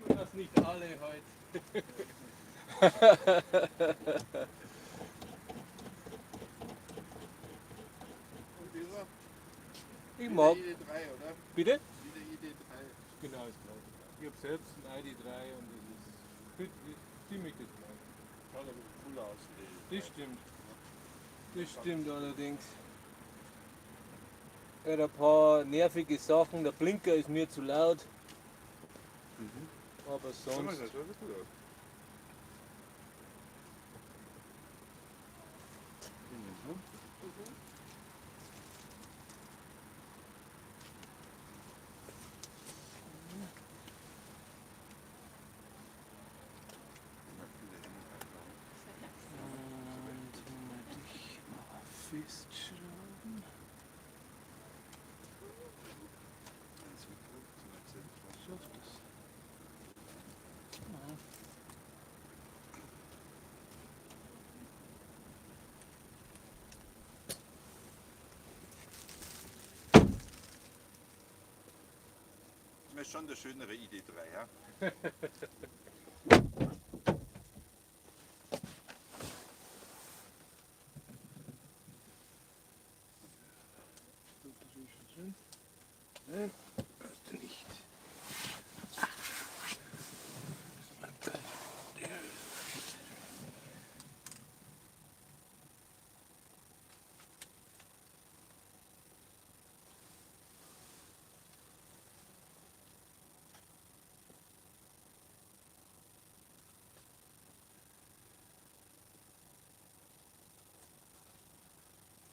Das nicht alle heute. Ich mag. Wieder ID3, oder? Bitte? Wieder ID3. Genau, ist klar. Ich habe selbst ein ID3 und das ist ziemlich das gleiche. Schaut aber cool aus. Das stimmt. Das stimmt allerdings. Er hat ein paar nervige Sachen. Der Blinker ist mir zu laut. Aber sonst. Das schaut gut aus. Festschrauben. Schafft das? Das ist schon der schönere ID3, ja? Nein, hast du nicht.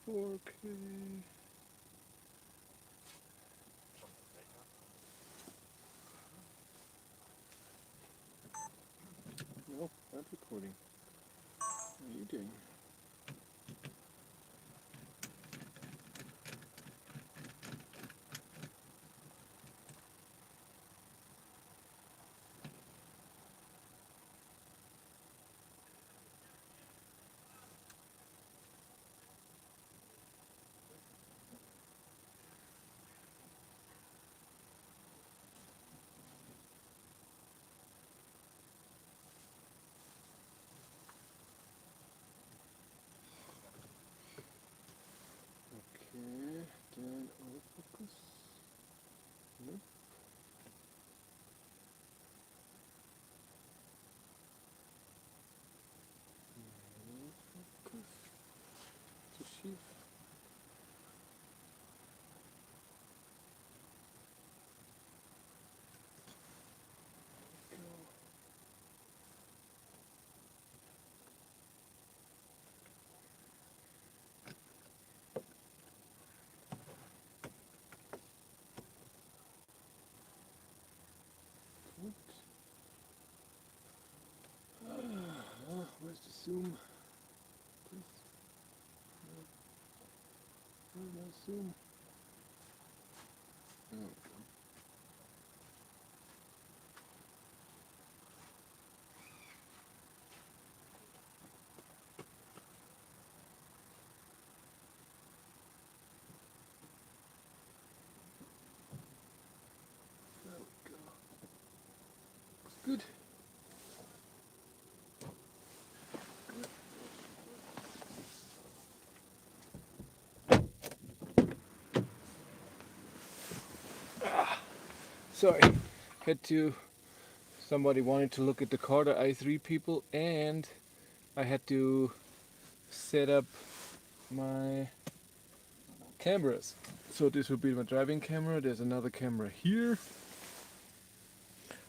Okay. No, not recording. What are you doing? zoom. Please. Where's my zoom? Oh, good. Sorry, somebody wanted to look at the car, the i3 people, and I had to set up my cameras. So this will be my driving camera. There's another camera here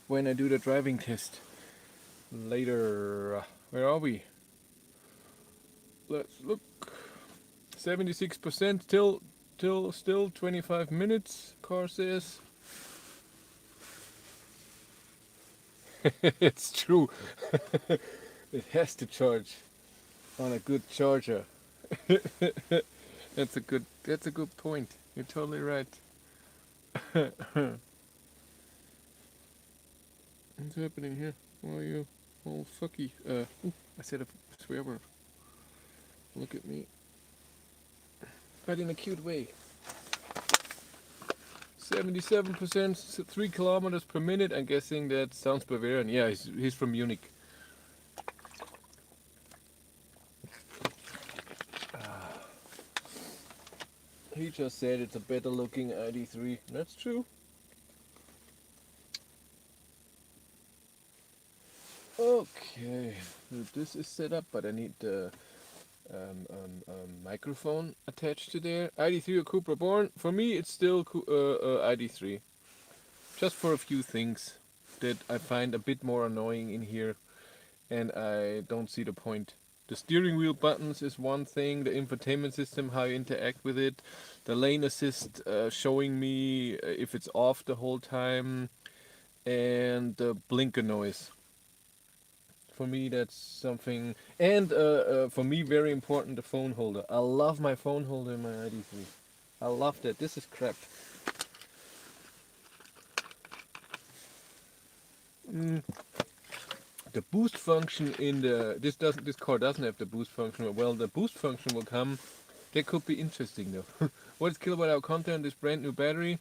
when I do the driving test later. Where are we? Let's look. 76% still 25 minutes, car says. It's true. It has to charge on a good charger. That's a good point. You're totally right. What's happening here? Why are you all fucky? I said a swear word. Look at me. But in a cute way. 77%, 3 kilometers per minute. I'm guessing that sounds Bavarian. Yeah, he's from Munich. He just said it's a better looking ID3. That's true. Okay, this is set up, but I need the microphone attached to there. ID3 or Cupra Born. For me, it's still ID3. Just for a few things that I find a bit more annoying in here, and I don't see the point. The steering wheel buttons is one thing, the infotainment system, how you interact with it, the lane assist showing me if it's off the whole time, and the blinker noise. For me, that's something, and for me, very important, the phone holder. I love my phone holder in my ID3. I love that. This is crap. The boost function in this car doesn't have the boost function. Well, the boost function will come. That could be interesting though. What is kilowatt hour content? This brand new battery.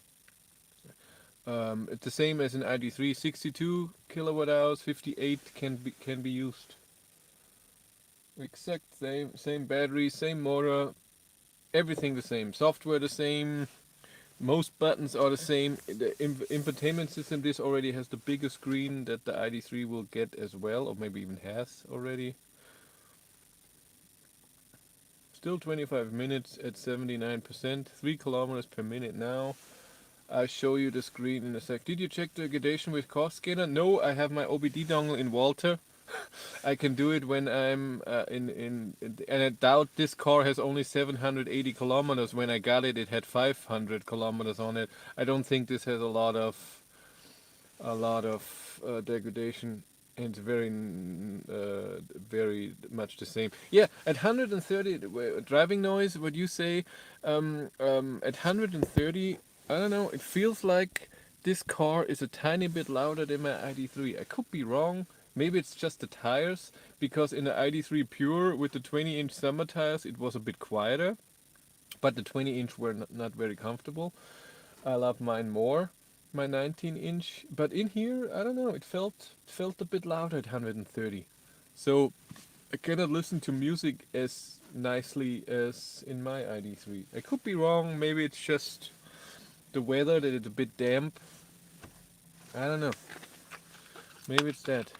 It's the same as an ID3. 62 kilowatt hours. 58 can be used. Exact same battery, same motor, everything the same. Software the same. Most buttons are the same. The infotainment system, this already has the bigger screen that the ID3 will get as well, or maybe even has already. Still 25 minutes at 79%, 3 kilometers per minute now. I'll show you the screen in a sec. Did you check the gradation with cost scanner? No, I have my OBD dongle in Walter. I can do it when I'm and I doubt this car has only 780 kilometers. When I got it, it had 500 kilometers on it. I don't think this has a lot of degradation, and it's very much the same. Yeah, at 130 driving noise. What you say? At 130, I don't know. It feels like this car is a tiny bit louder than my ID3. I could be wrong. Maybe it's just the tires, because in the ID3 Pure with the 20-inch summer tires it was a bit quieter, but the 20-inch were not very comfortable. I love mine more, my 19-inch, but in here, I don't know, it felt a bit louder at 130. So I cannot listen to music as nicely as in my ID3. I could be wrong, maybe it's just the weather, that it's a bit damp. I don't know. Maybe it's that.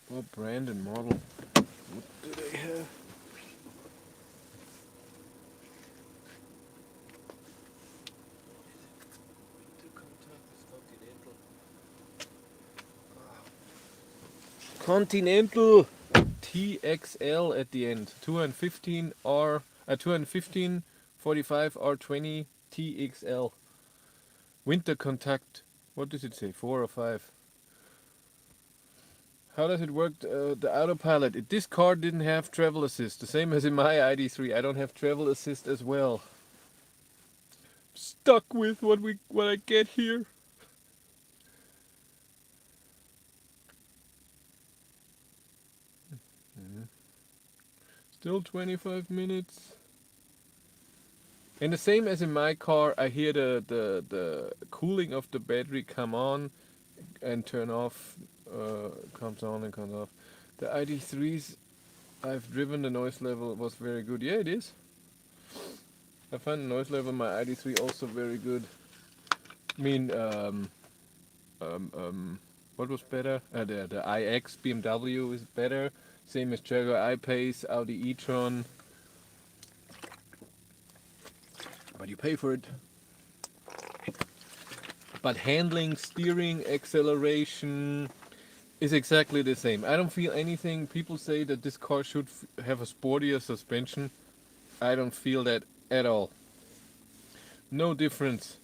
What brand and model? What do they have? Continental TXL at the end. 215 R 215 45 R20 TXL. Winter contact. What does it say? 4 or 5? How does it work? The autopilot. This car didn't have travel assist. The same as in my ID3. I don't have travel assist as well. Stuck with what I get here. Still 25 minutes. And the same as in my car, I hear the cooling of the battery come on and turn off, comes on and comes off. The ID3s I've driven, the noise level was very good. Yeah, it is. I find the noise level on my ID3 also very good. I mean, what was better? The iX BMW is better. Same as Jaguar I-Pace, Audi e-tron. But you pay for it. But handling, steering, acceleration is exactly the same. I don't feel anything. People say that this car should have a sportier suspension. I don't feel that at all. No difference.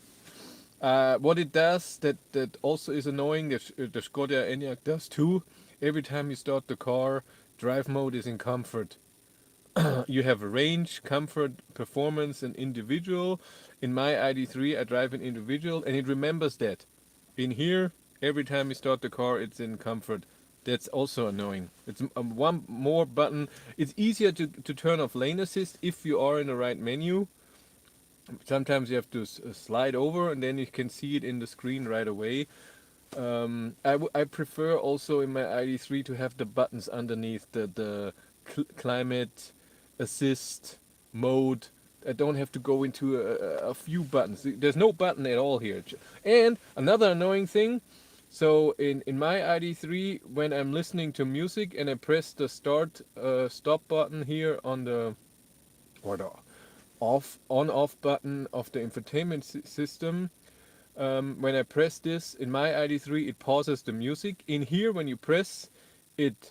What it does, that also is annoying, the Skoda Enyaq does too. Every time you start the car, drive mode is in comfort. You have a range, comfort, performance, and individual. In my ID3, I drive in individual, and it remembers that. In here, every time you start the car, it's in comfort. That's also annoying. It's one more button. It's easier to turn off lane assist if you are in the right menu. Sometimes you have to slide over, and then you can see it in the screen right away. I prefer also in my ID3 to have the buttons underneath the climate, assist, mode. I don't have to go into a few buttons. There's no button at all here. And another annoying thing, so in my ID3, when I'm listening to music and I press the stop button here on the, or the on-off button of the infotainment system, when I press this in my ID3, it pauses the music. In here, when you press, it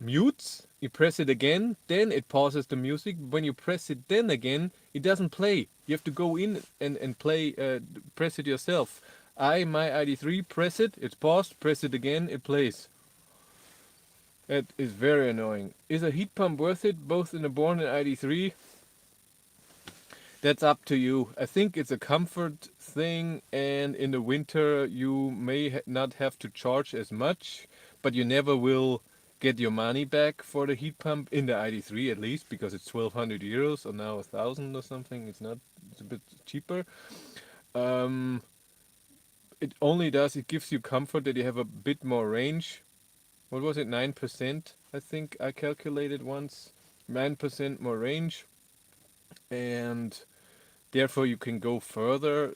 mutes. You press it again, then it pauses the music. When you press it then again, it doesn't play. You have to go in and play, press it yourself. My ID3, press it, it's paused, press it again, it plays. That is very annoying. Is a heat pump worth it, both in the Born and ID3? That's up to you. I think it's a comfort thing, and in the winter you may not have to charge as much, but you never will get your money back for the heat pump in the ID3 at least, because it's 1,200 euros or now 1,000 or something. It's a bit cheaper. It only does, it gives you comfort that you have a bit more range. What was it, 9%? I think I calculated once. 9% more range. And therefore you can go further,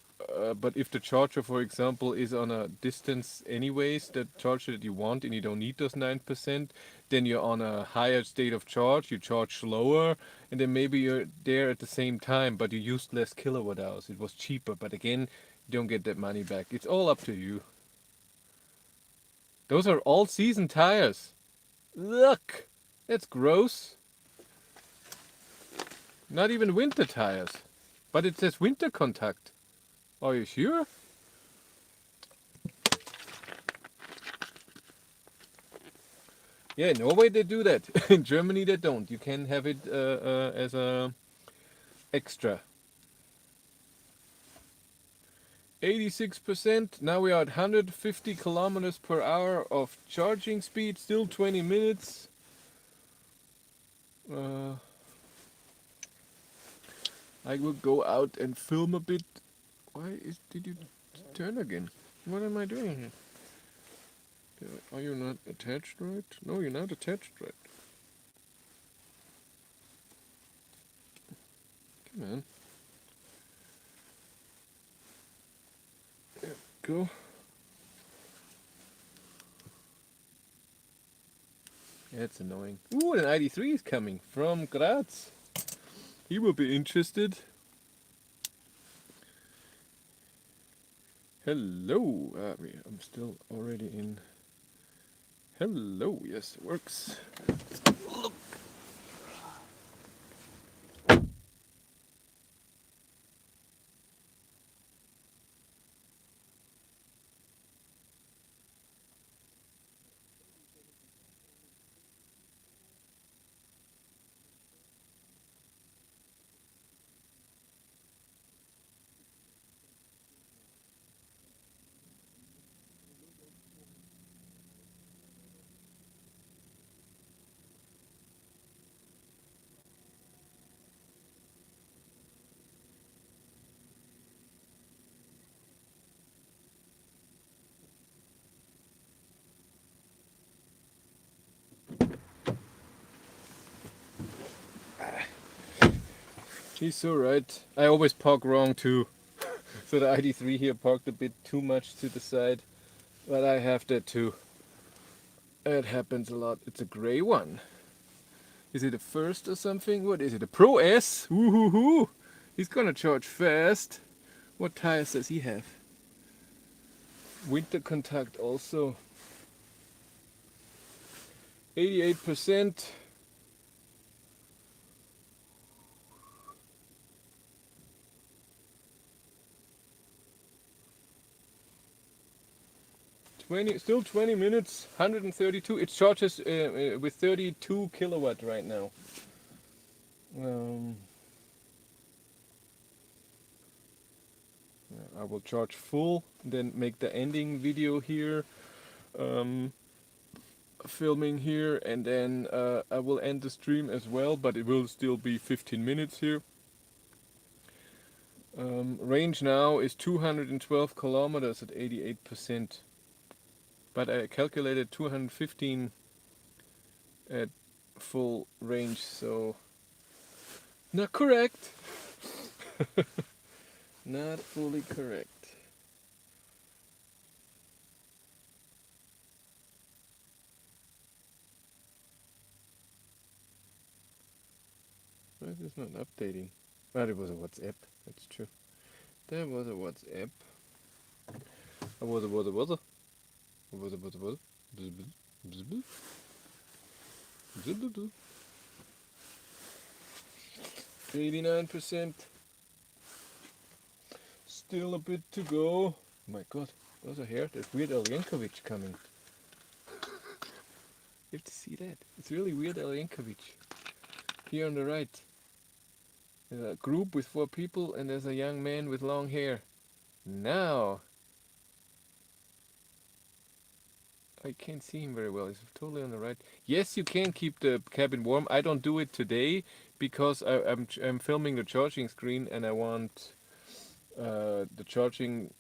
but if the charger, for example, is on a distance anyways, the charger that you want, and you don't need those 9%, then you're on a higher state of charge, you charge slower, and then maybe you're there at the same time, but you used less kilowatt hours. It was cheaper, but again, you don't get that money back. It's all up to you. Those are all season tires. Look, that's gross. Not even winter tires. But it says winter contact. Are you sure? Yeah, in Norway they do that. In Germany they don't. You can have it as a extra. 86%. Now we are at 150 kilometers per hour of charging speed. Still 20 minutes. I will go out and film a bit. Did you turn again? What am I doing here? Are you not attached right? No, you're not attached right. Come on. There we go. That's annoying. Ooh, an ID3 is coming from Graz. He will be interested. Hello. I'm still already in. Hello. Yes, it works. Look. He's so right. I always park wrong too. So the ID3 here parked a bit too much to the side. But I have that too. It happens a lot. It's a grey one. Is it a first or something? What is it? A Pro S? Woohoo! He's gonna charge fast. What tires does he have? Winter contact also. 88%. Still 20 minutes, 132. It charges with 32 kilowatt right now. I will charge full, then make the ending video here, filming here, and then I will end the stream as well, but it will still be 15 minutes here. Range now is 212 kilometers at 88%, but I calculated 215 at full range, so not correct. Not fully correct. Why is this not updating? But it was a WhatsApp, that's true. There was a WhatsApp. Was a 89%. Still a bit to go. Oh my god, there's a hair. There's Weird Al Yankovic coming. You have to see that. It's really Weird Al Yankovic. Here on the right. There's a group with 4 people and there's a young man with long hair. Now. I can't see him very well. He's totally on the right. Yes, you can keep the cabin warm. I don't do it today because I'm filming the charging screen and I want the charging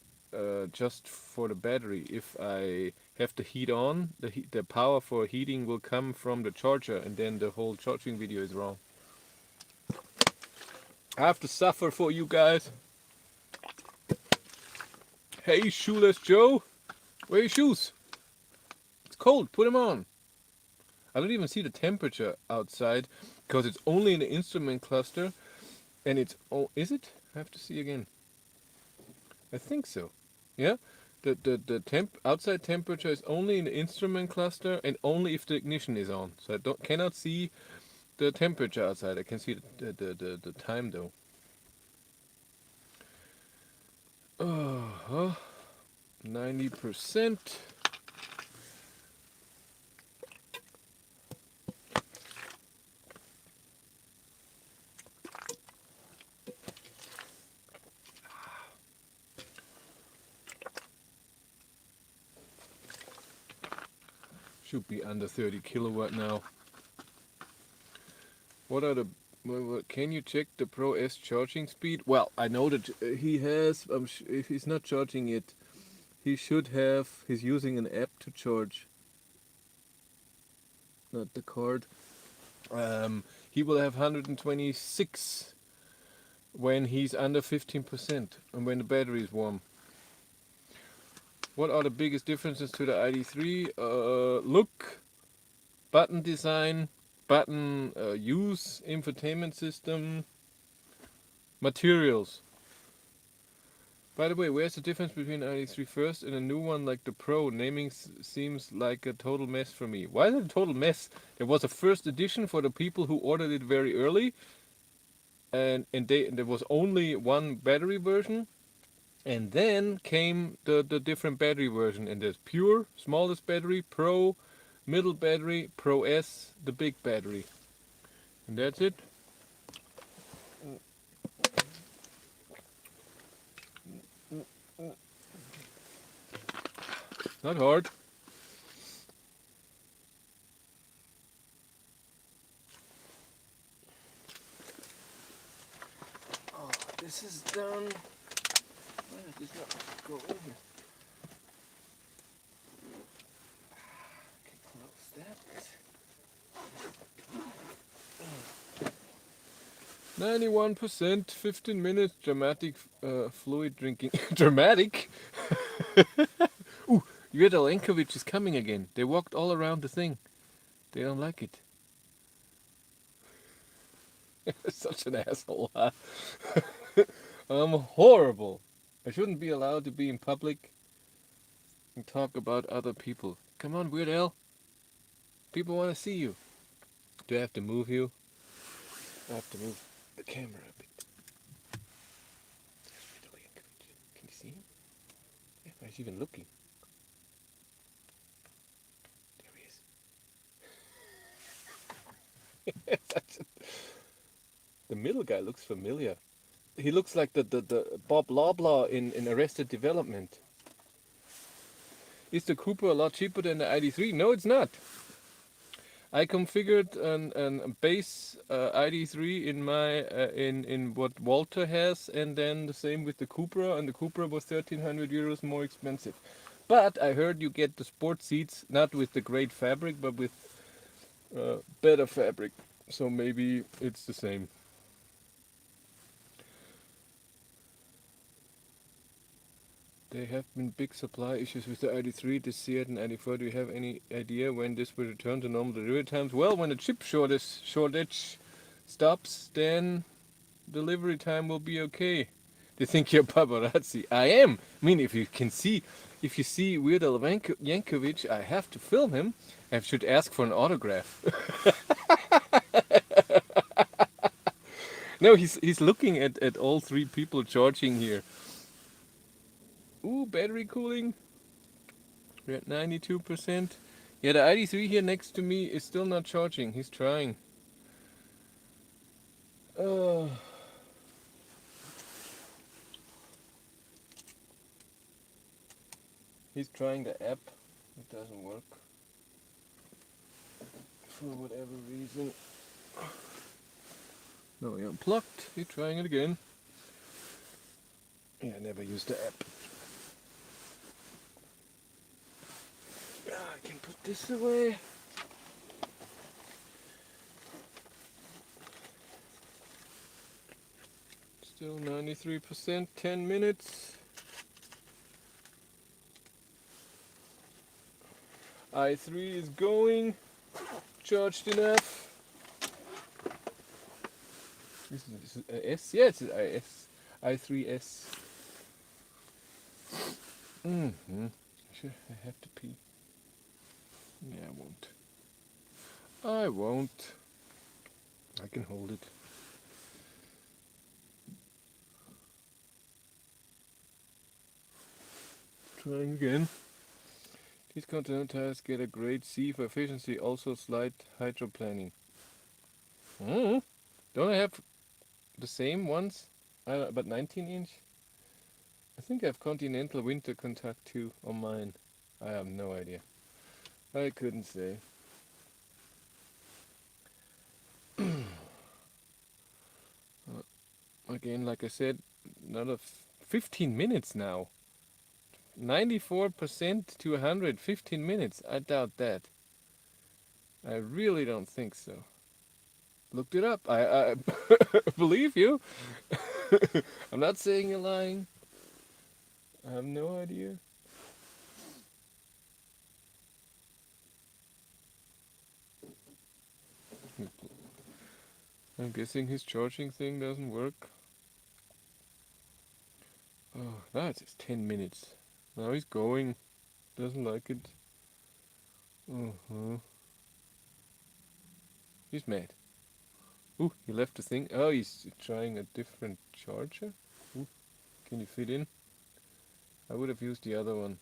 just for the battery. If I have the heat on, the power for heating will come from the charger, and then the whole charging video is wrong. I have to suffer for you guys. Hey, Shoeless Joe, where are your shoes? It's cold. Put them on. I don't even see the temperature outside because it's only in the instrument cluster, and it's is it? I have to see again. I think so. Yeah, the outside temperature is only in the instrument cluster and only if the ignition is on. So I cannot see the temperature outside. I can see the time though. 90%. Should be under 30 kilowatt now. What are the... Can you check the Pro S charging speed? Well, I know that he has... if he's not charging it, he should have... He's using an app to charge. Not the card. He will have 126 when he's under 15% and when the battery is warm. What are the biggest differences to the ID3? Look, button design, button use, infotainment system, materials. By the way, where's the difference between ID3 first and a new one like the Pro? Naming seems like a total mess for me. Why is it a total mess? There was a first edition for the people who ordered it very early, and there was only one battery version. And then came the different battery version, and there's Pure, smallest battery, Pro, middle battery, Pro S, the big battery. And that's it. Not hard. Oh, this is done. Why did this not go over? Okay, close that. 91%, 15 minutes, dramatic fluid drinking. Dramatic? Ooh, Yuri Lenkovic is coming again. They walked all around the thing. They don't like it. Such an asshole, huh? I'm horrible. I shouldn't be allowed to be in public and talk about other people. Come on, Weird Al. People want to see you. Do I have to move you? I have to move the camera a bit. Can you see him? Yeah, he's even looking. There he is. The middle guy looks familiar. He looks like the Bob Loblaw in Arrested Development. Is the Cupra a lot cheaper than the ID3? No, it's not. I configured a base ID3 in my in what Walter has, and then the same with the Cupra, and the Cupra was 1,300 euros more expensive. But I heard you get the sport seats not with the great fabric, but with better fabric. So maybe it's the same. There have been big supply issues with the ID3 this year and ID4. Do you have any idea when this will return to normal delivery times? Well, when the chip shortage stops, then delivery time will be okay. They think you're paparazzi. I am. I mean, if you see Weird Al Yankovic, I have to film him. I should ask for an autograph. No, he's looking at all three people charging here. Ooh, battery cooling. We're at 92%. Yeah, the ID3 here next to me is still not charging. He's trying. He's trying the app. It doesn't work. For whatever reason. No, he unplugged. He's trying it again. Yeah, I never used the app. I can put this away. Still 93%, 10 minutes. I3 is going. Charged enough. This is S? Yeah, it's IS. I3S. Sure, I have to pee. Yeah, I won't. I won't. I can hold it. Trying again. These continental tires get a grade C for efficiency, also slight hydroplaning. Don't I have the same ones? But 19-inch? I think I have Continental Winter Contact too on mine. I have no idea. I couldn't say. Again, like I said, another 15 minutes now. 94% to 100, 15 minutes. I doubt that. I really don't think so. Looked it up. I believe you. I'm not saying you're lying. I have no idea. I'm guessing his charging thing doesn't work. Oh, now it says 10 minutes. Now he's going. Doesn't like it. He's mad. Ooh, he left the thing. Oh, he's trying a different charger. Ooh, can you fit in? I would have used the other one.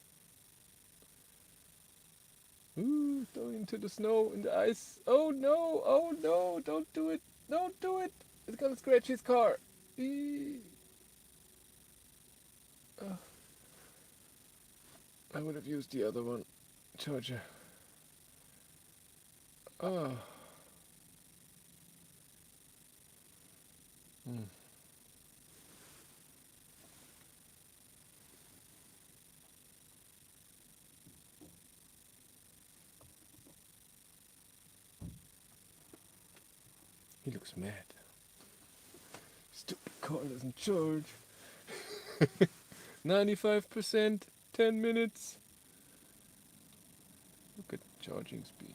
Ooh, going into the snow and the ice. Oh no, oh no, don't do it. Don't do it. It's gonna scratch his car. I would have used the other one. Charger. Oh. He looks mad. Stupid car doesn't charge. 95%, 10 minutes. Look at charging speed.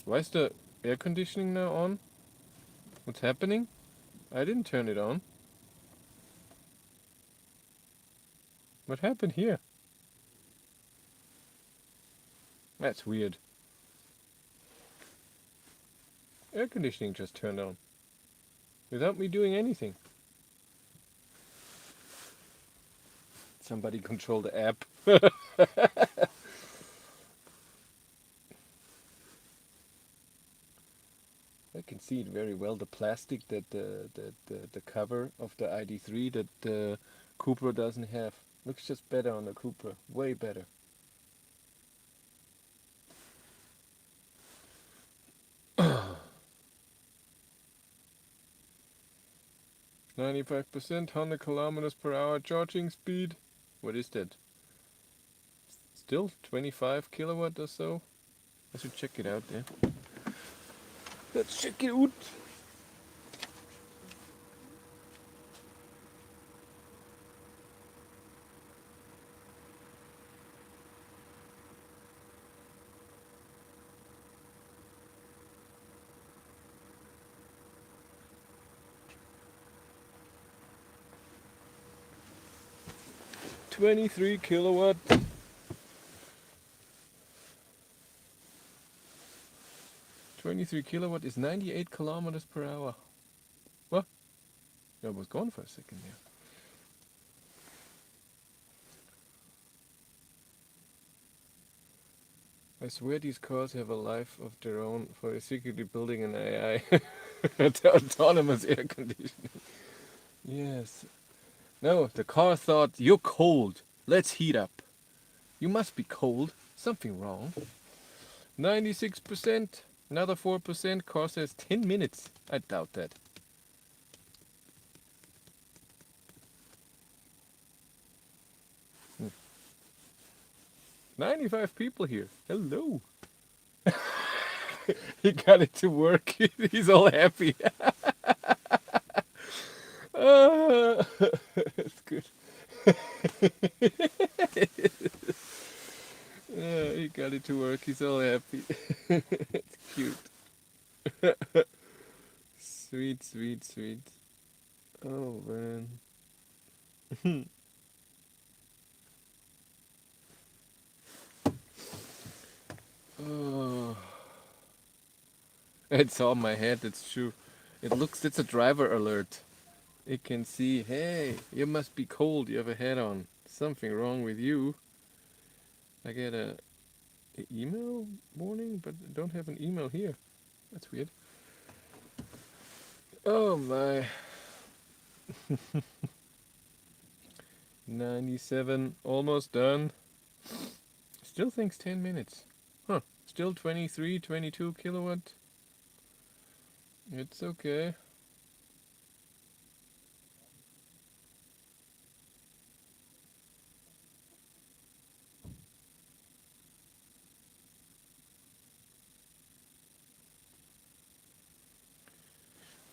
Why is the air conditioning now on? What's happening? I didn't turn it on. What happened here? That's weird. Air conditioning just turned on. Without me doing anything. Somebody control the app. I can see it very well. The plastic that the cover of the ID3 that the Cupra doesn't have. Looks just better on the Cupra. Way better. %, 100 kilometers per hour charging speed. What is that? Still 25 kilowatt or so? I should check it out there. Let's check it out. $23 kilowatt. $23 kilowatt is 98 kilometers per hour. What? I was gone for a second there. I swear these cars have a life of their own for secretly building an AI. Autonomous air conditioning. Yes. No, the car thought, you're cold. Let's heat up. You must be cold. Something wrong. 96%. Another 4%. Car says 10 minutes. I doubt that. Hmm. 95 people here. Hello. He got it to work. He's all happy. That's good. Yeah, he got it to work. He's all happy. It's cute. Sweet, sweet, sweet. Oh, man. Oh. It's on my head, it's true. It's a driver alert. It can see, hey, you must be cold, you have a hat on. Something wrong with you. I get a email warning, but I don't have an email here. That's weird. Oh my. 97, almost done. Still thinks 10 minutes. Huh, still 23, 22 kilowatt. It's okay.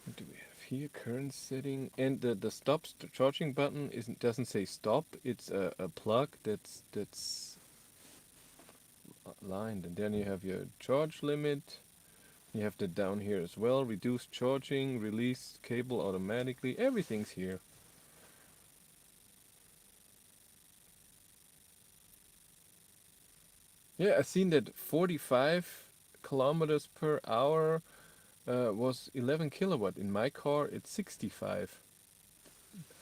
What do we have here? Current setting, and the stop charging button doesn't say stop. It's a plug that's lined, and then you have your charge limit. You have that down here as well. Reduce charging, release cable automatically. Everything's here. Yeah, I seen that 45 kilometers per hour was 11 kilowatt. In my car, it's 65.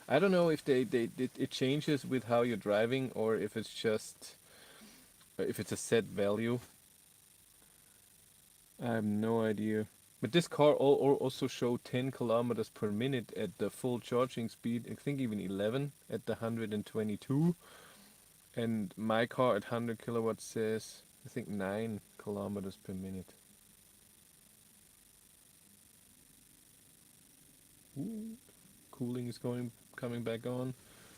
I don't know if it changes with how you're driving or if it's just if it's a set value. I have no idea. But this car also showed 10 kilometers per minute at the full charging speed. I think even 11 at the 122. And my car at 100 kilowatts says, I think 9 kilometers per minute. Ooh, cooling is coming back on.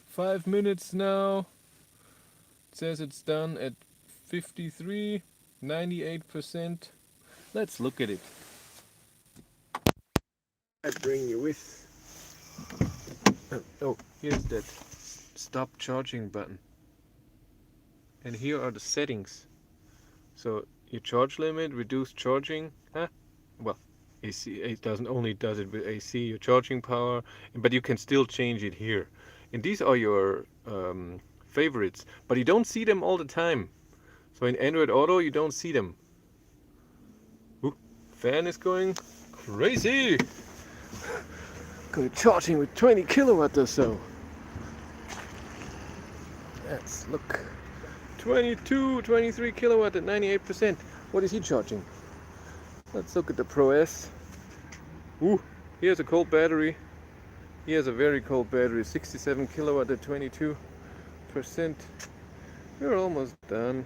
5 minutes now. It says it's done at 53. 98%. Let's look at it. I bring you with. Oh, here's that stop charging button. And here are the settings. So your charge limit, reduce charging. Well, AC, it doesn't only does it with AC, your charging power, but you can still change it here. And these are your favorites, but you don't see them all the time. So in Android Auto, you don't see them. Ooh, fan is going crazy. Going charging with 20 kilowatt or so. Let's look. 22, 23 kilowatt at 98%. What is he charging? Let's look at the Pro S. Ooh, here's a cold battery. He has a very cold battery, 67 kilowatt at 22%. We're almost done.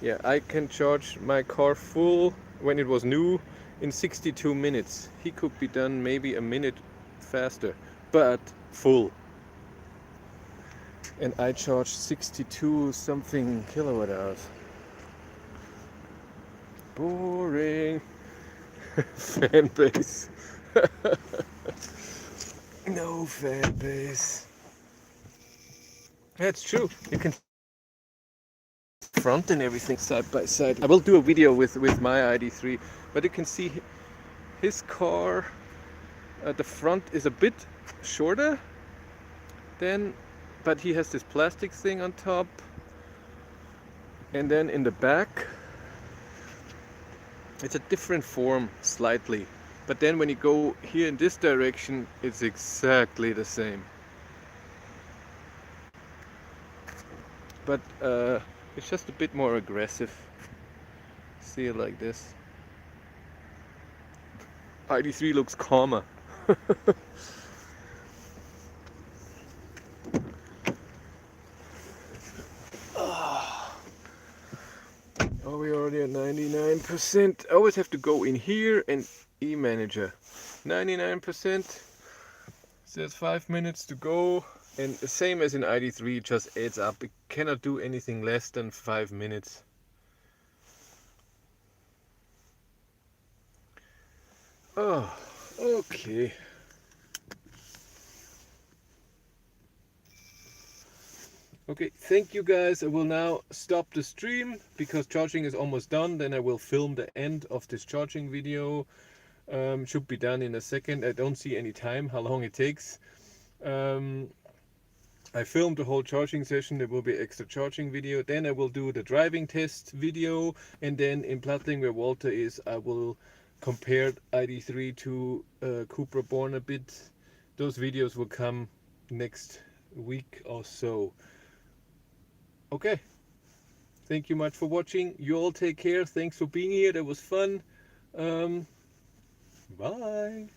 Yeah, I can charge my car full when it was new in 62 minutes. He could be done maybe a minute faster, but full. And I charged 62 something kilowatt hours. Boring. Fan base. No fan base. That's true. You can front and everything side by side. I will do a video with my ID3, but you can see his car. The front is a bit shorter than, but he has this plastic thing on top, and then in the back it's a different form slightly, but then when you go here in this direction it's exactly the same, but it's just a bit more aggressive. See it like this. ID3 looks calmer. Are we already at 99%? I always have to go in here and e-manager. 99%. Says 5 minutes to go. And the same as in ID3, just adds up. It cannot do anything less than 5 minutes. Oh, okay. Okay, thank you guys. I will now stop the stream because charging is almost done. Then I will film the end of this charging video. Should be done in a second. I don't see any time, how long it takes. I filmed the whole charging session. There will be extra charging video. Then I will do the driving test video. And then in Plattling, where Walter is, I will compare ID3 to Cupra Born a bit. Those videos will come next week or so. Okay, thank you much for watching. You all take care. Thanks for being here. That was fun. Bye.